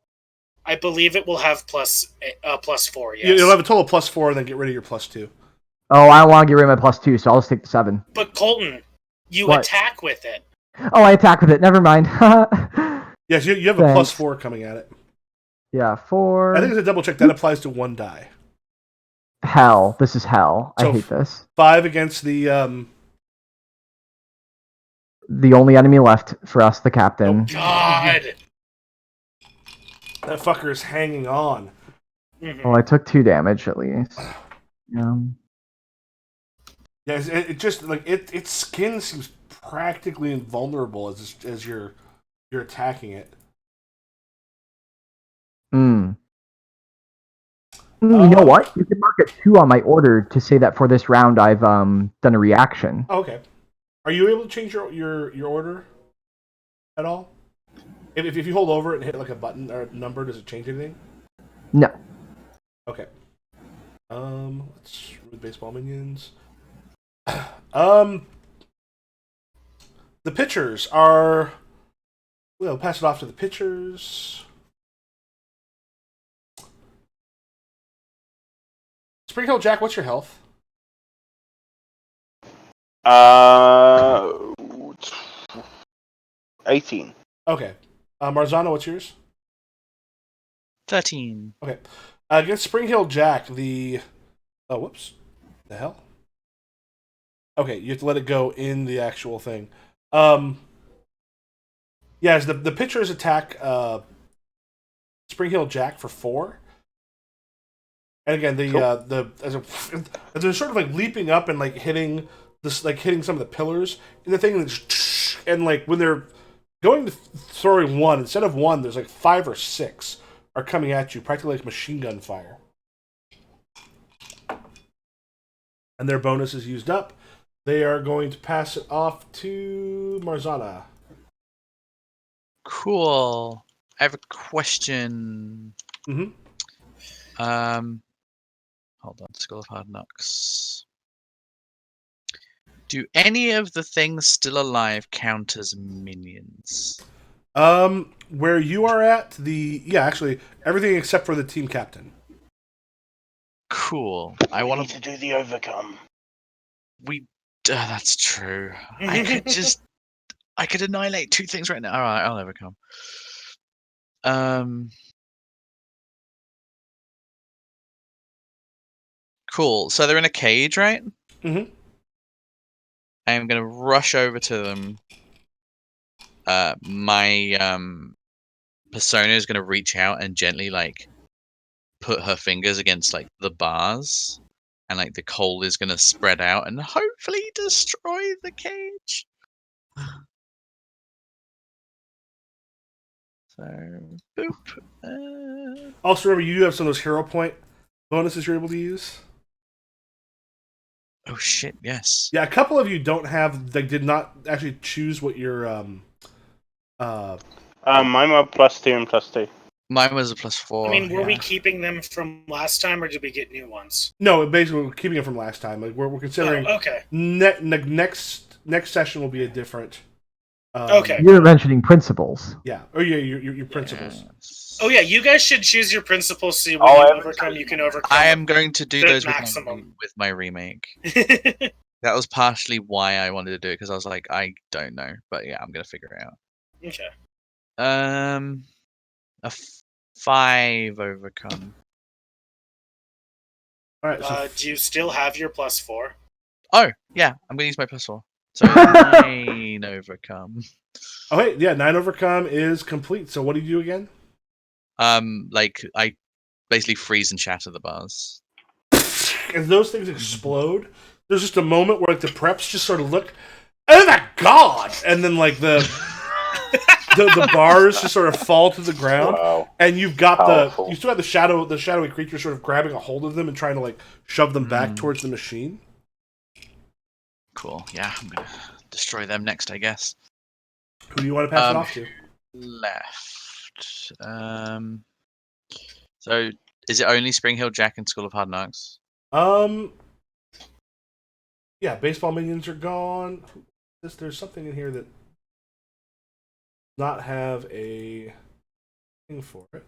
I believe it will have plus 4. Yes.
You'll have a total of +4, and then get rid of your +2.
Oh, I don't want to get rid of my +2, so I'll just take the 7.
But Colton, you
What?
attack with it.
Oh, I attack with it. Never mind.
Yes, you have a
Thanks.
+4 coming at it.
Yeah, 4.
I think it's a double check. That applies to 1 die.
Hell. This is hell.
So
I hate this.
5 against the
The only enemy left for us, the captain.
God.
that fucker is hanging on.
Mhm.
Well, I took 2 damage at least.
Yeah, it just like its skin seems practically invulnerable as you're attacking it.
You know what? You can mark a 2 on my order to say that for this round I've done a reaction.
Okay. Are you able to change your order at all? If you hold over it and hit like a button or a number, does it change anything?
No.
Okay. Let's with baseball minions. The pitchers are. We'll pass it off to the pitchers. Spring Hill Jack, what's your health?
18.
Okay. Marzano, what's yours?
13.
Okay. Against Spring Hill Jack, the. Oh, whoops. The hell? Okay, you have to let it go in the actual thing. Yes, the pitchers attack Spring Hill Jack for 4. And again, they're sort of like leaping up and like hitting some of the pillars. And the thing is, and like when they're going to throwing 1, instead of 1, there's like 5 or 6 are coming at you, practically like machine gun fire. And their bonus is used up. They are going to pass it off to Marzana.
Cool. I have a question.
Mm-hmm.
Hold on. School of Hard Knocks. Do any of the things still alive count as minions?
Where you are at, actually, everything except for the team captain.
Cool.
I want to do the overcome.
That's true. I could annihilate 2 things right now. All right, I'll overcome. Cool. So they're in a cage, right?
Mm-hmm.
I'm gonna rush over to them. My persona is gonna reach out and gently like put her fingers against like the bars, and like the coal is gonna spread out and hopefully destroy the cage. So boop.
Also, remember, you do have some of those hero point bonuses you're able to use.
Oh shit! Yes.
Yeah, a couple of you don't have. They did not actually choose what your
Mine were +2 and +2.
Mine was a +4.
I mean, were we
yeah.
keeping them from last time, or did we get new ones?
No, basically we're keeping it from last time. Like we're considering
okay.
next session will be a different.
Okay.
You're mentioning principles.
Yeah. Oh yeah, your principles.
Yes.
Oh yeah, you guys should choose your principles. See what
Oh,
you
I haven't
overcome.
chosen
You can
mine.
overcome.
I am going to do
The
those
maximum.
with my remake. That was partially why I wanted to do it, because I was like, I don't know, but yeah, I'm gonna figure it out.
Okay.
A 5 overcome.
All right. So
Do you still have your +4?
Oh yeah, I'm gonna use my +4. So 9 overcome.
oh wait, yeah, 9 overcome is complete. So what do you do again?
Like I basically freeze and shatter the bars.
As those things explode, there's just a moment where like the preps just sort of look, oh my god, and then like the bars just sort of fall to the ground,
Wow.
and you've got
Powerful.
you still have the shadowy creature sort of grabbing a hold of them and trying to like shove them back towards the machine.
Cool. Yeah, I'm gonna destroy them next, I guess.
Who do you want to pass it off to?
Left. So is it only Spring Hill Jack and School of Hard Knocks?
Yeah, baseball minions are gone. There's something in here that does not have a thing for it.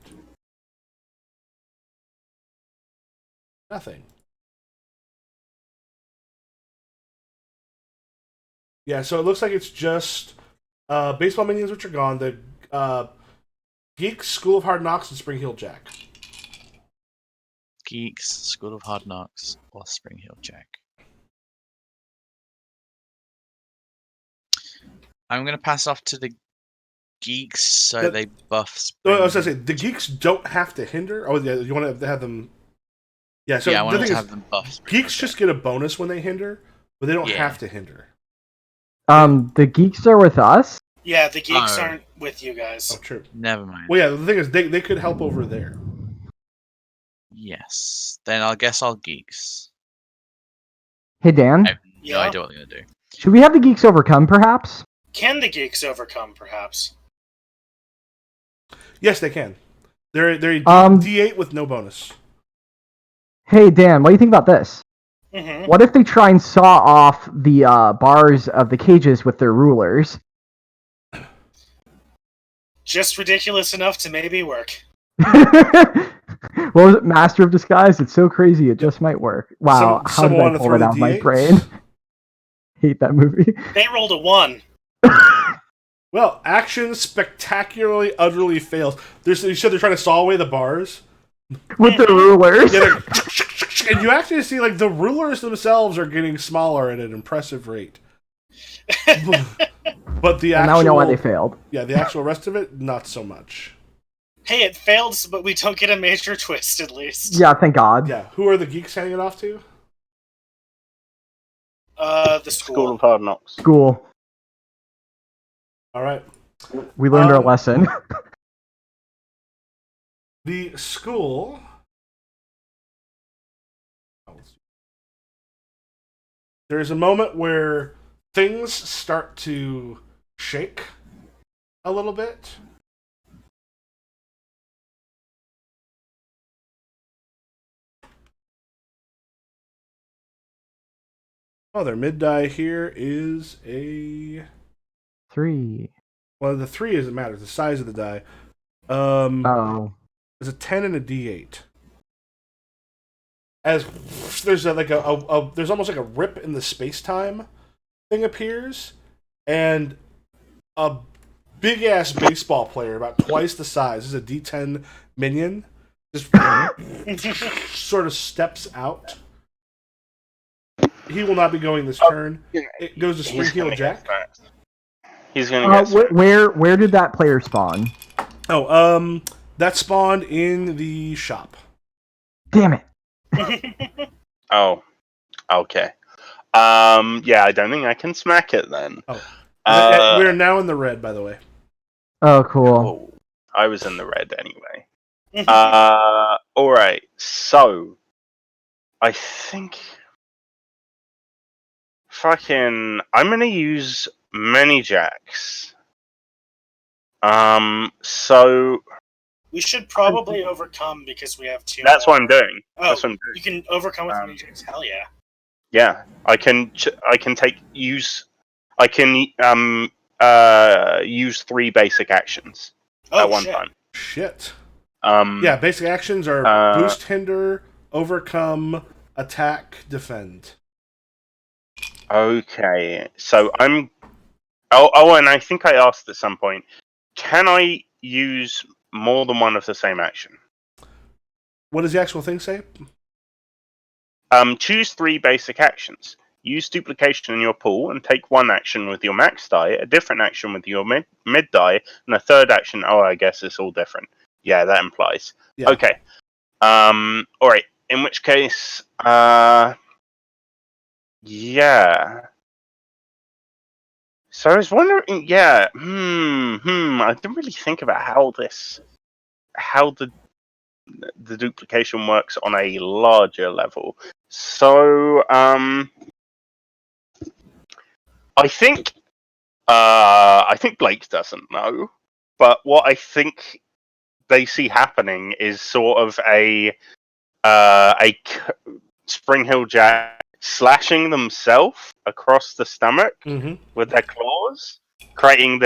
Nothing. Yeah, so it looks like it's just baseball minions, which are gone. The Geeks, School of Hard Knocks, and Spring Hill Jack.
Geeks, School of Hard Knocks, or Spring Hill Jack. I'm gonna pass off to the Geeks so
That-
they buff
No,
Spring.
I was gonna say the Geeks don't have to hinder. Oh yeah, you want to have them. Yeah, so
yeah, I
the
wanted
thing
to
is,
have them buff. Spring
Geeks
Hill
just get a bonus when they hinder, but they don't
Yeah.
have to hinder.
The geeks are with us.
Yeah, the geeks
Oh.
aren't with you guys.
Oh, true.
Jack. Never mind.
Well, yeah, the thing is, they could help over there.
Yes. Then I guess I'll Geeks.
Hey Dan,
I have no
Yeah.
idea what they're gonna do.
should we have the geeks overcome perhaps?
Can the geeks overcome, perhaps?
Yes, they can. They're a D8 with no bonus.
Hey Dan, what do you think about this?
Mm-hmm.
What if they try and saw off the bars of the cages with their rulers?
Just ridiculous enough to maybe work.
What was it? Master of Disguise? It's so crazy, it just might work. Wow, how did
someone
I
wanna
pull
throw
that
the
out of my
D8s?
brain? Hate that movie.
They rolled a 1.
Well, action spectacularly, utterly fails. You said they're trying to saw away the bars.
With the rulers.
Yeah, and you actually see like the rulers themselves are getting smaller at an impressive rate. But the
Well,
actual,
now we know why they failed.
Yeah, the actual rest of it, not so much.
Hey, it failed, but we don't get a major twist, at least.
Yeah, thank God.
Yeah, who are the geeks handing it off to?
The
School
school.
of Hard Knocks.
School.
All right,
We learned our
Um,
lesson.
the school. There is a moment where things start to shake a little bit. Oh, their mid die here is a
3.
well. The 3 doesn't matter. The size of the die.
Oh.
There's a 10 and a D8. As there's there's almost like a rip in the space time thing appears, and a big ass baseball player about twice the size. This is a D10 minion. Just sort of steps out. He will not be going this turn. It goes to Spring
He's
Heel
gonna
Jack.
get smacked. He's gonna get
Where did that player spawn?
Oh, that spawned in the shop.
Damn it.
Oh, okay. Yeah, I don't think I can smack it then.
Oh. We're now in the red, by the way.
Oh, cool.
Oh, I was in the red anyway. All right. So, I think fucking I'm gonna use many jacks. So
We should probably overcome because we have 2
that's
more.
what I'm doing.
Oh,
That's what I'm doing.
you can overcome with many jacks. Hell yeah.
Yeah, I can use 3 basic actions
Oh,
at one
shit.
time.
Shit.
Um,
Yeah, basic actions are boost, hinder, overcome, attack, defend.
Okay, so I'm. Oh, and I think I asked at some point, can I use more than one of the same action?
What does the actual thing say?
Choose 3 basic actions. Use duplication in your pool and take one action with your max die, a different action with your mid die, and a third action. Oh, I guess it's all different. Yeah, that implies.
Yeah.
Okay. All right. In which case, yeah. So I was wondering, yeah, I didn't really think about how the duplication works on a larger level. So, I think Blake doesn't know, but what I think they see happening is sort of a Spring Hill Jack slashing themselves across the stomach
Mm-hmm.
with their claws, creating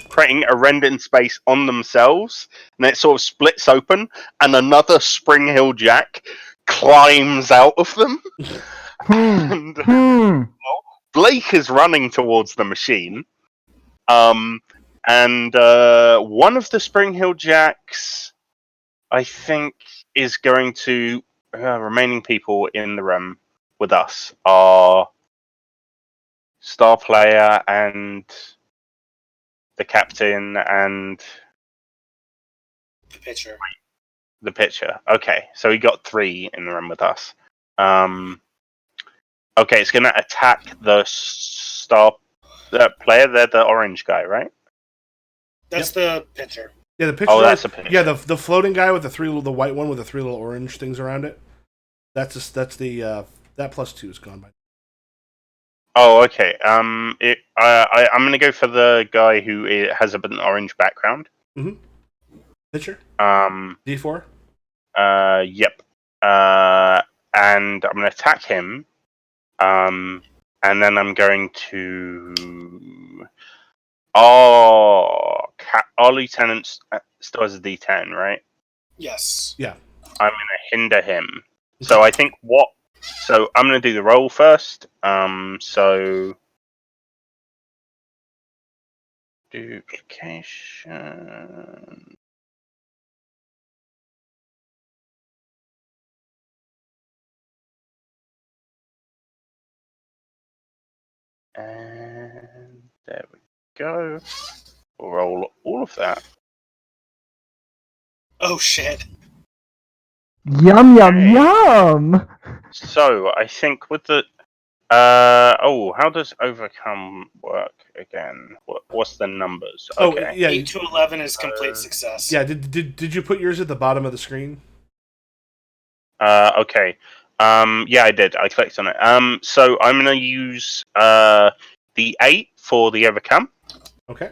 creating a rend in space on themselves, and it sort of splits open, and another Spring Hill Jack climbs out of them, and Blake is running towards the machine. And one of the Spring Hill Jacks, I think, is going to remaining people in the room with us are Star Player and the Captain and
The pitcher.
the Pitcher. Okay, so he got 3 in the room with us. Okay, it's going to attack the Star Player. They're the orange guy, right?
That's the pitcher.
Yeah, the picture.
Oh, that's a pitcher.
Yeah, the floating guy with the white one with the 3 little orange things around it. That's the that +2 is gone by.
Oh, okay. I'm going to go for the guy who has an orange background.
Mm-hmm. Pitcher. D4.
Yep. And I'm going to attack him. And then I'm going to. Oh, our lieutenant still has a D10, right?
Yes.
Yeah.
I'm going to hinder him. So I think what. So I'm going to do the roll first. So duplication. And there we go. We'll roll all of that.
Oh shit.
Yum yum
Okay.
yum.
So I think with the how does overcome work again? What's the numbers?
Oh,
Okay.
yeah.
8 to 11 is complete success.
Yeah. Did you put yours at the bottom of the screen?
Okay. Yeah, I did. I clicked on it. So I'm gonna use the 8 for the overcome.
Okay.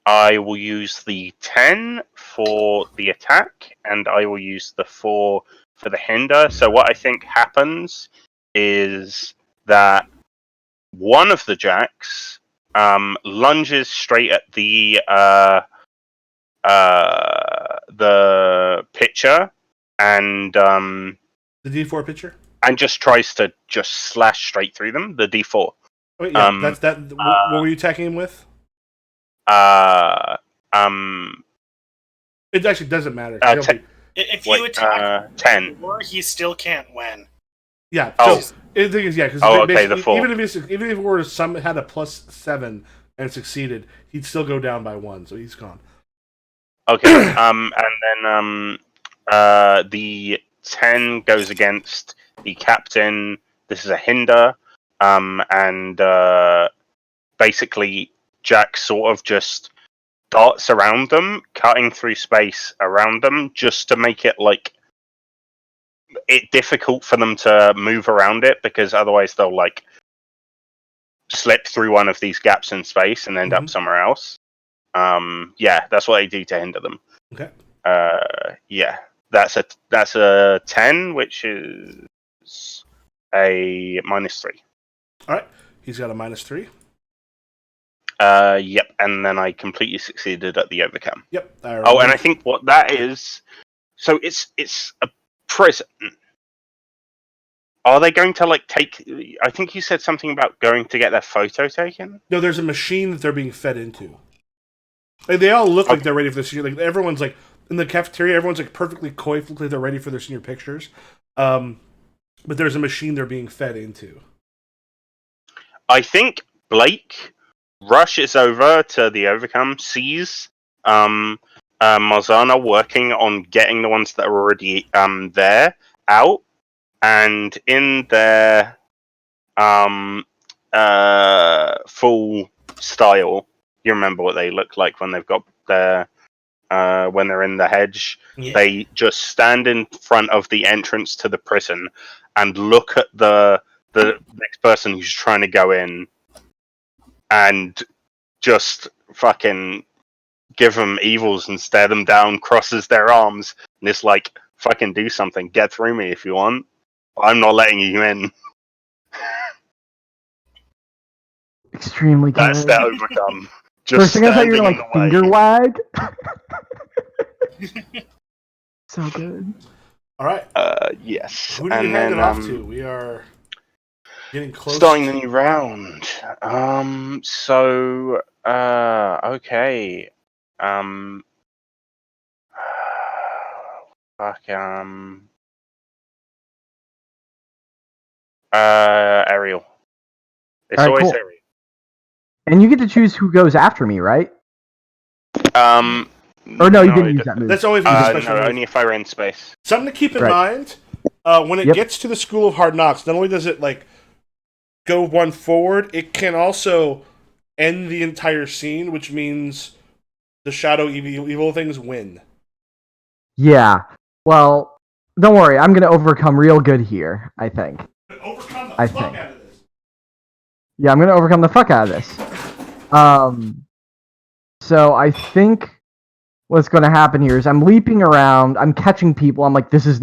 I will use the 10 for the attack, and I will use the 4 for the hinder. So what I think happens is that one of the jacks lunges straight at the pitcher and
The D4 pitcher.
just tries to just slash straight through them. The D4.
Wait, yeah, that's that. What were you attacking him with? It actually doesn't matter.
If you attack
10.
before, he still can't win.
Yeah.
Oh.
So the thing is, yeah, because
okay, the 4.
even if it were had a +7 and succeeded, he'd still go down by 1, so he's gone.
Okay. And then the 10 goes against the captain. This is a hinder. And basically Jack sort of just darts around them, cutting through space around them, just to make it like it difficult for them to move around it, because otherwise they'll like slip through one of these gaps in space and end up somewhere else. Yeah, that's what they do to hinder them.
Okay.
Yeah, that's a 10, which is a -3.
All right. He's got a -3.
Yep, and then I completely succeeded at the overcome.
Yep.
Oh, and I think what that is, so it's a prison. Are they going to like take? I think you said something about going to get their photo taken.
No, there's a machine that they're being fed into. Like, they all look like
Okay.
they're ready for the senior. Like, everyone's like in the cafeteria. Everyone's like perfectly coiffed, look like they're ready for their senior pictures. But there's a machine they're being fed into.
I think Blake rushes over to the Overcome, sees Marzana working on getting the ones that are already there out, and in their full style. You remember what they look like when they've got their when they're in the hedge.
Yeah.
They just stand in front of the entrance to the prison and look at the next person who's trying to go in, and just fucking give them evils and stare them down, crosses their arms, and it's like, fucking do something, get through me if you want. I'm not letting you in.
Extremely good.
That's their Overcome.
First
Just
thing I thought you were
standing
like
in the
finger
way.
wag. So good.
All right.
Yes.
Who do we
And
hand
then
it off to? We are getting close.
starting the new round. Okay. Fuck. Ariel. It's
Alright,
always
cool.
Ariel.
And you get to choose who goes after me, right? Or no, you didn't use that move.
That's always a special
no,
move.
only if I ran space.
Something to keep in
Right.
mind when it
Yep.
gets to the School of Hard Knocks. Not only does it like go one forward, it can also end the entire scene, which means the shadow evil things win.
Yeah. Well, don't worry. I'm gonna overcome real good here. I think.
Overcome the
I
fuck
think.
out of this.
Yeah, I'm gonna overcome the fuck out of this. So I think what's gonna happen here is I'm leaping around. I'm catching people. I'm like, this isn't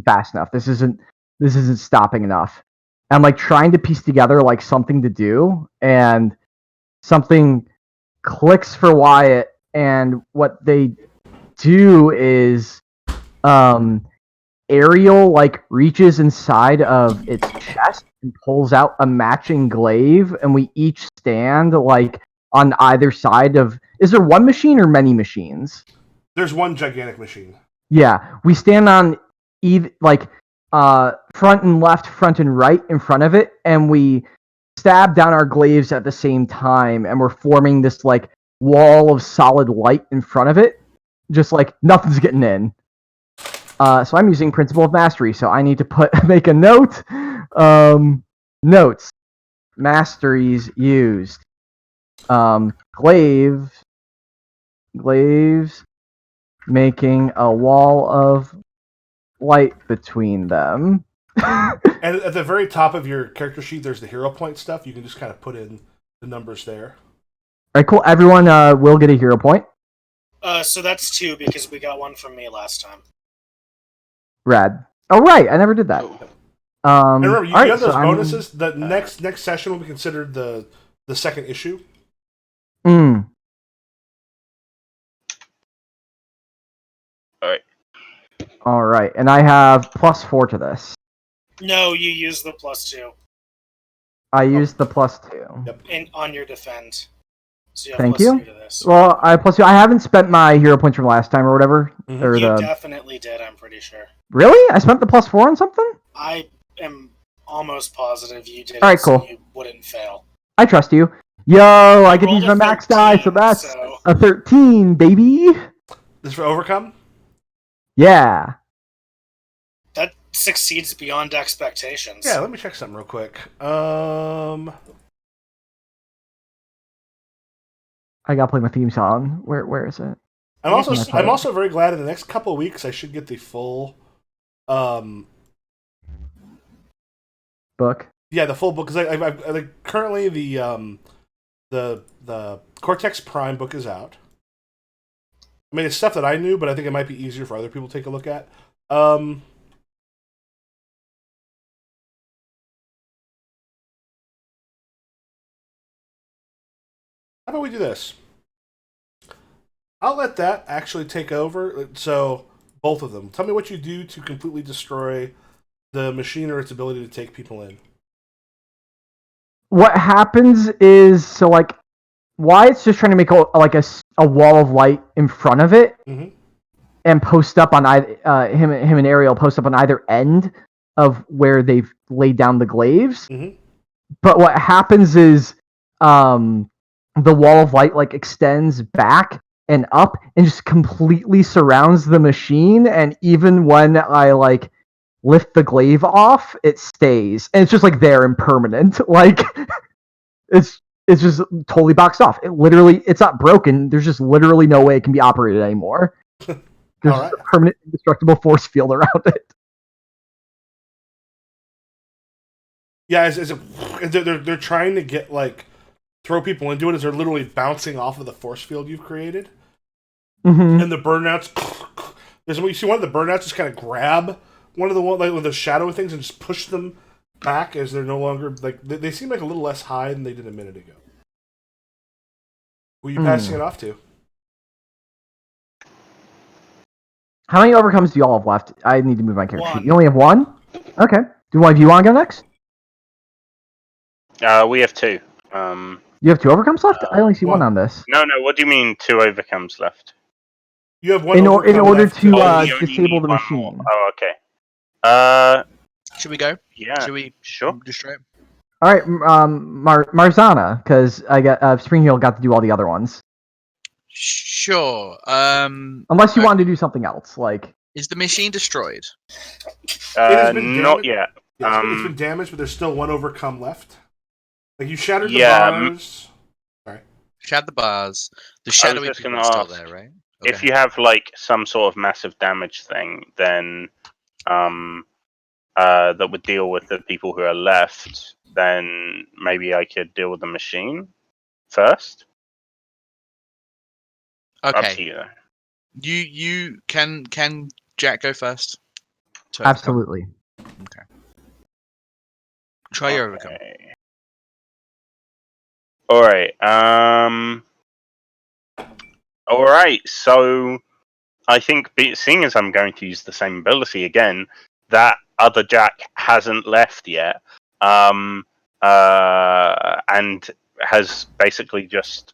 fast enough. This isn't stopping enough. I'm like trying to piece together like something to do, and something clicks for Wyatt, and what they do is Ariel like reaches inside of its chest and pulls out a matching glaive, and we each stand like on either side of. Is there one machine or many machines?
There's one gigantic machine.
Yeah, we stand on either like front and left, front and right in front of it, and we stab down our glaives at the same time, and we're forming this like wall of solid light in front of it, just like nothing's getting in. So I'm using Principle of Mastery, so I need to make a note. Notes. Masteries used. Glaives making a wall of light between them.
And at the very top of your character sheet, there's the hero point stuff. You can just kind of put in the numbers there.
Alright, cool. Everyone will get a hero point.
So that's 2 because we got one from me last time.
Rad. Oh, right. I never did that.
And remember, you
alright,
have those
so
bonuses. The next session will be considered the second issue.
Mm. Alright, and I have +4 to this.
No, you use the +2
I used the +2.
Yep.
on your defend. So you have
Thank
+3
you.
to this.
Well, I +2. I haven't spent my hero points from last time or whatever.
Mhm.
Or
You
the...
definitely did, I'm pretty sure.
Really? I spent the +4 on something?
I am almost positive you did.
Alright,
it so
cool.
you wouldn't fail.
I trust you. Yo, I get to
rolled
use
a
my max die,
13,
so that's
so-
a 13, baby.
This is for Overcome?
Yeah.
That succeeds beyond expectations.
Yeah, let me check something real quick.
I gotta play my theme song. Where is it?
I'm also
Yeah,
I'm also very glad in the next couple of weeks I should get the full
Book.
yeah, the full book, because I like currently the Cortex Prime book is out. I mean, it's stuff that I knew, but I think it might be easier for other people to take a look at. How about we do this? I'll let that actually take over. So both of them. Tell me what you do to completely destroy The machine or its ability to take people in.
What happens is Wyatt's just trying to make a wall of light in front of it
Mm-hmm.
and post up on either him and Ariel post up on either end of where they've laid down the glaives.
Mm-hmm.
But what happens is the wall of light extends back and up and just completely surrounds the machine, and even when I lift the glaive off, it stays. And it's just there and permanent. It's just totally boxed off. It's not broken. There's just literally no way it can be operated anymore. There's
All right.
a permanent indestructible force field around it.
Yeah, they're trying to get throw people into it as they're literally bouncing off of the force field you've created.
Mm-hmm.
And the burnouts, you see one of the burnouts just kind of grab one of the with the shadow things and just push them back as they're no longer they seem a little less high than they did a minute ago. Who are you passing it off to?
How many overcomes do y'all have left? I need to move my character sheet.
One.
You only have one? Okay. Do one of you want to go next?
We have 2.
You have 2 overcomes left? I only see one on this.
No. What do you mean 2 overcomes left?
You have one
In
overcome
order
left
to
we only
disable
need
the
one
machine.
more. Oh, okay.
Should we go?
Yeah.
Should we
Sure.
destroy it?
All right, Marzana, because I got Spring Heel got to do all the other ones.
Sure.
Unless you wanted to do something else,
Is the machine destroyed?
It has been
Not
damaged.
yet.
Yeah, it's been damaged, but there's still one overcome left. You shattered the
Yeah,
bars.
Shattered the bars. The shadowy
just
people
gonna
are still
ask,
there, right?
If
Okay.
you have some sort of massive damage thing, then that would deal with the people who are left, then maybe I could deal with the machine first. Up to
Okay.
you.
You can Jack go first? To overcome?
absolutely.
Try your overcome.
Okay. Alright, Alright, so I think seeing as I'm going to use the same ability again, that other Jack hasn't left yet. And has basically just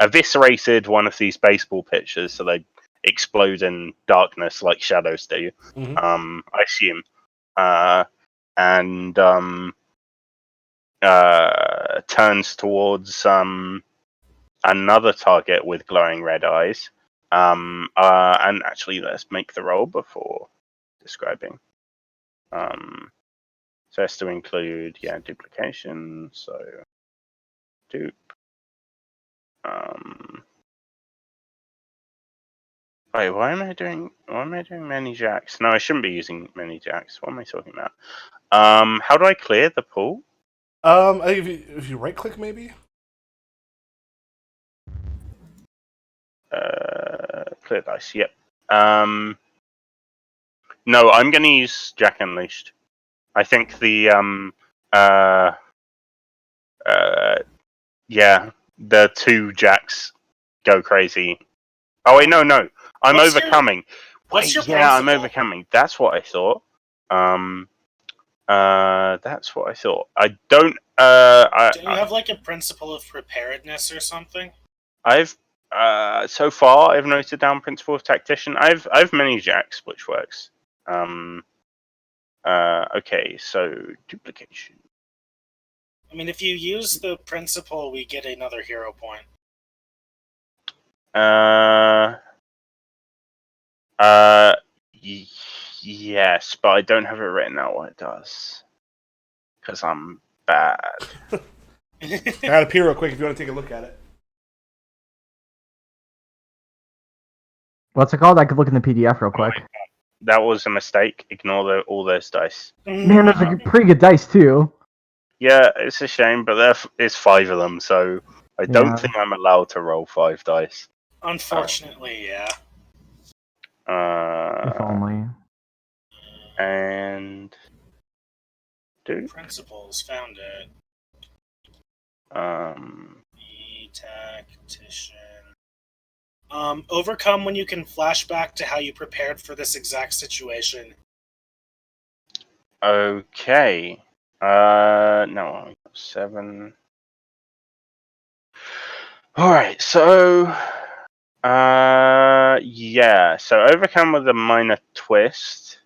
eviscerated one of these baseball pitchers so they explode in darkness like shadows do.
Mm-hmm.
I assume. And turns towards another target with glowing red eyes. And actually, let's make the roll before describing. So it has to include duplication. So dupe. Wait, why am I doing many jacks? No, I shouldn't be using many jacks. What am I talking about? How do I clear the pool?
If you right click, maybe.
Clear dice. Yep. No, I'm going to use Jack Unleashed. I think the the 2 jacks go crazy. Oh wait, no, I'm
What's
overcoming.
what's your
I'm
principle?
overcoming. That's what I thought. That's what I thought. I don't.
Do you have a principle of preparedness or something?
I've so far I've noted down principle of tactician. I've many jacks, which works. Okay, so duplication.
I mean, if you use the principle, we get another hero point.
Yes, but I don't have it written out what it does because I'm bad.
I got a peer real quick if you want to take a look at it.
What's it called? I could look in the PDF real quick.
That was a mistake. Ignore all those dice.
Man, those are pretty good dice too.
Yeah, it's a shame, but there's 5 of them, so I don't
Yeah.
think I'm allowed to roll 5 dice.
Unfortunately, yeah.
If only.
And dude,
Principles, found it. The tactician. Overcome when you can flash back to how you prepared for this exact situation.
Okay. No, 7. All right. So, yeah. So overcome with a minor twist.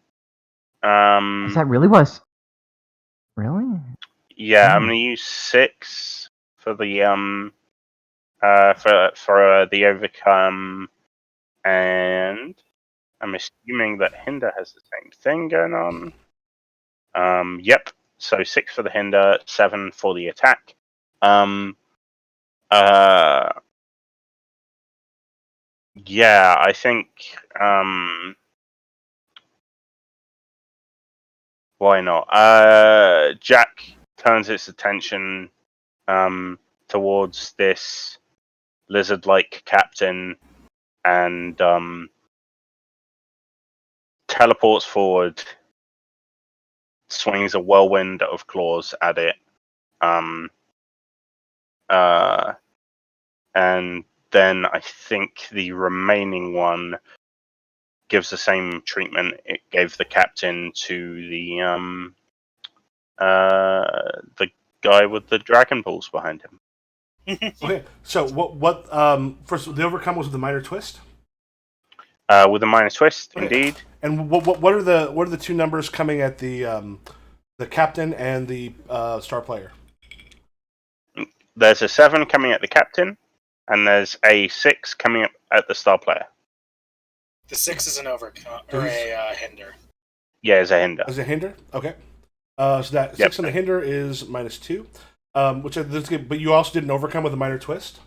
Is that really was? Really?
Yeah, I'm
Hmm.
gonna use 6 for the for the overcome, and I'm assuming that hinder has the same thing going on. Yep. So 6 for the hinder, 7 for the attack. Uh, yeah, I think why not? Jack turns its attention towards this lizard-like captain and teleports forward, swings a whirlwind of claws at it, um, uh, and then I think the remaining one gives the same treatment it gave the captain to the guy with the dragon balls behind him.
Okay, so what first the overcome was with a minor twist.
With a minus twist,
Okay.
indeed.
And what are the two numbers coming at the captain and the star player?
There's a 7 coming at the captain, and there's a 6 coming up at the star player.
The 6 is an overcome
So
or
he's-
a hinder.
Yeah, as a hinder.
As a hinder? Okay. So that 6 on the hinder is -2. Which is good, but you also did an overcome with a minor twist.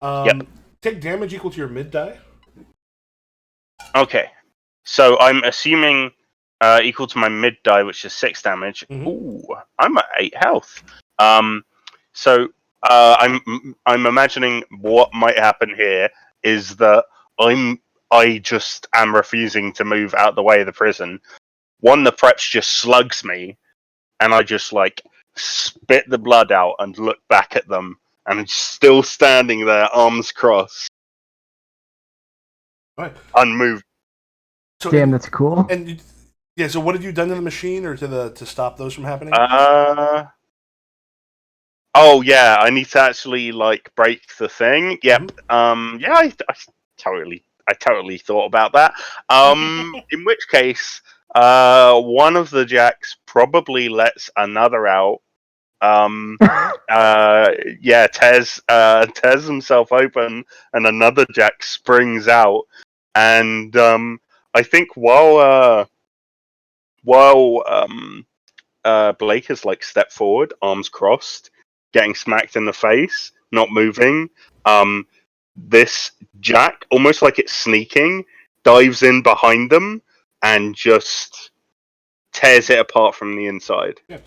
Yep.
Take damage equal to your mid die.
Okay. So I'm assuming equal to my mid die, which is 6 damage.
Mhm.
Ooh, I'm at 8 health. So I'm imagining what might happen here is that I just am refusing to move out the way of the prison. One, the preps just slugs me, and I just like spit the blood out and look back at them, and I'm still standing there, arms crossed,
All right.
unmoved.
So
Damn, that's cool.
and yeah. So what have you done to the machine or to stop those from happening?
Oh yeah, I need to actually like break the thing. Yep. Yeah, I totally thought about that. In which case, one of the jacks probably lets another out. Yeah, tears himself open, and another jack springs out. And I think while Blake has like stepped forward, arms crossed, getting smacked in the face, not moving. This Jack, almost like it's sneaking, dives in behind them and just tears it apart from the inside.
Yeah.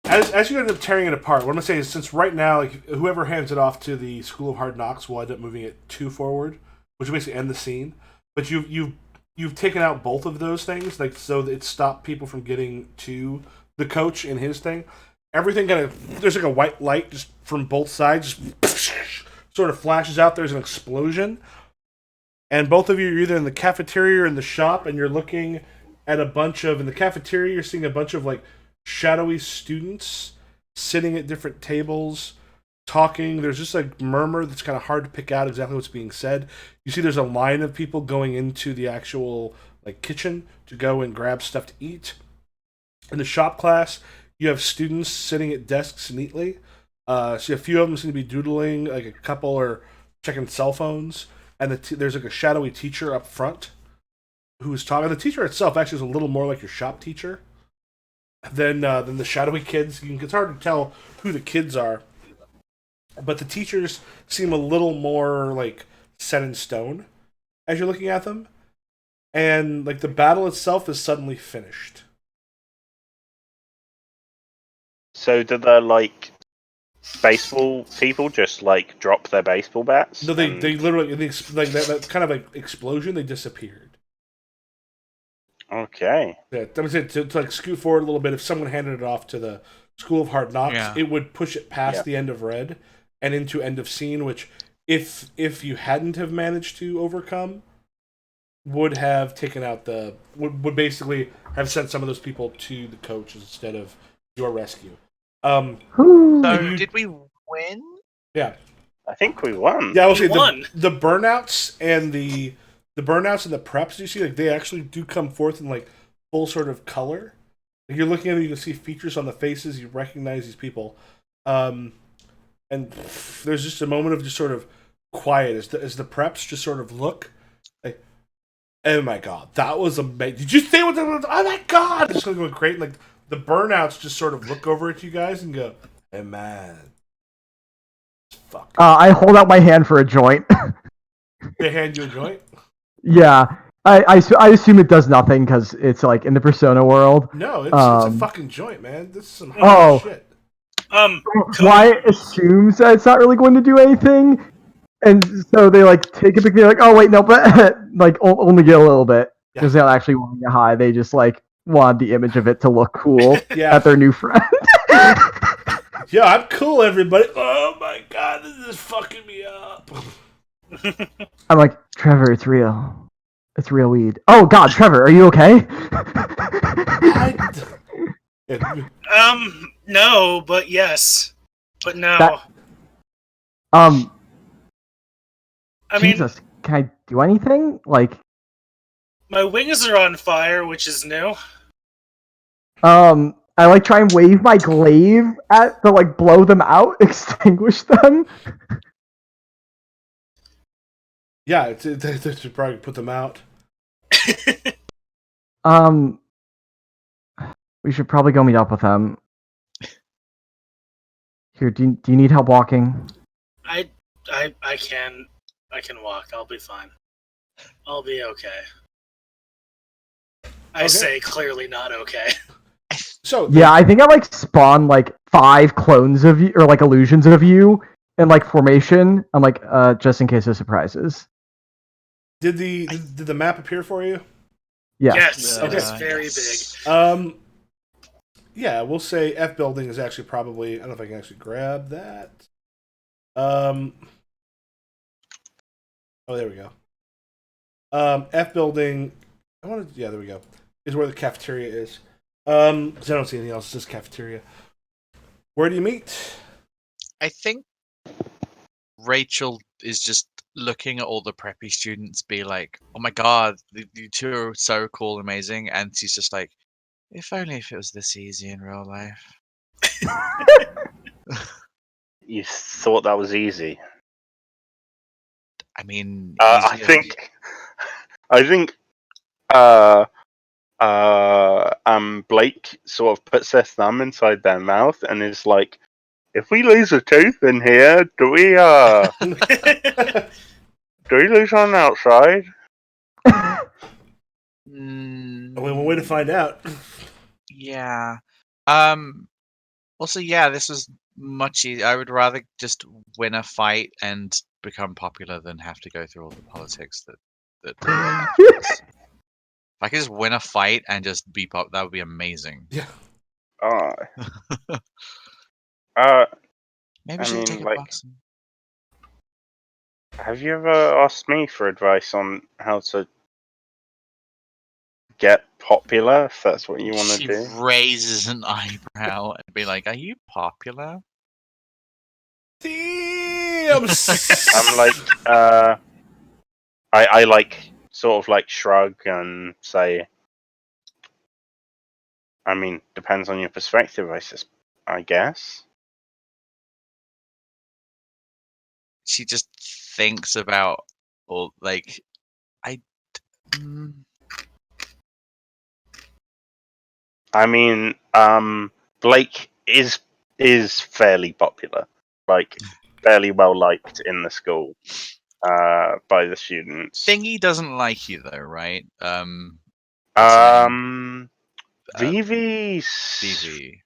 As you end up tearing it apart, what I'm gonna say is since right now, like whoever hands it off to the School of Hard Knocks will end up moving it 2 forward, which will basically end the scene. But you've taken out both of those things, like so that it stopped people from getting to the coach in his thing. Everything kind of there's like a white light just from both sides, just sort of flashes out. There's an explosion, and both of you are either in the cafeteria or in the shop, and you're looking at a bunch of in the cafeteria. You're seeing a bunch of like shadowy students sitting at different tables talking. There's just like murmur that's kind of hard to pick out exactly what's being said. You see there's a line of people going into the actual like kitchen to go and grab stuff to eat. In the shop class, you have students sitting at desks neatly. So a few of them seem to be doodling, like a couple are checking cell phones, and there's like a shadowy teacher up front who's talking. The teacher itself actually is a little more like your shop teacher than the shadowy kids. It's hard to tell who the kids are, but the teachers seem a little more like set in stone as you're looking at them, and like the battle itself is suddenly finished.
So do the like baseball people just like drop their baseball bats?
No, they literally like that kind of like explosion. They disappeared.
Okay.
Yeah, that was it. To like scoot forward a little bit, if someone handed it off to the School of Hard Knocks,
Yeah.
it would push it past the end of red and into end of scene. Which, if you hadn't have managed to overcome, would have taken out would basically have sent some of those people to the coach instead of your rescue.
Whew.
So
you-
did we win?
Yeah,
I think we won.
yeah. I will
We
say
won.
the burnouts and the burnouts and the preps you see, like they actually do come forth in like full sort of color. Like, you're looking at it, you can see features on the faces. You recognize these people, and there's just a moment of just sort of quiet as the preps just sort of look like, oh my god, that was amazing. Did you say what that was? Oh my god, it's just going great. Like the burnouts just sort of look over at you guys and go, hey man, fuck.
I hold out my hand for a joint.
They hand you a joint.
Yeah, I assume it does nothing because it's like in the Persona world.
No, it's a
Um,
fucking joint, man. This is some
Oh.
shit.
Wyatt assumes that it's not really going to do anything, and so they like take a big. They're like, oh wait, no, but like only get a little bit because they don't actually want to get high. They just like want the image of it to look cool
Yeah.
at their new friend.
Yeah, I'm cool, everybody. Oh my god, this is fucking me up.
I'm like, Trevor, it's real. It's real weed. Oh god, Trevor, are you okay?
Yeah,
No, but yes. But no.
That-
I mean,
Jesus, can I do anything? Like,
my wings are on fire, which is new.
I like try and wave my glaive at to like blow them out, extinguish them.
yeah, they should probably put them out.
We should probably go meet up with them. Here, do you need help walking?
I can walk. I'll be fine. I'll be okay. I
Okay.
say clearly not okay.
So
Yeah, I think I like spawn like 5 clones of you or like illusions of you in like formation. I'm like, just in case of surprises.
did the map appear for you?
Yeah.
Yes, it
Okay.
is very big.
Yeah, we'll say F building is actually probably. I don't know if I can actually grab that. Oh, there we go. F building. I want to. Yeah, there we go. Is where the cafeteria is. 'Cause I don't see anything else. It's just cafeteria. Where do you meet?
I think Rachel is just looking at all the preppy students, be like, "Oh my god, you two are so cool, and amazing," and she's just like, "If only if it was this easy in real life."
You thought that was easy.
I mean,
I
easier-
think, Blake sort of puts their thumb inside their mouth and is like, "If we lose a tooth in here, do we lose on the outside?"
Only one way to find out.
Yeah. Also, yeah, this was much easier. I would rather just win a fight and become popular than have to go through all the politics that if I could just win a fight and just be pop, that would be amazing.
Yeah.
Maybe
I
we should
mean,
take a
like-
boxing.
Have you ever asked me for advice on how to get popular, if that's what you want to
She
do?
raises an eyebrow and be like, "Are you popular?"
Damn.
I'm like, I like sort of like shrug and say, I mean, depends on your perspective, I guess.
She just thinks about all like mm,
I mean, Blake is fairly popular, like fairly well liked in the school, by the students.
Thingy doesn't like you though, right? What's her name?
Vivi's.
Vivi.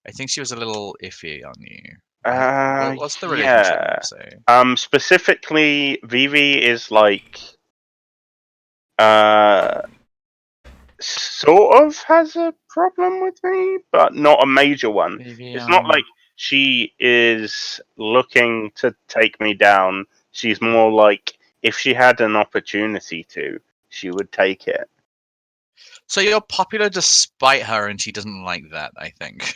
I think she was a little iffy on you. What's the
yeah.
relationship like, say?
Specifically, Vivi is like, sort of has a problem with me, but not a major one.
Vivi,
It's not like she is looking to take me down. She's more like, if she had an opportunity to, she would take it.
So you're popular despite her, and she doesn't like that. I think.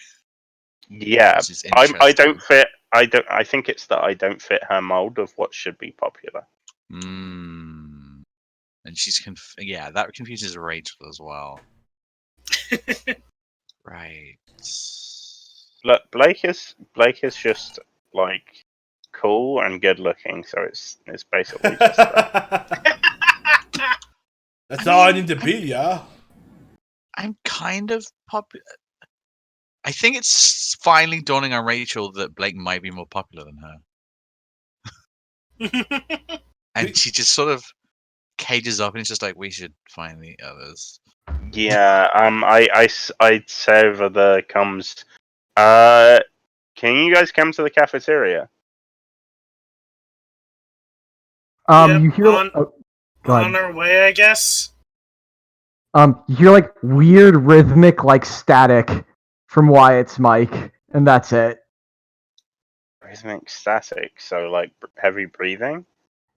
Yeah,
Which is
I
interesting.
don't fit. I think it's that I don't fit her mold of what should be popular.
Mm. And she's yeah, that confuses Rachel as well. Right.
Look, Blake is just like cool and good looking, so it's basically just that.
That's all I need to be, yeah.
I'm kind of popular. I think it's finally dawning on Rachel that Blake might be more popular than her. And she just sort of cages up and it's just like, we should find the others.
Yeah, I'd say over the comes. Can you guys come to the cafeteria?
Yep,
You hear
on,
oh, go ahead.
on our way, I guess.
You hear like weird rhythmic like static from Wyatt's mic, and that's it.
Rhythmic static, so like heavy breathing.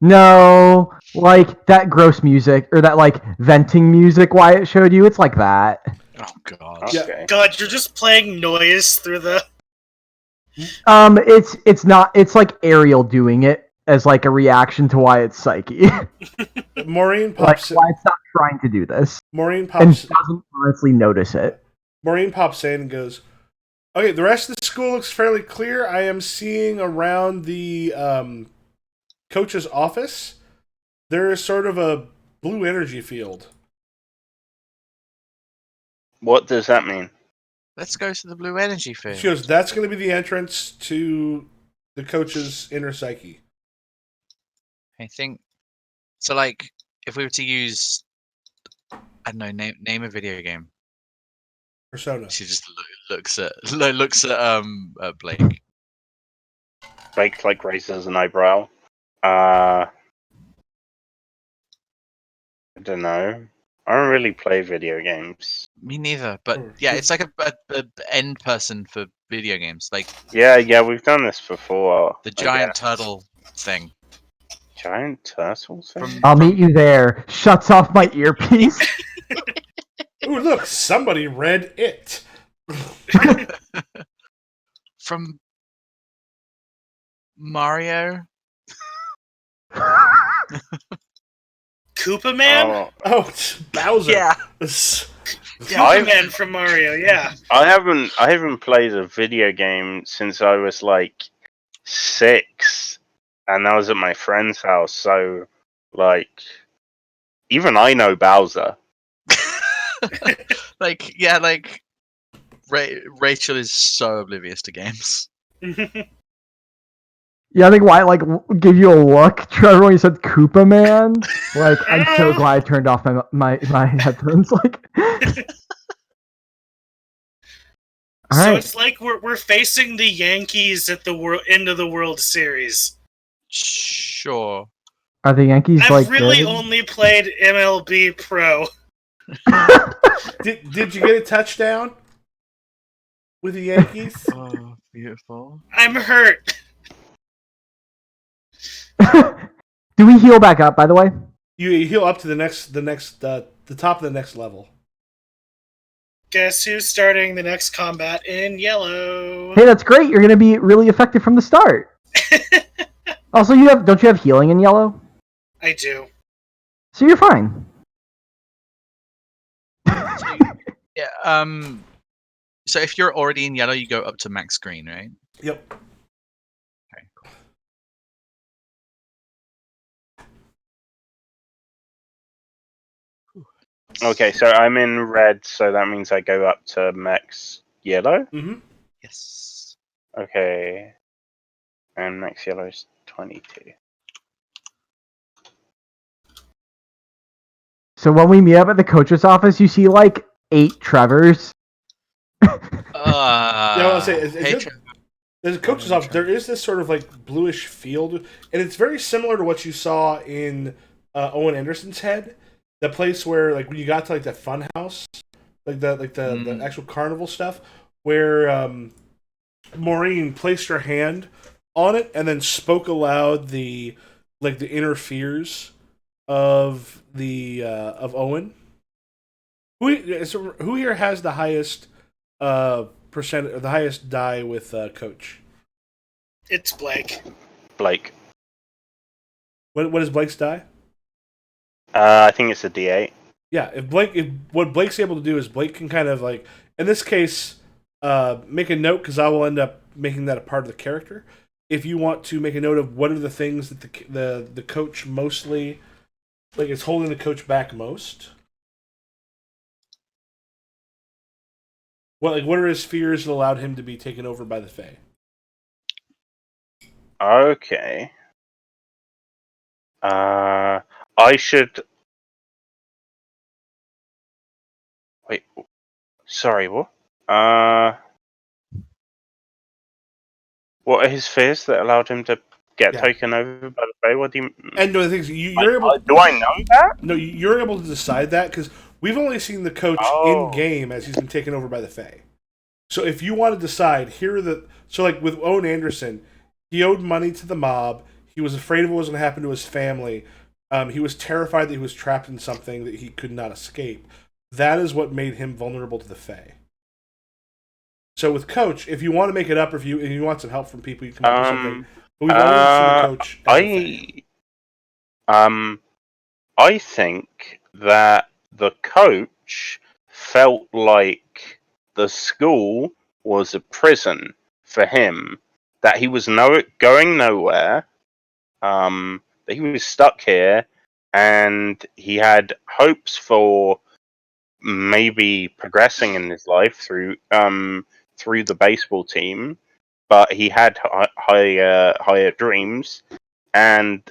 No, like that gross music or that like venting music Wyatt showed you. It's like that.
Oh god.
Yeah.
Okay.
God, you're just playing noise through the.
It's not. It's like Ariel doing it as like a reaction to Wyatt's psyche.
Maureen
Like
pops.
Wyatt's not trying to do this
Maureen
and
pops.
doesn't honestly notice it.
Maureen pops in and goes, "Okay, the rest of the school looks fairly clear. I am seeing around the coach's office. There is sort of a blue energy field."
What does that mean?
Let's go to the blue energy field.
She goes, "That's going to be the entrance to the coach's inner psyche."
I think so. Like, if we were to use, I don't know, name a video game.
Persona.
She just looks at Blake.
Blake like raises an eyebrow. I don't know. I don't really play video games.
Me neither. But yeah, it's like a end person for video games, like
Yeah, we've done this before.
the
I
giant
guess.
turtle thing.
Giant turtle thing?
From-
I'll meet you there. Shuts off my earpiece.
Ooh, look! Somebody read it.
From Mario.
Koopa Man?
Oh,
Oh, it's Bowser.
Yeah.
Koopa Man from Mario, yeah.
I haven't played a video game since I was like 6, and I was at my friend's house. So, like, even I know Bowser.
Like yeah, like Rachel is so oblivious to games.
Yeah, I think Wyatt like gave you a look, Trevor, when you said Koopa Man. Like, I'm so glad I turned off my headphones. Like, all
So
right.
it's like we're facing the Yankees at the end of the World Series.
Sure.
Are the Yankees
I've
like
really
good?
only played MLB Pro.
Did you get a touchdown with the Yankees?
Oh, beautiful.
I'm hurt.
Do we heal back up? By the way.
You heal up to the top of the next level.
Guess who's starting the next combat in yellow?
Hey, that's great. You're gonna be really effective from the start. Also, don't you have healing in yellow?
I do.
So you're fine.
Yeah. So if you're already in yellow, you go up to max green, right?
Yep.
Okay.
Okay, so I'm in red, so that means I go up to max yellow.
Mm-hmm.
Yes.
Okay, and max yellow is 22.
So when we meet up at the coach's office, you see like 8 Trevors.
Yeah, I'll say
Hey,
there's a coach's office. There is this sort of like bluish field, and it's very similar to what you saw in Owen Anderson's head, the place where like when you got to like that fun house, the actual carnival stuff, where Maureen placed her hand on it and then spoke aloud the like the inner fears of the of Owen. Who here has the highest percent, or the highest die with Coach?
It's Blake.
Blake.
What is Blake's die?
I think it's a D8.
Yeah, what Blake's able to do is Blake can kind of like, in this case, make a note, because I will end up making that a part of the character. If you want to make a note of what are the things that the coach mostly, like, is holding the coach back most. What are his fears that allowed him to be taken over by the Fae?
Okay. I should. Wait. Sorry, what? What are his fears that allowed him to get
Yeah.
taken over by the Fae? What do you?
And the things you're able.
Do I know that?
No, you're able to decide that, because we've only seen the coach in game as he's been taken over by the Fae. So if you want to decide, here are the like with Owen Anderson, he owed money to the mob. He was afraid of what was going to happen to his family. He was terrified that he was trapped in something that he could not escape. That is what made him vulnerable to the Fae. So with Coach, if you want to make it up, or if you want some help from people, you can come up with something. But we've only seen the Coach as the Fae.
I think that the coach felt like the school was a prison for him, that he was going nowhere, that he was stuck here, and he had hopes for maybe progressing in his life through the baseball team, but he had higher dreams, and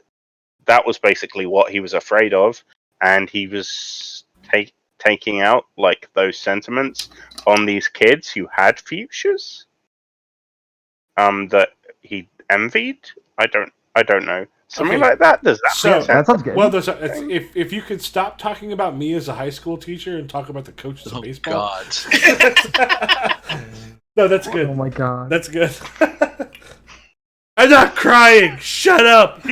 that was basically what he was afraid of, and he was taking out like those sentiments on these kids who had futures, that he envied. I don't know, something
Okay.
like that. Does that
So-
make sense?
That sounds good.
Well, if you could stop talking about me as a high school teacher and talk about the coaches of
Oh
baseball.
God.
No, that's good.
Oh my god.
That's good. I'm not crying. Shut up.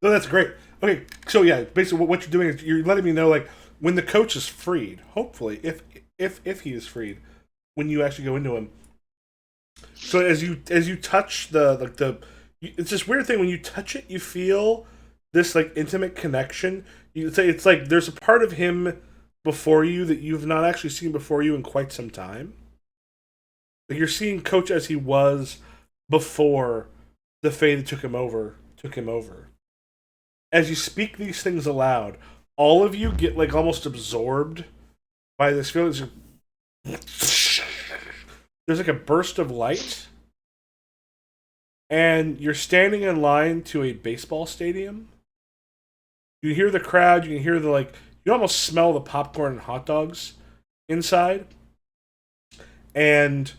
No, that's great. Okay, so yeah, basically what you're doing is you're letting me know, like, when the coach is freed, hopefully, if he is freed, when you actually go into him. So as you touch it's this weird thing, when you touch it, you feel this like intimate connection. You say it's like there's a part of him before you that you've not actually seen before you in quite some time. Like, you're seeing Coach as he was before the Fae that took him over. As you speak these things aloud, all of you get like almost absorbed by this feeling. There's like a burst of light, and you're standing in line to a baseball stadium. You hear the crowd, you can hear you almost smell the popcorn and hot dogs inside. And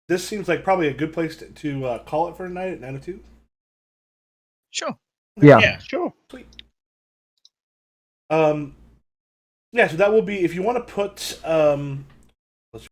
this seems like probably a good place to call it for tonight at 9:02.
Sure.
Yeah.
Yeah.
Sure.
Sweet. Yeah, so that will be, if you want to put